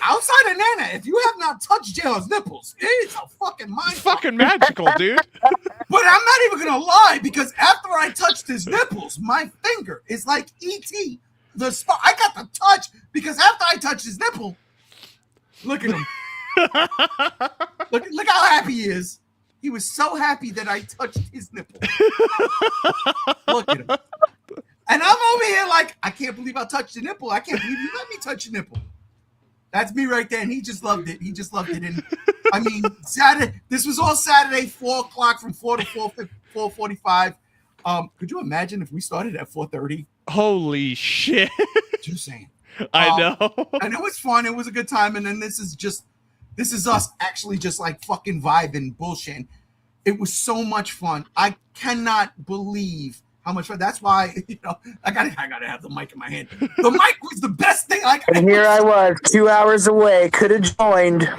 outside of Nana, if you have not touched JR's nipples, it's a fucking mind. It's fucking magical, dude. But I'm not even going to lie, because after I touched his nipples, my finger is like E.T. The spot. I got the touch because after I touched his nipple, look at him. Look how happy he is. He was so happy that I touched his nipple. Look at him. And I'm over here like, I can't believe I touched the nipple. I can't believe you let me touch the nipple. That's me right there. And he just loved it. And I mean, Saturday, this was all Saturday, 4 o'clock from 4 to 4:45. Could you imagine if we started at 4:30? Holy shit. Just saying. I know. And it was fun. It was a good time. And then this is us actually just like fucking vibing, bullshit. It was so much fun. I cannot believe how much fun. That's why, I gotta have the mic in my hand. The mic was the best thing. And here I was, 2 hours away. Could have joined.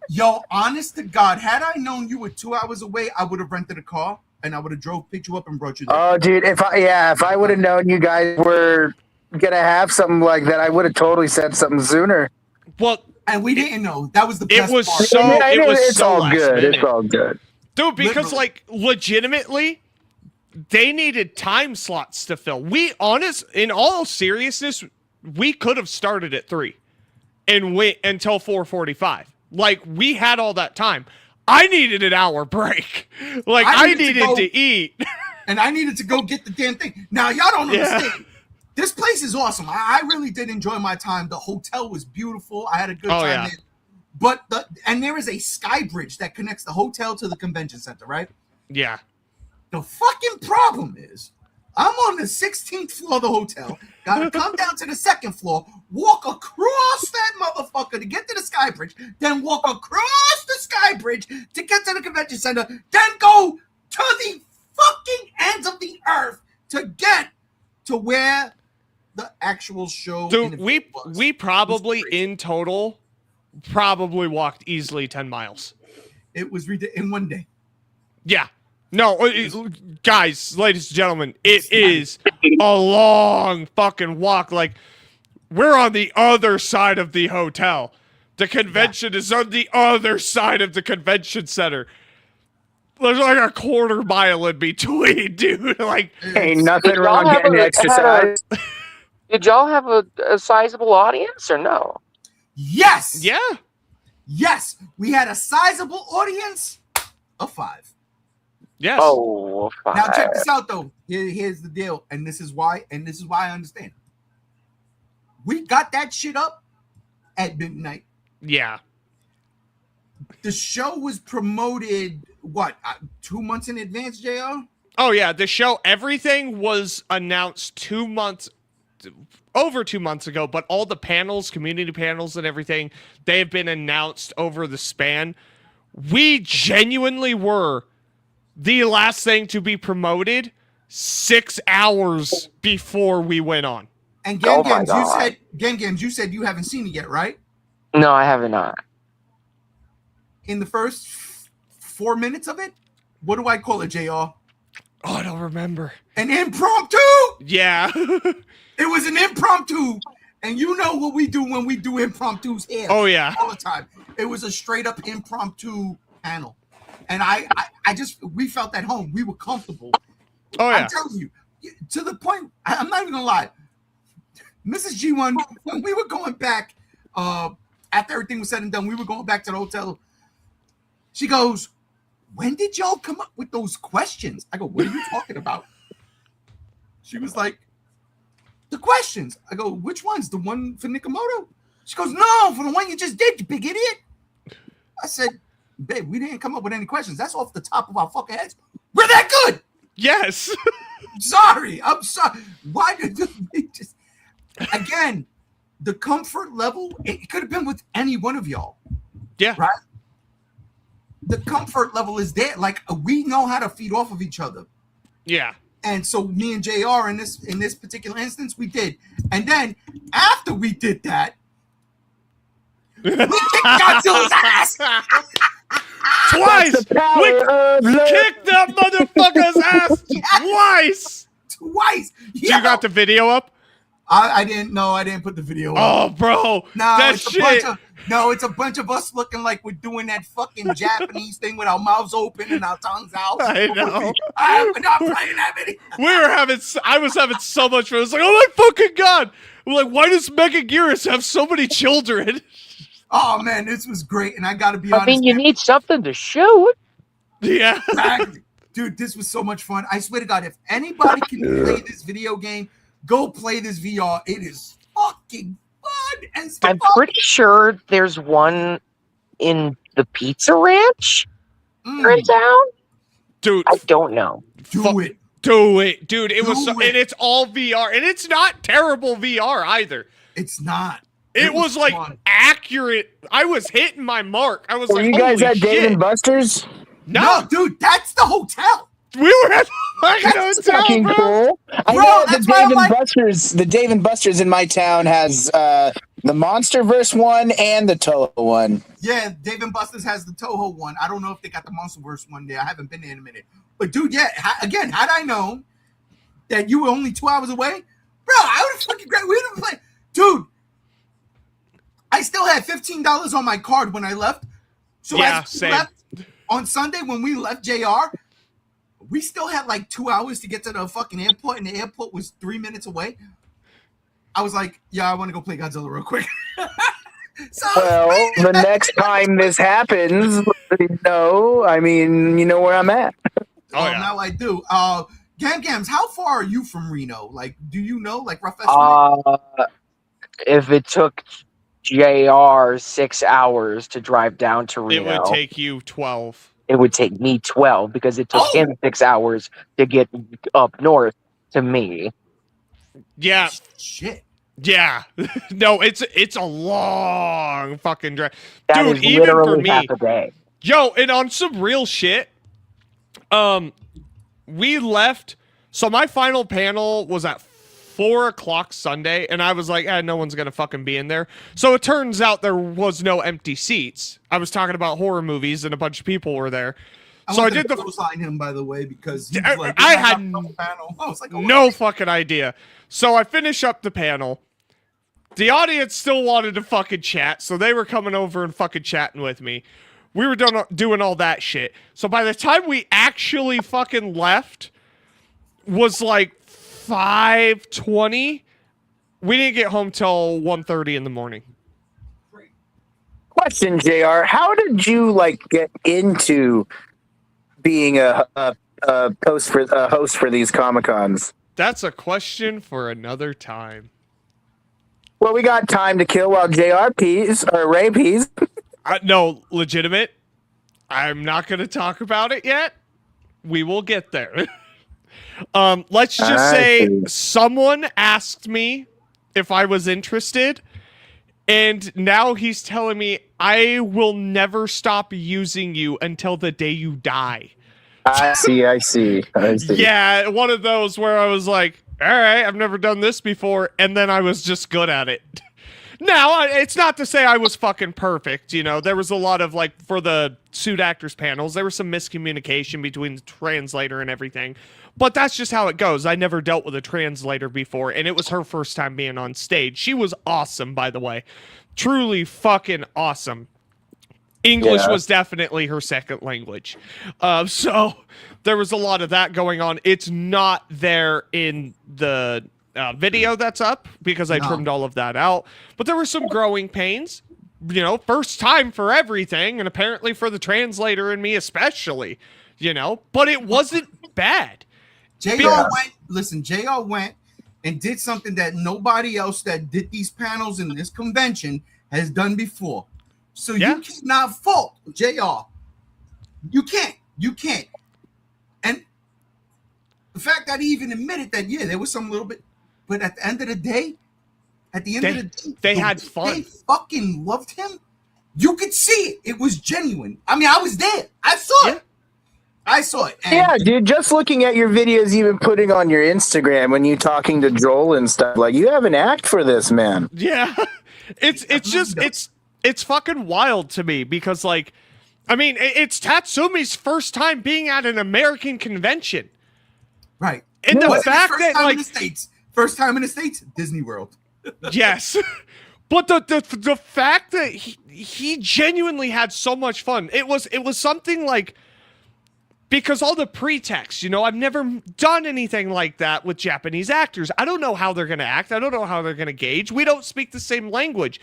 Yo, honest to God, had I known you were 2 hours away, I would have rented a car and I would have picked you up and brought you there. Oh, dude, if I would have known you guys were gonna have something like that, I would have totally said something sooner. Well, and we didn't know. That was the best part. It's all good. Minute. It's all good. Dude, because legitimately, they needed time slots to fill. In all seriousness, we could have started at 3 and wait until 4:45. Like, we had all that time. I needed an hour break. Like, I needed to eat. And I needed to go get the damn thing. Now, y'all don't understand. Yeah. This place is awesome. I really did enjoy my time. The hotel was beautiful. I had a good time there. But there is a sky bridge that connects the hotel to the convention center, right? Yeah. The fucking problem is, I'm on the 16th floor of the hotel. Gotta come down to the 2nd floor, walk across that motherfucker to get to the sky bridge, then walk across the sky bridge to get to the convention center, then go to the fucking ends of the earth to get to where the actual show. Dude, we probably in total probably walked easily 10 miles. It was in one day. Yeah. No, guys, ladies and gentlemen, it is a long fucking walk. Like, we're on the other side of the hotel. The convention is on the other side of the convention center. There's like a quarter mile in between, dude. Like, ain't nothing wrong getting exercise. Did y'all have a sizable audience or no? Yes. Yeah. Yes. We had a sizable audience of 5. Yes. Oh, 5. Now check this out, though. Here's the deal, and this is why I understand. We got that shit up at midnight. Yeah. The show was promoted, 2 months in advance, JR? Oh, yeah. The show, everything was announced over 2 months ago, but all the panels, community panels and everything, they have been announced over the span. We genuinely were the last thing to be promoted 6 hours before we went on. And Gam, you said you haven't seen it yet, right? No, I have not. In the first 4 minutes of it, what do I call it, JR? Oh, I don't remember. An impromptu? Yeah. It was an impromptu. And you know what we do when we do impromptus here. Oh, yeah. All the time. It was a straight up impromptu panel. And we felt at home. We were comfortable. Oh, yeah. I'm telling you, to the point, I'm not even going to lie. Mrs. G1, when we were going back, after everything was said and done, we were going back to the hotel. She goes, when did y'all come up with those questions? I go, what are you talking about? She was like, the questions. I go, which ones? The one for Nakamoto? She goes, no, for the one you just did, you big idiot. I said, babe, we didn't come up with any questions. That's off the top of our fucking heads. We're that good. Yes. I'm sorry. Why did we just, again, the comfort level, it could have been with any one of y'all. Yeah. Right? The comfort level is there. Like, we know how to feed off of each other. Yeah. And so me and JR in this particular instance, we did. And then after we did that, we kicked Godzilla's ass. Twice. We kicked that motherfucker's ass twice. Twice. Yeah. You got the video up? I didn't know. I didn't put the video up. Oh, bro. No, that it's shit. it's a bunch of us looking like we're doing that fucking Japanese thing with our mouths open and our tongues out. I know. We're not playing that video. I was having so much fun. I was like, oh my fucking God. I'm like, why does Megan Gearis have so many children? Oh, man, this was great. And I got to be honest. I mean, you need something to shoot. Yeah. Exactly. Dude, this was so much fun. I swear to God, if anybody can play this video game, go play this VR. It is fucking fun. And I'm pretty sure there's one in the Pizza Ranch here in town. Dude. I don't know. Do it. Dude. It was so, and it's all VR. And it's not terrible VR either. It's not. It was like fun. Accurate. I was hitting my mark. I was Were like, you guys holy at Dave shit. and Buster's? No, dude, that's the hotel. We were at the fucking That's hotel, fucking bro. cool. I Bro, know that's the why I'm Dave and like- Buster's. The Dave and Buster's in my town has the MonsterVerse one and the Toho one. Yeah, Dave and Buster's has the Toho one. I don't know if they got the Monsterverse one there. I haven't been there in a minute. But dude, yeah, again, had I known that you were only 2 hours away, bro, I would have fucking great. We would have played. Dude, I still had $15 on my card when I left. So Yeah, as we same. left on Sunday when we left JR, we still had like 2 hours to get to the fucking airport, and the airport was 3 minutes away. I was like, yeah, I want to go play Godzilla real quick. So Well, the next time this happens, no, I mean, you know where I'm at. Now I do. Gams, how far are you from Reno? Like, do you know, like, rough estimate? If it took JR 6 hours to drive down to Reno, It would take you 12. it would take me 12 because it took him 6 hours to get up north to me. Yeah. Shit. Yeah. No, it's a long fucking drive. That Dude, is even for literally me. half a day. Yo, and on some real shit, we left. So my final panel was at 4:00 Sunday, and I was like, no one's gonna fucking be in there. So it turns out there was no empty seats. I was talking about horror movies, and a bunch of people were there. So I did the sign him, by the way, because he I- was like, I "You're had not on the panel." I was like, no fucking idea. So I finish up the panel. The audience still wanted to fucking chat, so they were coming over and fucking chatting with me. We were doing all that shit. So by the time we actually fucking left, was like 5:20. We didn't get home till 1:30 in the morning. Question, JR, how did you get into being a host for these Comic-Cons? That's a question for another time. Well, we got time to kill while Ray pees. No, legitimate. I'm not going to talk about it yet. We will get there. Let's just say someone asked me if I was interested, and now he's telling me I will never stop using you until the day you die. I see. Yeah, one of those where I was like, all right, I've never done this before, and then I was just good at it. Now, it's not to say I was fucking perfect, you know. There was a lot of, for the suit actors panels, there was some miscommunication between the translator and everything. But that's just how it goes. I never dealt with a translator before, and it was her first time being on stage. She was awesome, by the way. Truly fucking awesome. English was definitely her second language. So there was a lot of that going on. It's not there in the video that's up because I trimmed all of that out. But there were some growing pains. You know, first time for everything, and apparently for the translator and me especially, you know. But it wasn't bad. JR went, and did something that nobody else that did these panels in this convention has done before. So you cannot fault JR. You can't. And the fact that he even admitted that, yeah, there was some little bit, but at the end of the day, they had fun. They fucking loved him. You could see it. It was genuine. I mean, I was there. I saw it. I saw it. And yeah, dude, just looking at your videos, even putting on your Instagram when you talking to Joel and stuff, like, you have an act for this, man. Yeah. It's fucking wild to me because, like, I mean, it's Tatsumi's first time being at an American convention. Right. And the fact that, like, first time in the States, Disney World. Yes. But the fact that he genuinely had so much fun. It was something like, because all the pretext, you know, I've never done anything like that with Japanese actors. I don't know how they're going to act. I don't know how they're going to gauge. We don't speak the same language.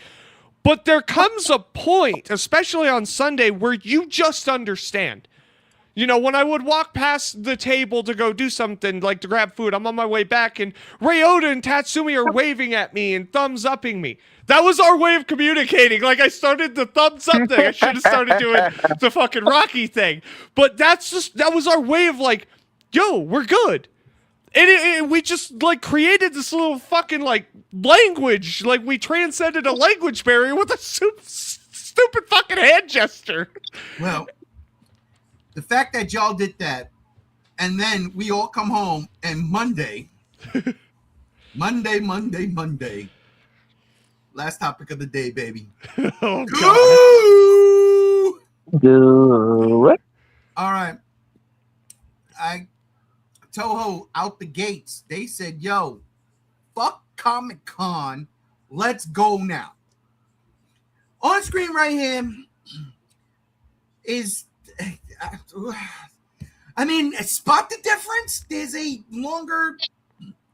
But there comes a point, especially on Sunday, where you just understand. You know, when I would walk past the table to go do something, like to grab food, I'm on my way back, and Ryota and Tatsumi are waving at me and thumbs upping me. That was our way of communicating. Like, I started the thumbs up thing. I should have started doing the fucking Rocky thing. But that was our way of, like, yo, we're good. And we just, like, created this little fucking, like, language. Like, we transcended a language barrier with a stupid fucking hand gesture. Well, the fact that y'all did that, and then we all come home, and Monday, last topic of the day, baby. Oh, God. All right. Toho out the gates. They said, yo, fuck Comic-Con. Let's go now. On screen right here is, I mean, spot the difference. There's a longer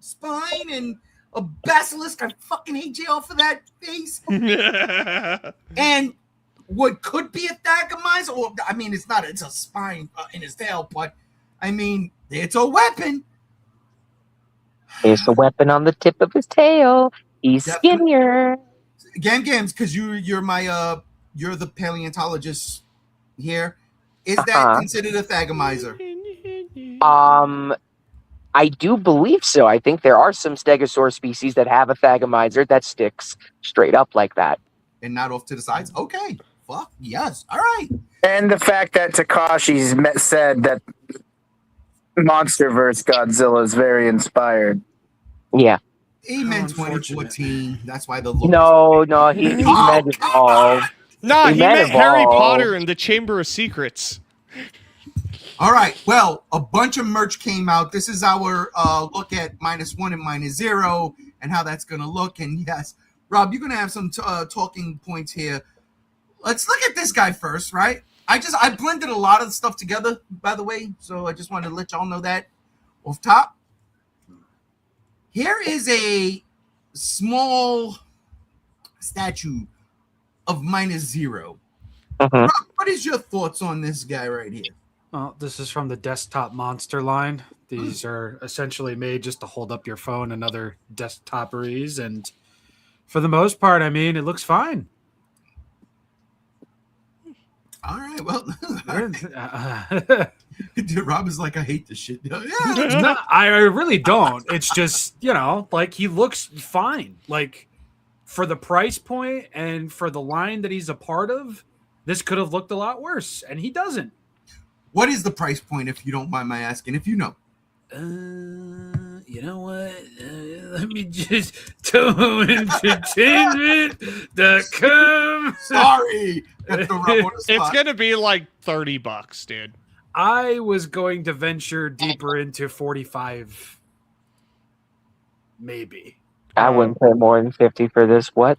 spine and a basilisk. I fucking hate JL for that face. And what could be a Thagomizer, or I mean, it's not. It's a spine in his tail, but I mean, it's a weapon. There's a weapon on the tip of his tail. He's skinnier. Gams, because you're my you're the paleontologist here. Is that considered a Thagomizer? I do believe so. I think there are some stegosaur species that have a Thagomizer that sticks straight up like that. And not off to the sides? Okay. Fuck, yes. All right. And the fact that Takashi's said that MonsterVerse Godzilla is very inspired. Yeah. He meant 2014. That's why the look. No, he meant evolve. Nah, he meant Harry evolve. Potter and the Chamber of Secrets. All right. Well, a bunch of merch came out. This is our look at -1 and -0 and how that's going to look. And yes, Rob, you're going to have some talking points here. Let's look at this guy first, right? I blended a lot of stuff together, by the way. So I just wanted to let y'all know that off top. Here is a small statue of -0. Rob, what is your thoughts on this guy right here? Well, this is from the Desktop Monster line. These are essentially made just to hold up your phone and other desktoperies. And for the most part, I mean, it looks fine. All right, well, Dude, Rob is like, I hate this shit. Yeah. No, I really don't. It's just, you know, like, he looks fine. Like, for the price point and for the line that he's a part of, this could have looked a lot worse, and he doesn't. What is the price point, if you don't mind my asking, if you know? You know what? Let me just TohoEntertainment.com. Sorry. That's the Rob on the spot. It's going to be like $30, dude. I was going to venture deeper into 45, maybe. I wouldn't pay more than 50 for this. What?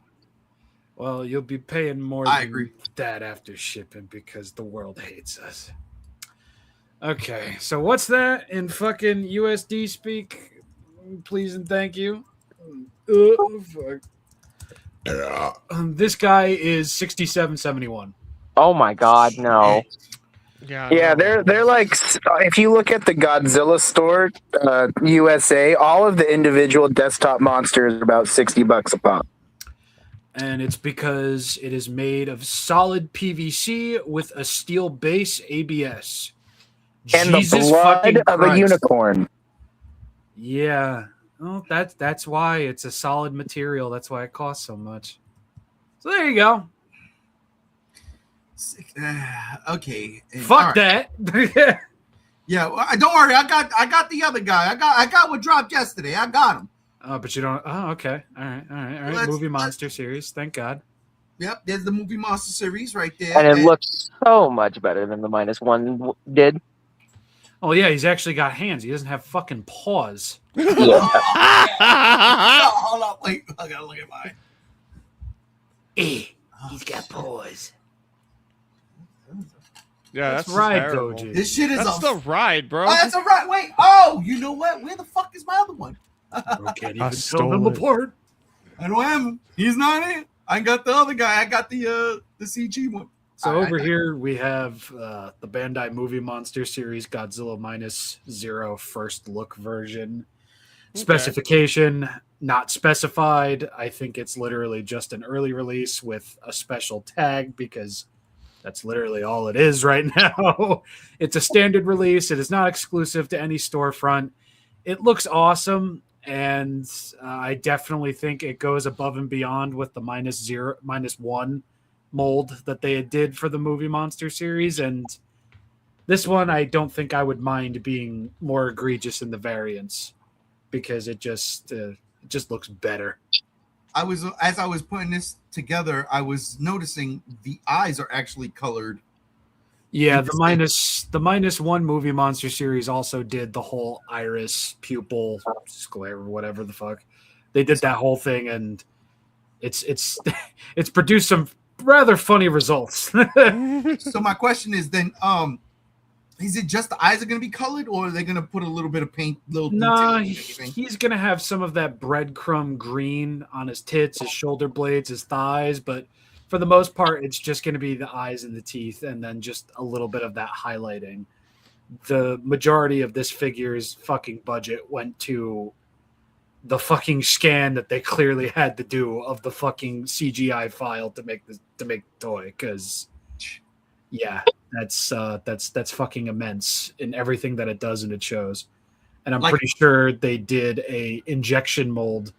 Well, you'll be paying more I than agree. that after shipping because the world hates us. Okay, so what's that in fucking USD speak? Please and thank you. Fuck. Yeah. This guy is 67.71. Oh my God, no. Yeah, they're like, if you look at the Godzilla store, USA, all of the individual desktop monsters are about $60 a pop. And it's because it is made of solid PVC with a steel base ABS. And Jesus the blood fucking of a Christ. unicorn. Yeah. Well, that's why it's a solid material. That's why it costs so much. So there you go. Okay. Fuck that. Yeah, well, don't worry. I got the other guy. I got what dropped yesterday. I got him. Oh, but you don't. Oh, okay. All right. Movie Monster series. Thank God. Yep, there's the Movie Monster series right there. And it looks so much better than the -1 did. Oh yeah, he's actually got hands. He doesn't have fucking paws. Hold on, wait. I gotta look at mine. He's got paws. Yeah, That's that's right, terrible. Doji. This shit is That's the ride, bro. Oh, that's a right. Wait. Oh, you know what? Where the fuck is my other one? I can't I even tell stole them it. apart. I don't have him. He's not in. I got the other guy. I got the CG one. So All right. over here we have the Bandai Movie Monster series Godzilla -0 first look version. Okay. Specification not specified. I think it's literally just an early release with a special tag because that's literally all it is right now. It's a standard release. It is not exclusive to any storefront. It looks awesome, and I definitely think it goes above and beyond with the -1 mold that they did for the Movie Monster series. And this one, I don't think I would mind being more egregious in the variants because it just looks better. As I was putting this together, I was noticing the eyes are actually colored. Yeah, the -1 Movie Monster series also did the whole iris, pupil, square, or whatever the fuck. They did that whole thing, and it's it's produced some rather funny results. So my question is then, is it just the eyes are going to be colored, or are they going to put a little bit of paint, little Nah, detail and everything? he's gonna have some of that breadcrumb green on his tits, his shoulder blades, his thighs, but for the most part, it's just gonna be the eyes and the teeth, and then just a little bit of that highlighting. The majority of this figure's fucking budget went to the fucking scan that they clearly had to do of the fucking CGI file to make the toy, because yeah, that's fucking immense in everything that it does and it shows. And I'm pretty sure they did a injection mold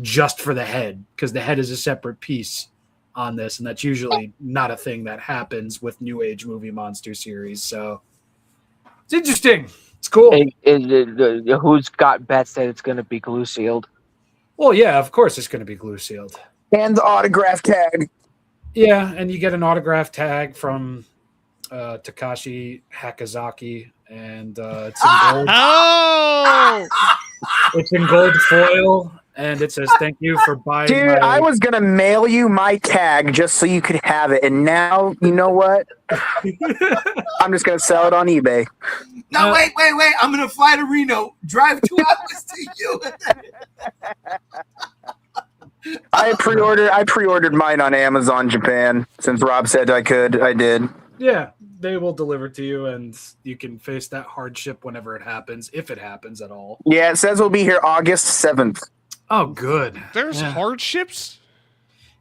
just for the head, because the head is a separate piece on this, and that's usually not a thing that happens with New Age Movie Monster series. So it's interesting. It's cool. Who's got bets that it's going to be glue sealed? Well, yeah, of course it's going to be glue sealed. And the autograph tag. Yeah, and you get an autograph tag from Takashi Hakazaki, and it's in gold. Oh! It's in gold foil, and it says "Thank you for buying." Dude, I was gonna mail you my tag just so you could have it, and now you know what? I'm just gonna sell it on eBay. No, wait. I'm going to fly to Reno, drive 2 hours to you. I pre-ordered mine on Amazon Japan since Rob said I could. I did. Yeah, they will deliver to you, and you can face that hardship whenever it happens, if it happens at all. Yeah, it says we'll be here August 7th. Oh, good. There's Yeah. hardships?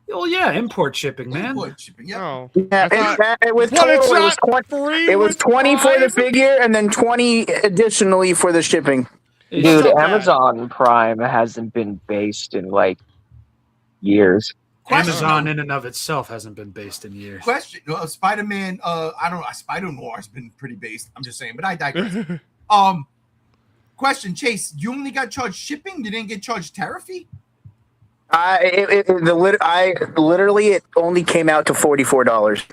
Oh yeah, import shipping, man. Import shipping, yeah. Oh. Yeah, it was What, it's total. not free It was with 20 for the Prime? figure, and then 20 additionally for the shipping. Dude, so bad. Amazon Prime hasn't been based in like years. Amazon in and of itself hasn't been based in years. Question: Spider-Man. I don't know. Spider Noir has been pretty based. I'm just saying, but I digress. Question: Chase, you only got charged shipping. You didn't get charged tariff fee. Literally, it only came out to $44.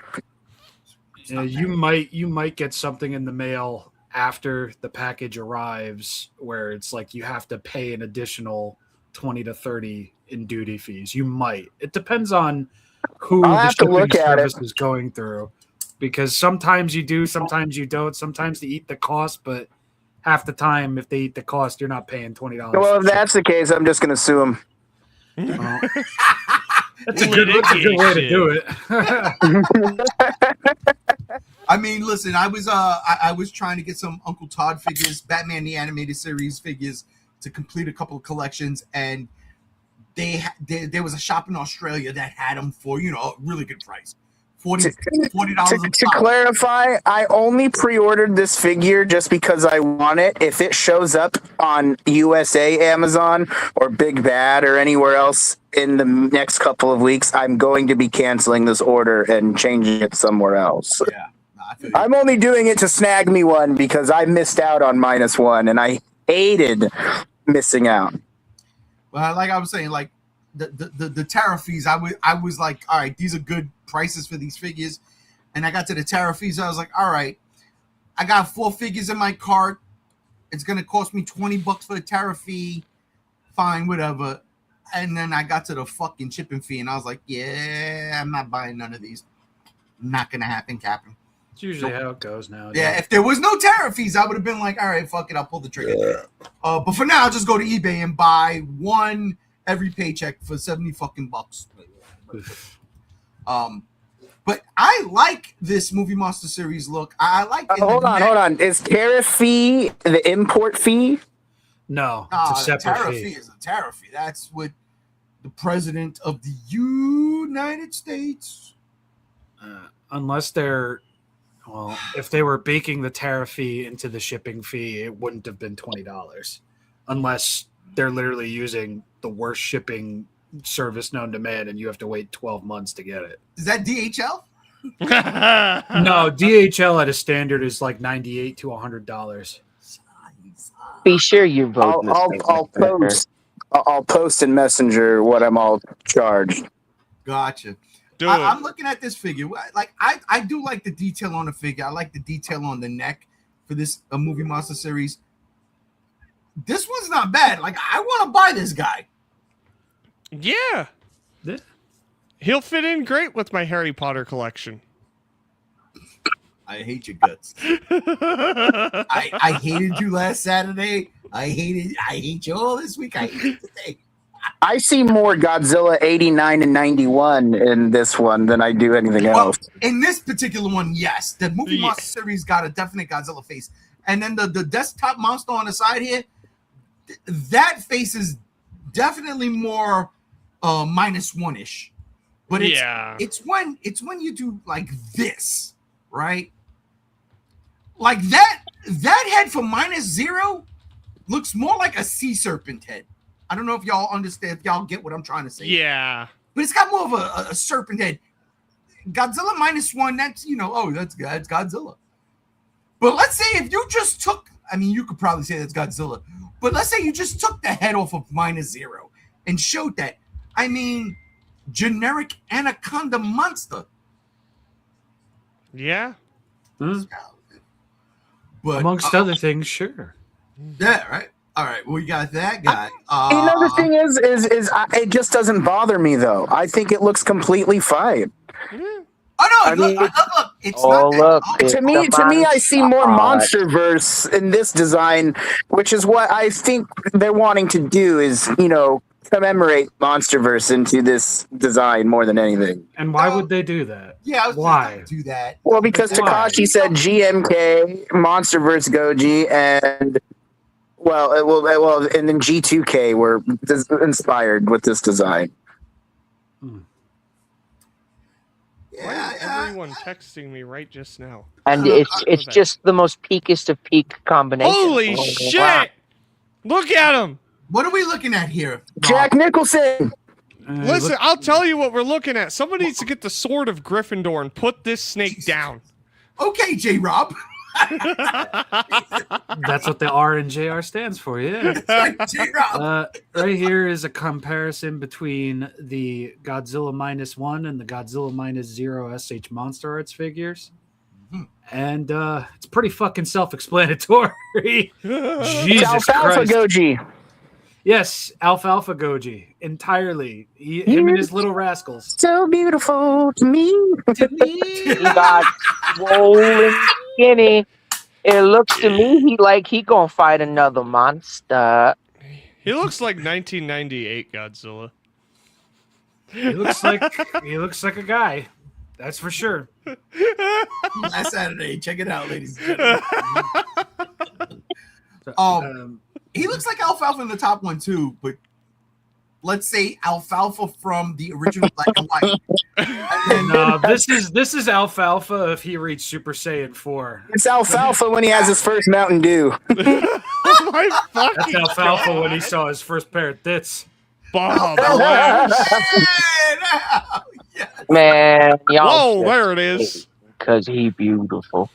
You might get something in the mail after the package arrives, where it's like you have to pay an additional 20 to 30 in duty fees. You might. It depends on who I'll the have to shipping look at service it. is going through, because sometimes you do, sometimes you don't. Sometimes they eat the cost, but half the time, if they eat the cost, you're not paying $20. Well, if that's the case, I'm just gonna sue him. Well, that's a good way to do it. I mean, listen, I was trying to get some Uncle Todd figures, Batman the Animated Series figures, to complete a couple of collections, and there was a shop in Australia that had them for a really good price, $40 To clarify, I only pre-ordered this figure just because I want it. If it shows up on USA Amazon or Big Bad or anywhere else in the next couple of weeks, I'm going to be canceling this order and changing it somewhere else. Yeah, I feel you. I'm only doing it to snag me one because I missed out on -1 and I hated missing out. Well, like I was saying, like the tariff fees, I was like, all right, these are good prices for these figures. And I got to the tariff fees, I was like, all right, I got 4 figures in my cart. It's gonna cost me $20 for the tariff fee. Fine, whatever. And then I got to the fucking shipping fee, and I was like, yeah, I'm not buying none of these. Not gonna happen, Captain. It's usually how it goes now. Yeah, if there was no tariff fees, I would have been like, all right, fuck it, I'll pull the trigger. But for now, I'll just go to eBay and buy one every paycheck for $70 fucking bucks. But I like this Movie Monster series look. I like it. Hold on. Is tariff fee the import fee? No, it's a separate tariff fee. fee is a tariff fee. That's what the president of the United States. Unless they're, well, if they were baking the tariff fee into the shipping fee, it wouldn't have been $20. Unless they're literally using the worst shipping service known to man, and you have to wait 12 months to get it. Is that DHL? No, DHL at a standard is like $98 to $100. Be sure you vote. I'll post in Messenger what I'm all charged. Gotcha. Do it. I'm looking at this figure. Like I do like the detail on the figure. I like the detail on the neck for this Movie Monster series. This one's not bad. Like, I want to buy this guy. Yeah. He'll fit in great with my Harry Potter collection. I hate your guts. I hated you last Saturday. I hate you all this week. I hate you today. I see more Godzilla 89 and 91 in this one than I do anything else. In this particular one, yes. The Movie Monster series got a definite Godzilla face. And then the desktop monster on the side here, that face is definitely more -1-ish. But it's when you do like this, right? Like that head for -0 looks more like a sea serpent head. I don't know if y'all understand, if y'all get what I'm trying to say. Yeah. But it's got more of a serpent head. Godzilla -1, that's, that's Godzilla. But let's say if you just took, I mean, you could probably say that's Godzilla. But let's say you just took the head off of -0 and showed that. I mean, generic anaconda monster. Yeah. But amongst other things, sure. Yeah, right. All right, we got that guy. Another thing is it just doesn't bother me though. I think it looks completely fine. Oh no! Look! It's not that. To me, I see more MonsterVerse in this design, which is what I think they're wanting to do. Is commemorate MonsterVerse into this design more than anything. And why would they do that? Yeah, why do that? Well, because Takashi said GMK, MonsterVerse Goji, and and then G2K were inspired with this design. Why is everyone texting me right just now? And it's just the most peakest of peak combination. Holy shit! Look at him! What are we looking at here? Jack Nicholson! Listen, I'll tell you what we're looking at. Somebody needs to get the sword of Gryffindor and put this snake down. Okay, J-Rob. That's what the R and JR stands for, yeah. J-Rob. Right here is a comparison between the Godzilla -1 and the Godzilla -0 SH Monster Arts figures. And it's pretty fucking self-explanatory. Jesus Christ. Goji. Yes, Alfalfa Goji. Entirely. Him and his little rascals. So beautiful to me. He got swollen skinny. It looks to me he gonna fight another monster. He looks like 1998 Godzilla. He looks like a guy. That's for sure. Last Saturday. Check it out, ladies and gentlemen. He looks like Alfalfa in the top one too, but let's say Alfalfa from the original Black and White. And No, this is Alfalfa if he reached Super Saiyan 4. It's Alfalfa when he has his first Mountain Dew. Oh my That's fucking Alfalfa God. when he saw his first pair of tits. Bob. Man, y'all. Whoa, there it is. Because he beautiful.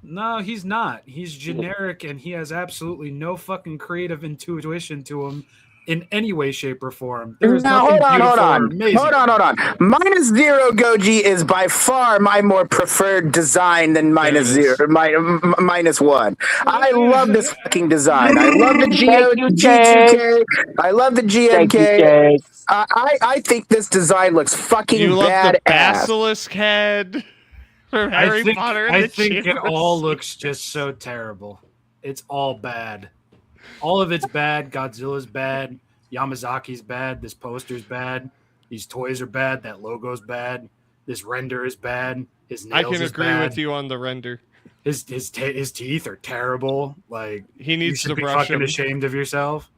No, he's not. He's generic and he has absolutely no fucking creative intuition to him in any way, shape, or form. There's Now, nothing hold beautiful or on. amazing. Hold on. Minus Zero Goji is by far my more preferred design than minus zero, minus one. I love this fucking design. I love the G2K. I love the GMK. I think this design looks fucking You love badass. the basilisk head from Harry Potter and I the think it Chamber all of looks just so terrible. It's all bad. All of it's bad. Godzilla's bad. Yamazaki's bad. This poster's bad. These toys are bad. That logo's bad. This render is bad. His I nails can is agree bad. with you on the render. His teeth are terrible. Like He you needs should to be brush fucking them. ashamed of yourself.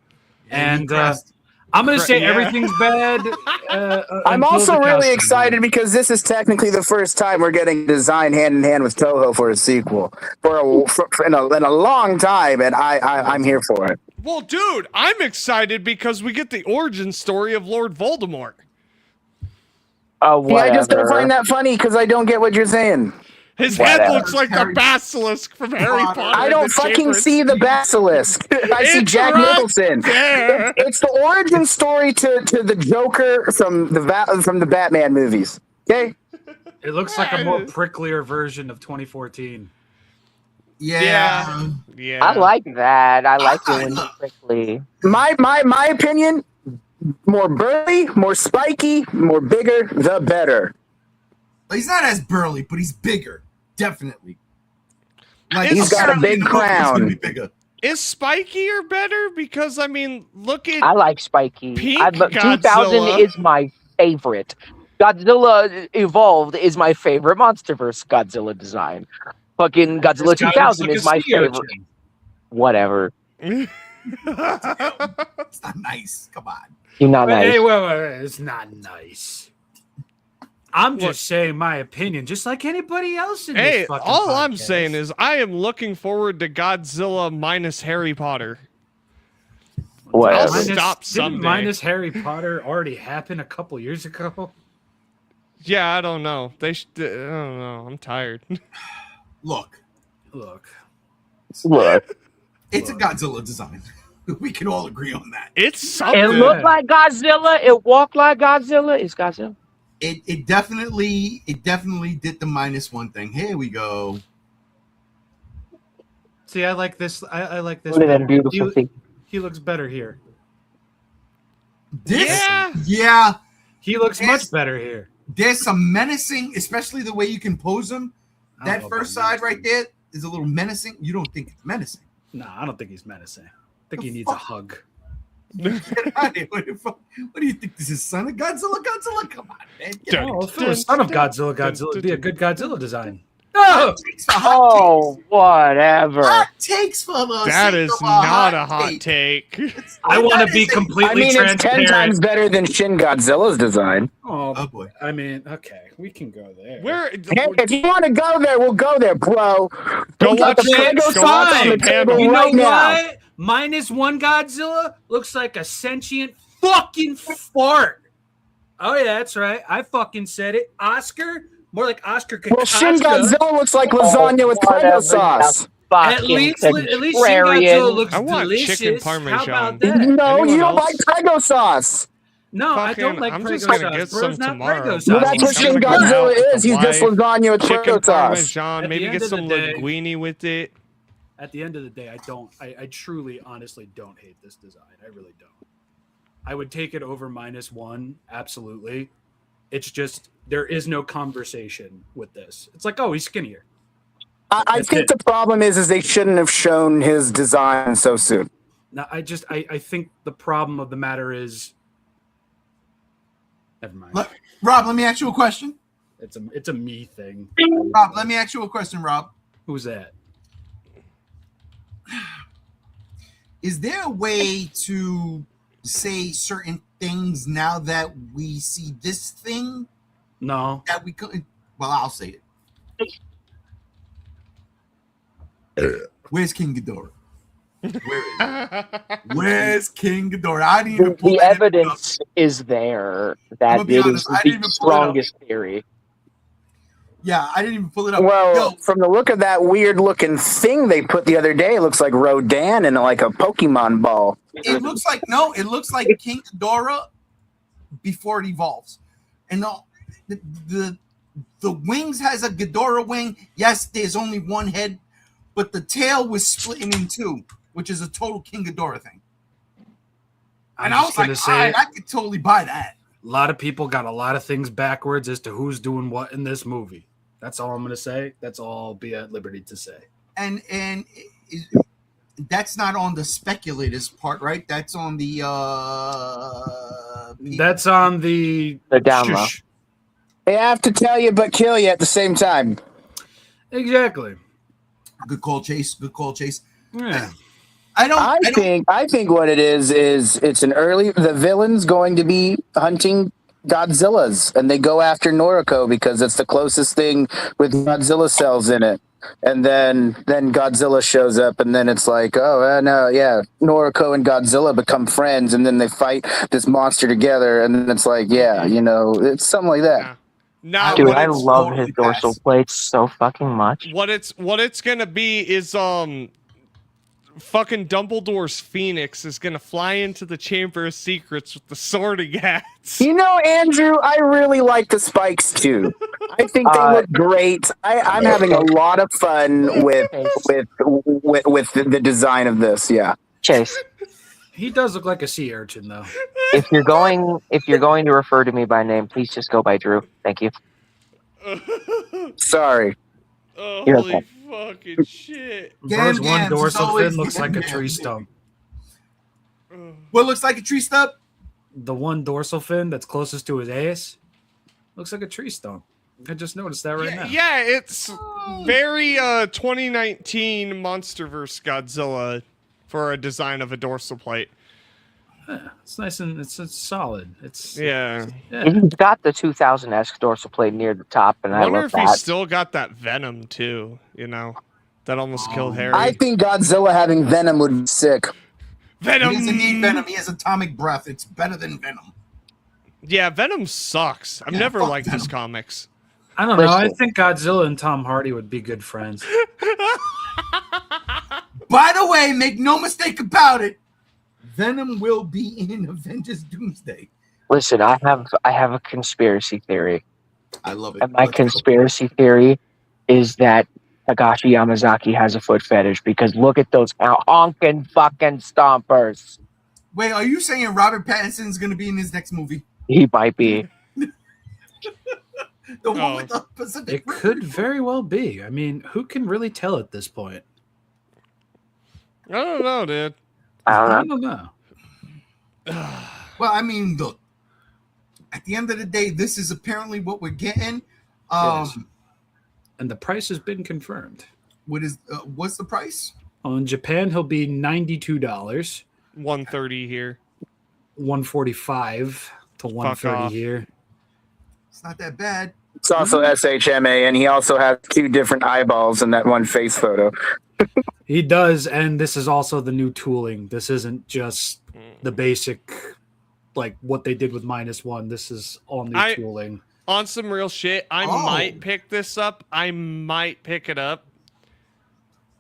And And crest. I'm gonna say Yeah. everything's bad. I'm until also the really costume. excited because this is technically the first time we're getting design hand in hand with Toho for a sequel in a long time, and I'm here for it. Well, dude, I'm excited because we get the origin story of Lord Voldemort. Yeah, I just don't find that funny because I don't get what you're saying. His head Whatever. looks like the Harry basilisk from Harry Potter. Potter. I and don't the fucking Chamber of see the basilisk. I see It's Jack right Nicholson. there. It's the origin story to the Joker from the Batman movies. Okay, It looks like a more pricklier version of 2014. Yeah. Yeah. I like that. I like it when he's prickly. my opinion. More burly, more spiky, more bigger, the better. He's not as burly, but he's bigger. Definitely. Like He's got a big apparently the movie's crown. gonna be bigger. Is spikier better? Because I mean, look at I like Spiky. Pink 2000 Godzilla. is my favorite. Godzilla Evolved is my favorite MonsterVerse Godzilla design. Fucking Godzilla This guy 2000 looks is like my a sea favorite. urchin. Whatever. It's not nice. Come on. You're not But, nice. hey, wait, it's not nice. I'm just saying my opinion, just like anybody else in Hey, this fucking all I'm podcast. saying is I am looking forward to Godzilla minus Harry Potter. Whatever. I'll stop didn't someday. minus Harry Potter already happen a couple years ago? Yeah, I don't know. I don't know. I'm tired. Look, Look, Look. it's a Godzilla design. We can all agree on that. It's something. It looked like Godzilla. It walked like Godzilla. It's Godzilla. It definitely did the -1 thing. Here we go. see, I like this. I like this. Look at them one. beautiful things. He looks better here. This, Yeah. yeah. He looks Yes. much better here. There's some menacing, especially the way you can pose him. I don't That know first about side right menacing. there is a little menacing. You don't think it's menacing? No, I don't think he's menacing. I think The he needs a fuck? hug. Get out of here. What do you think this is, son of Godzilla? Godzilla, come on, man. Get out. Oh, if it was son of Godzilla, Godzilla would be a good Godzilla design. Hot takes for hot Oh, takes. whatever. Hot takes for the That sake is of not a hot take. I want to That be is a- completely I mean, it's 10 transparent. times better than Shin Godzilla's design. Oh Oh, boy. I mean, okay, we can go there. Where? Hey, if you want to go there, we'll go there, bro. Go We got watch the it. Prego Go sauce watch on the the table panel. You know right now. what? -1 Godzilla looks like a sentient fucking fart. Oh yeah, that's right. I fucking said it. Oscar, more like Oscar Well, Shin Kokoschka. Godzilla looks like lasagna with Prego Whatever, sauce. At least Shin Godzilla looks I want delicious. chicken How parmesan. about that? No, Anyone you don't else? like Prego sauce. No, I don't Fucking- like I'm Prego just gonna sauce. get Bro's some not tomorrow. Prego Well, sauce. that's what I'm Shin gonna go out Godzilla with is. the He's just wife. lasagna with Prego Chicken sauce. parmesan. At Maybe the get end of some the day- linguine with it. At the end of the day, I truly, honestly don't hate this design. I really don't. I would take it over -1, absolutely. It's just, there is no conversation with this. It's like, oh, he's skinnier. I That's think it. the problem is they shouldn't have shown his design so soon. Now, I think the problem of the matter is, never mind. Rob, let me ask you a question. It's a me thing. Rob, let me ask you a question, Rob. Who's that? Is there a way to say certain things now that we see this thing No. that we couldn't? Well, I'll say it. Where's King Ghidorah? Where is it? Where's King Ghidorah? I didn't even pull The that evidence is there that gonna be it honest, is I didn't the even pull it up. strongest theory. Yeah, I didn't even pull it up. Well, Yo, from the look of that weird looking thing they put the other day, it looks like Rodan in like a Pokemon ball. it looks like King Ghidorah before it evolves, and the wings has a Ghidorah wing. Yes, there's only one head, but the tail was splitting in two, which is a total King Ghidorah thing. And I was like, all right, I could totally buy that. A lot of people got a lot of things backwards as to who's doing what in this movie. That's all I'm going to say. That's all I'll be at liberty to say. And that's not on the speculators part, right? That's on the That's on the down low. shush. They have to tell you but kill you at the same time. Exactly. Good call, Chase. Good call, Chase. Yeah. I think what it is it's the villain's going to be hunting Godzilla's, and they go after Noriko because it's the closest thing with Godzilla cells in it. And then Godzilla shows up, and then it's like, Noriko and Godzilla become friends, and then they fight this monster together, and then it's like, it's something like that. Yeah. Now, Dude, what I it's- love totally his dorsal pass. plates so fucking much. what it's gonna be is fucking Dumbledore's Phoenix is gonna fly into the Chamber of Secrets with the sorting hats. You know, Andrew, I really like the spikes too. I think they look great. I'm having a lot of fun with the design of this. Yeah. Chase, He does look like a sea urchin, though. if you're going to refer to me by name, please just go by Drew. Thank you. Sorry. You're Holy okay. fucking shit. Ver's one Gams is dorsal always fin looks like a Gams. tree stump. What looks like a tree stump? The one dorsal fin that's closest to his ass looks like a tree stump. I just noticed that right now. Yeah, it's very 2019 MonsterVerse Godzilla for a design of a dorsal plate. Yeah, it's nice and it's solid. It's Yeah. He's got the 2000-esque dorsal plate near the top, and I I wonder love if that. he's still got that venom too, that almost killed Harry. I think Godzilla having Venom would be sick. Venom! He doesn't need venom. He has atomic breath. It's better than venom. Yeah, Venom sucks. I've Yeah, never fuck liked his Venom. comics. I don't know. I Listen. think Godzilla and Tom Hardy would be good friends. By the way, make no mistake about it. Venom will be in Avengers Doomsday. Listen, I have a conspiracy theory, I love it. and my Let's go. conspiracy theory is that Higashi Yamazaki has a foot fetish because look at those honking fucking stompers. Wait, are you saying Robert Pattinson is going to be in his next movie? He might be. The one Oh. with the Pacific It Rim? could very well be. I mean, who can really tell at this point? I don't know, dude. I I don't know. don't know. Well, I mean, look. At the end of the day, this is apparently what we're getting. Yes. And the price has been confirmed. What's the price? In Japan, he'll be $92, 130 here. $145 to off. $130 here. It's not that bad. It's also SHMA, and he also has 2 different eyeballs in that one face photo. He does, and this is also the new tooling. This isn't just the basic, like what they did with -1. This is all new tooling. On some real shit, I might pick this up. I might pick it up.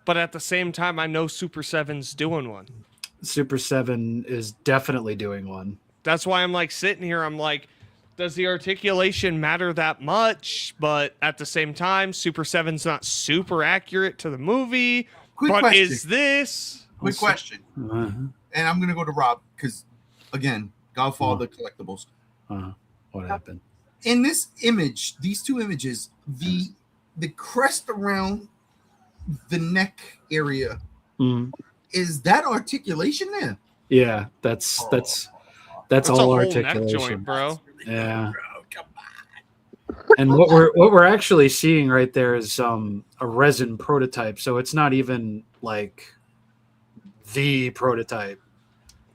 But at the same time, I know Super 7's doing one. Super 7 is definitely doing one. That's why I'm like sitting here. I'm like, does the articulation matter that much? But at the same time, Super 7's not super accurate to the movie. Quick but question. is this? Quick question. Uh-huh. And I'm going to go to Rob because, again, Godfather collectibles. What happened? In this image, these 2 images, the crest around the neck area, is that articulation there? Yeah, that's That's a all whole articulation. neck joint, bro. Yeah. Bro, come on. And what we're actually seeing right there is a resin prototype. So it's not even like the prototype.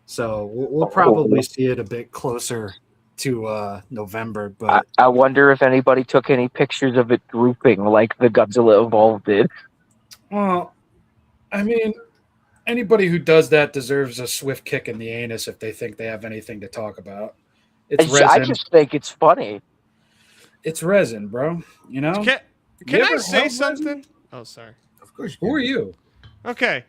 So we'll probably see it a bit closer to November. But I wonder if anybody took any pictures of it drooping like the Godzilla Evolved did. well, I mean, anybody who does that deserves a swift kick in the anus if they think they have anything to talk about. It's resin. I just think it's funny. It's resin, bro. You know? Can You I ever say held something? resin? Oh, sorry. Of course. Who are you? Okay.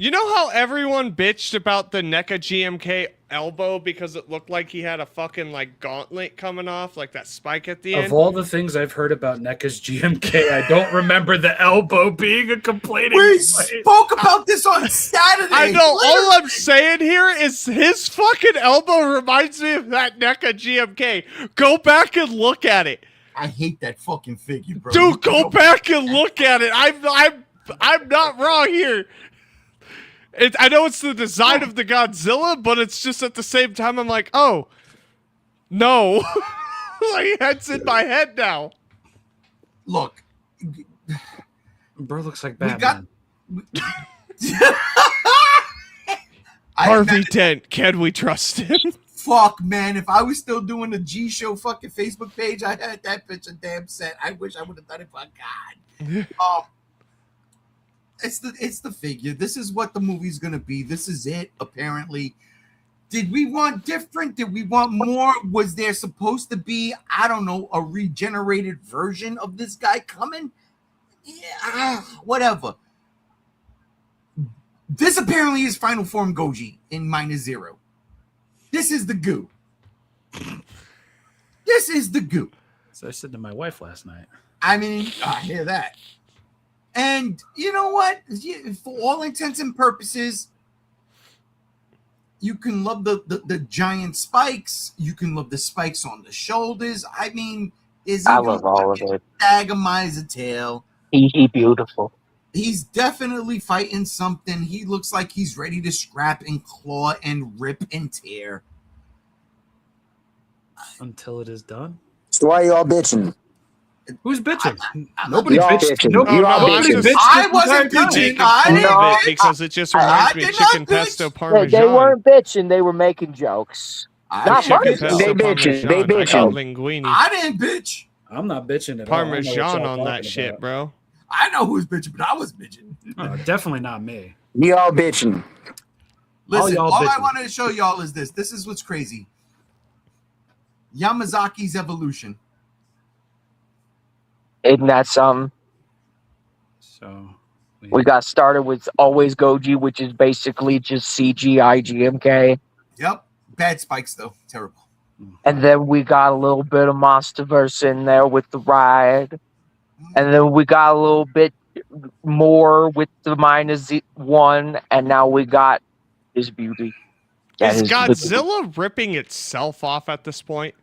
You know how everyone bitched about the NECA GMK elbow because it looked like he had a fucking like gauntlet coming off, like that spike at the end? Of all the things I've heard about NECA's GMK, I don't remember the elbow being a complaining We point. spoke about this on Saturday. I know. All I'm saying here is his fucking elbow reminds me of that NECA GMK. Go back and look at it. I hate that fucking figure, bro. Dude, go back and look at it. I'm not wrong here. I know it's the design of the Godzilla, but it's just at the same time I'm like, oh, no. Like, that's in my head now. Look. Bro looks like We Batman. Harvey Dent, can we trust him? Fuck, man. If I was still doing the G Show fucking Facebook page, I had that picture damn set. I wish I would have done it for God. It's the figure. This is what the movie's gonna be. This is it, apparently. Did we want different? Did we want more? Was there supposed to be, I don't know, a regenerated version of this guy coming? Yeah, whatever. This apparently is final form Goji in -0. This is the goo. This is the goo. So I said to my wife last night. I mean, I hear that. And you know what? For all intents and purposes, you can love the giant spikes. You can love the spikes on the shoulders. I mean, I love all of it. Agamize a tail. He beautiful. He's definitely fighting something. He looks like he's ready to scrap and claw and rip and tear. Until it is done. So why are y'all bitching? Who's bitching? I'm Nobody Y'all bitched. bitching. Nobody You all I'm nobody just- bitched I this wasn't entire time. bitching. Making I fun didn't of it bitch. because it just I reminds me of did chicken not bitch. pesto They parmesan. weren't bitching. They were making jokes. I Not didn't funny. bitch. Pesto They bitching. parmesan. They I got bitching. linguine. I didn't bitch. I'm not bitching at all. I know what Parmesan y'all on that talking shit, about. bro. I know who's bitching, but I was bitching. Oh, definitely not me. Y'all bitching. Listen, y'all all I bitching. wanted to show y'all is this. This is what's crazy. Yamazaki's evolution. Isn't that something? So We got started with Always Goji, which is basically just CGI GMK. Yep. Bad spikes, though. Terrible. And then we got a little bit of Monsterverse in there with the ride. And then we got a little bit more with the -1. And now we got his beauty. That Is is Godzilla ripping itself off at this point?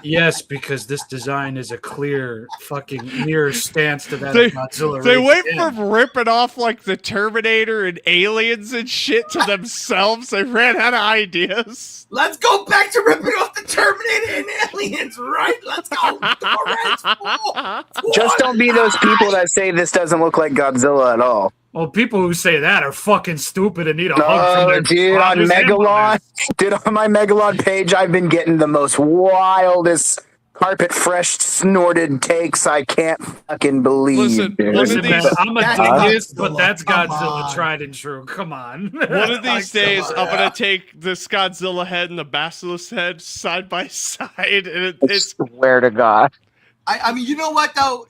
yes, because this design is a clear fucking mirror stance to that They- of Godzilla. They Rage went Again. from ripping off like the Terminator and aliens and shit to themselves. They ran out of ideas. Let's go back to ripping off the Terminator and aliens, right? Let's go. Just don't be those people that say this doesn't look like Godzilla at all. Well, people who say that are fucking stupid and need a hug from No, their dude, on brothers and Megalon, mothers. dude, on my Megalon page, I've been getting the most wildest carpet fresh snorted takes I can't fucking believe. Listen, dude. one of Listen, man, these- I'm a That's dingus, but Godzilla. that's Come Godzilla on. tried and true. Come on. One of these days, I'm Yeah. gonna take this Godzilla head and the Basilisk head side by side, and I it's swear to God. I mean, you know what, though?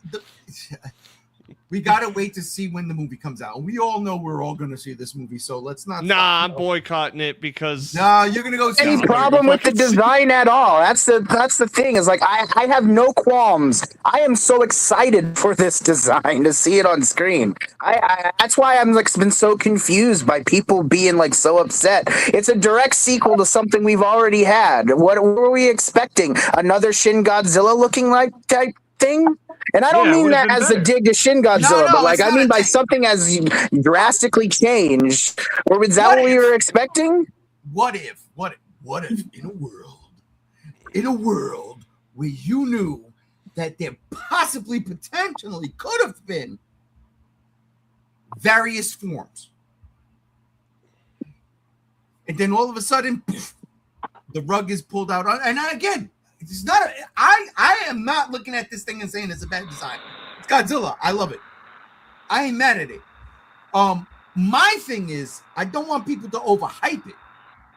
We got to wait to see when the movie comes out. We all know we're all going to see this movie, so let's not. nah. I'm boycotting it because Nah, you're going to go see Any it. problem with the design at all? That's the thing. Is like I have no qualms. I am so excited for this design to see it on screen. I that's why I'm like been so confused by people being like so upset. It's a direct sequel to something we've already had. What were we expecting? Another Shin Godzilla looking like type thing? And I don't Yeah, it mean would've that been as a better. dig to Shin Godzilla, No, but like it's I not mean a by dig. something as drastically changed. Or was that What what we if? were expecting? What if in a world where you knew that there possibly, potentially could have been various forms. And then all of a sudden, poof, the rug is pulled out. And again, it's not. I am not looking at this thing and saying it's a bad design. It's Godzilla. I love it. I ain't mad at it. My thing is, I don't want people to overhype it.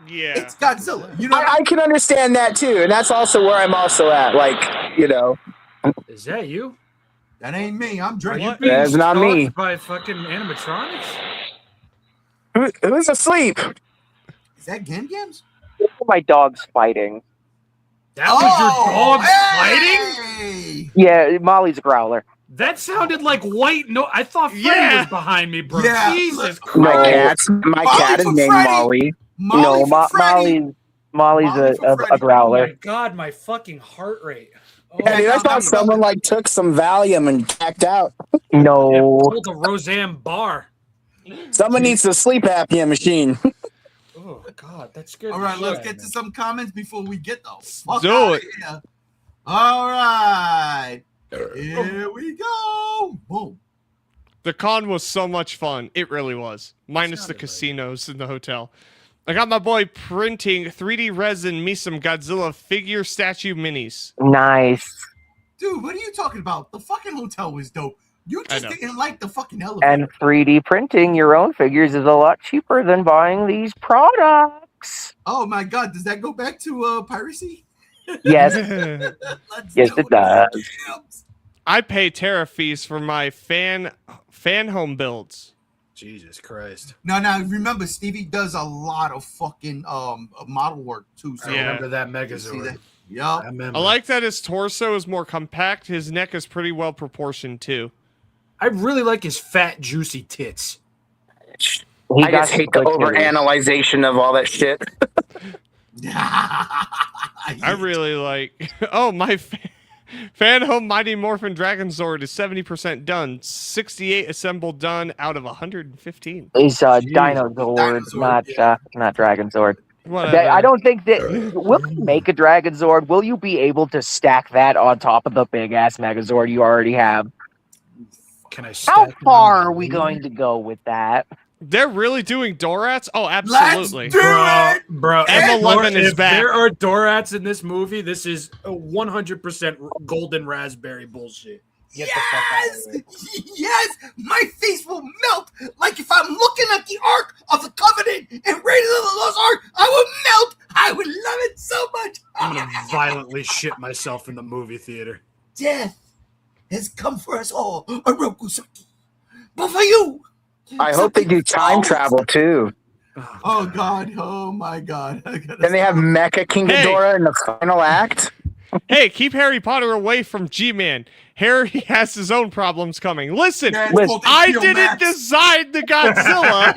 Yeah. It's Godzilla. You know, I can understand that too, and that's also where I'm also at. Like, you know, Is that you? that ain't me. I'm Are drinking. you being That's not me. stalked by fucking animatronics? who's asleep? Is that Gam Gams? My dog's fighting. That was your dog fighting? fighting? Yeah, Molly's a growler. That sounded like white. No, I thought Freddy Yeah. was behind me, bro. Yeah. Jesus My Christ. my Molly cat is for named Freddy. Molly. Molly for Freddy. Molly's Molly for a Freddy. Oh growler. my god, my fucking heart rate. Oh, Yeah, dude, I no, thought no, someone like took some Valium and tacked out. No. pulled a Roseanne Barr. Someone needs a sleep apnea machine. Oh god, that's good. All right, let's get to some comments before we get the fuck Do out it. of here. All right, here we go. Boom. The con was so much fun. It really was. Minus the Sounded like it. casinos in the hotel. I got my boy printing 3D resin me some Godzilla figure statue minis. Nice. Dude, what are you talking about? The fucking hotel was dope. You I just know. didn't like the fucking elevator. And 3D printing your own figures is a lot cheaper than buying these products. Oh my god, does that go back to piracy? Yes. Let's Yes, do it does. Yams. I pay Terra fees for my fan home builds. Jesus Christ. Now, remember, Stevie does a lot of fucking model work too. So I Yeah. remember that you see Megazord. that? Yup. I remember. I like that his torso is more compact. His neck is pretty well proportioned too. I really like his fat, juicy tits. He I got just hate some the good titties. overanalyzation of all that shit. I really like. Oh, my fan home Mighty Morphin Dragon Zord is 70% done. 68 assembled done out of 115. He's Jesus. Dino Zord, Dinosaur, not Dragon Zord. Whatever. I don't think that will you make a Dragon Zord. Will you be able to stack that on top of the big ass Megazord you already have? Can I How stack them far on are we the going to go with that? They're really doing Dorats? Oh, Let's absolutely. do it. Bro, M11 is if back. there are Dorats in this movie, this is a 100% golden raspberry bullshit. Get the fuck out Yes, of here. yes, my face will melt like if I'm looking at the Ark of the Covenant and Raiders of the Lost Ark. I will melt. I would love it so much. I'm gonna violently shit myself in the movie theater. Death has come for us all, Orokusaki. But for you, I hope they do time travel too. oh God, oh my God. Then they have Mecha King Hey. Ghidorah in the final act. Hey, keep Harry Potter away from G-Man. Harry has his own problems coming. Listen, I didn't design the Godzilla.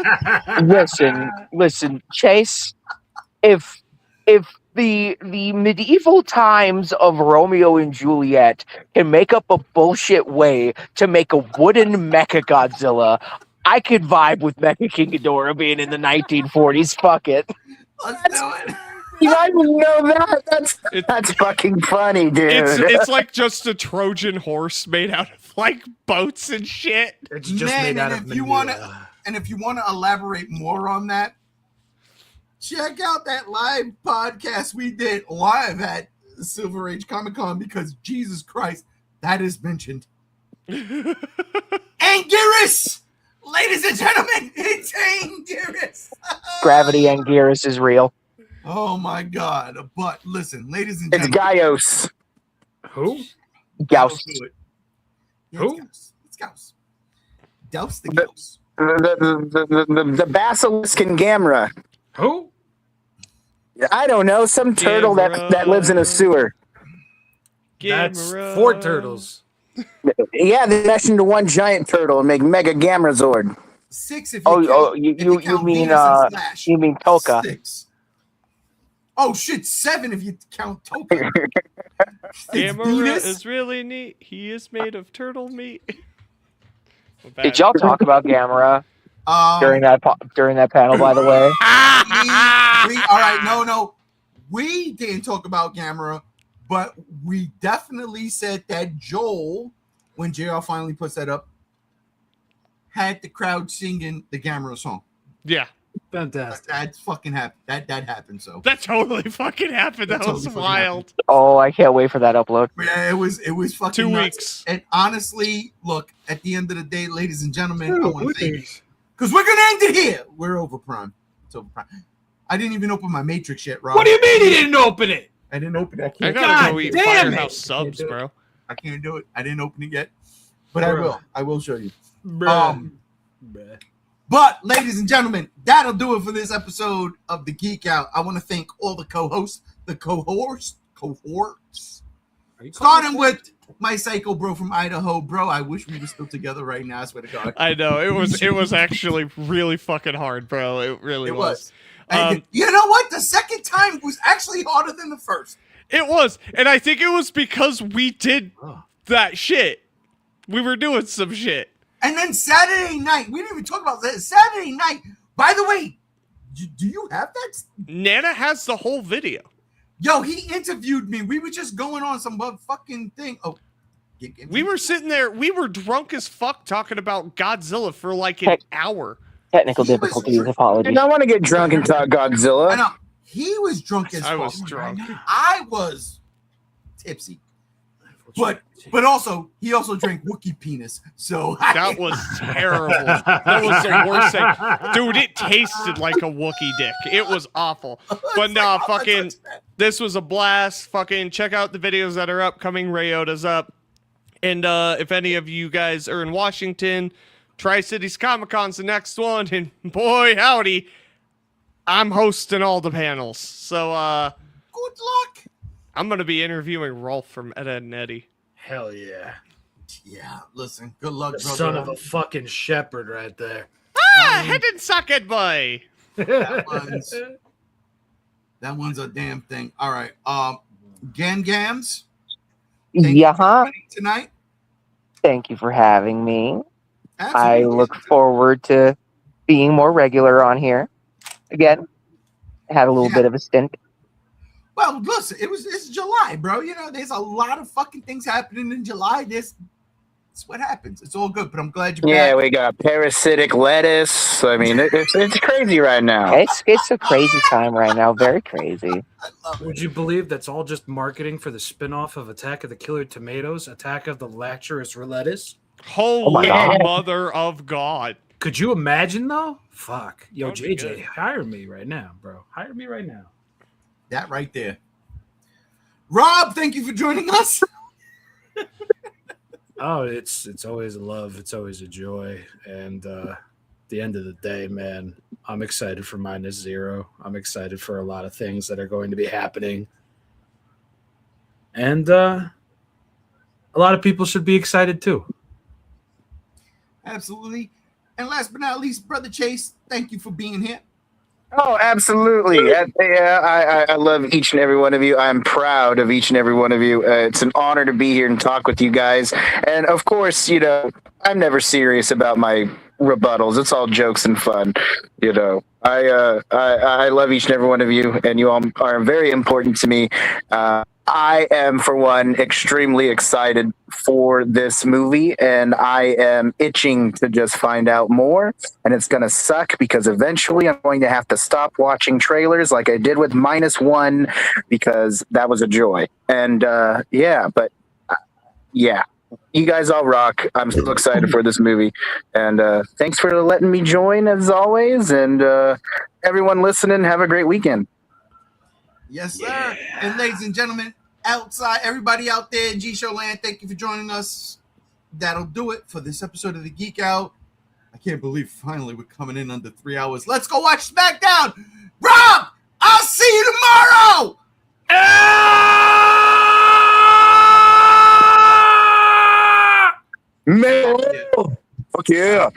Listen, Chase. If the medieval times of Romeo and Juliet can make up a bullshit way to make a wooden Mecha Godzilla, I could vibe with Mecha King Ghidorah being in the 1940s. Fuck it. Let's do it. You I didn't know that. That's fucking funny, dude. It's like just a Trojan horse made out of like boats and shit. It's just Man, made out and of if you manure. want to elaborate more on that, check out that live podcast we did live at Silver Age Comic Con, because Jesus Christ, that is mentioned. Anguirus! Ladies and gentlemen, it's Anguirus! Gravity Anguirus is real. Oh my God. But listen, ladies and It's gentlemen. Gaios. Who? Gauss. Who? It's Gauss. Douse the The- Gauss. The basilisk in Gamera. Who? I don't know, some turtle that lives in a sewer. That's Gamera. 4 turtles. Yeah, they mesh into one giant turtle and make Mega Gamera Zord. 6 if you Oh, count, you- if you you count mean, Venus and Slash. you mean Toka. 6. Oh shit, 7 if you count Toka. It's Gamera Venus. is really neat. He is made of turtle meat. Well, Did bad. y'all talk about Gamera during that panel? By the way, all right, no. We didn't talk about Gamera. But we definitely said that Joel, when JR finally puts that up, had the crowd singing the Gamera song. Yeah. Fantastic. That's fucking happened. That happened. So That totally fucking happened. That was totally wild. Oh, I can't wait for that upload. yeah, it was fucking 2 nuts. weeks. And honestly, look, at the end of the day, ladies and gentlemen, I want to thank you. Because we're gonna end it here. We're over prime. It's over prime. I didn't even open my Matrix yet, Rob. What do you mean he didn't open it? I didn't open it. I I can't, gotta God go eat damn Firehouse it. subs, bro. I can't do it. I didn't open it yet. But I will. I will show you. Bruh. But, ladies and gentlemen, that'll do it for this episode of the Geek Out. I want to thank all the co-hosts, the cohorts, starting with my psycho bro from Idaho. Bro, I wish we were still together right now. I swear to God. I know it was actually really fucking hard, bro. It really It was. And you know what? The second time was actually harder than the first. It was, and I think it was because we did Oh. that shit. We were doing some shit. And then Saturday night, we didn't even talk about that. Saturday night, by the way, do you have that? Nana has the whole video. Yo, he interviewed me. We were just going on some fucking thing. Oh, We were sitting there. We were drunk as fuck talking about Godzilla for like an hour. Technical He was difficulties, drunk. apologies. And I want to get drunk and talk I Godzilla. know. He was drunk as I fuck. was drunk. I was tipsy. But also, he also drank Wookiee penis. So That was terrible. That was the worst thing. Dude, it tasted like a Wookiee dick. It was awful. But nah, fucking, this was a blast. Fucking check out the videos that are upcoming. Rayota's up. And if any of you guys are in Washington, Tri-Cities Comic-Con's the next one. And boy, howdy, I'm hosting all the panels. So good luck. I'm going to be interviewing Rolf from Ed, Edd, and Eddie. Hell yeah. Yeah, listen. Good luck, The brother. son of a fucking shepherd right there. Ah, head and suck it, boy. That one's a damn thing. All right. Gams. Thank you Yeah, for huh? joining tonight. Thank you for having me. I Absolutely. look forward to being more regular on here. Again, I had a little bit of a stint. Well, listen, it's July, bro. You know, there's a lot of fucking things happening in July. It's what happens. It's all good, but I'm glad you're Yeah, back. we got parasitic lettuce. I mean, it's crazy right now. It's a crazy time right now. Very crazy. I love Would it. you believe that's all just marketing for the spin-off of Attack of the Killer Tomatoes, Attack of the Lacturous Lettuce? Holy my God. mother of God. Could you imagine though? Fuck. Yo, That would be JJ, good. hire me right now, bro. Hire me right now. That right there. Rob, thank you for joining us. Oh, it's always a love. It's always a joy. And the end of the day, man, I'm excited for -0. I'm excited for a lot of things that are going to be happening. And a lot of people should be excited too. Absolutely. And last but not least, Brother Chase, thank you for being here. Oh, absolutely. Yeah, I love each and every one of you. I'm proud of each and every one of you. It's an honor to be here and talk with you guys. And of course, you know, I'm never serious about my rebuttals. It's all jokes and fun. You know, I love each and every one of you, and you all are very important to me. I am, for one, extremely excited for this movie, and I am itching to just find out more. And it's going to suck because eventually I'm going to have to stop watching trailers like I did with -1 because that was a joy. And yeah, you guys all rock. I'm so excited for this movie. And thanks for letting me join as always. And everyone listening, have a great weekend. Yes, sir. And ladies and gentlemen, outside, everybody out there in G-Show land, thank you for joining us. That'll do it for this episode of the Geek Out. I can't believe finally we're coming in under 3 hours. Let's go watch SmackDown. Rob, I'll see you tomorrow. Man, fuck yeah.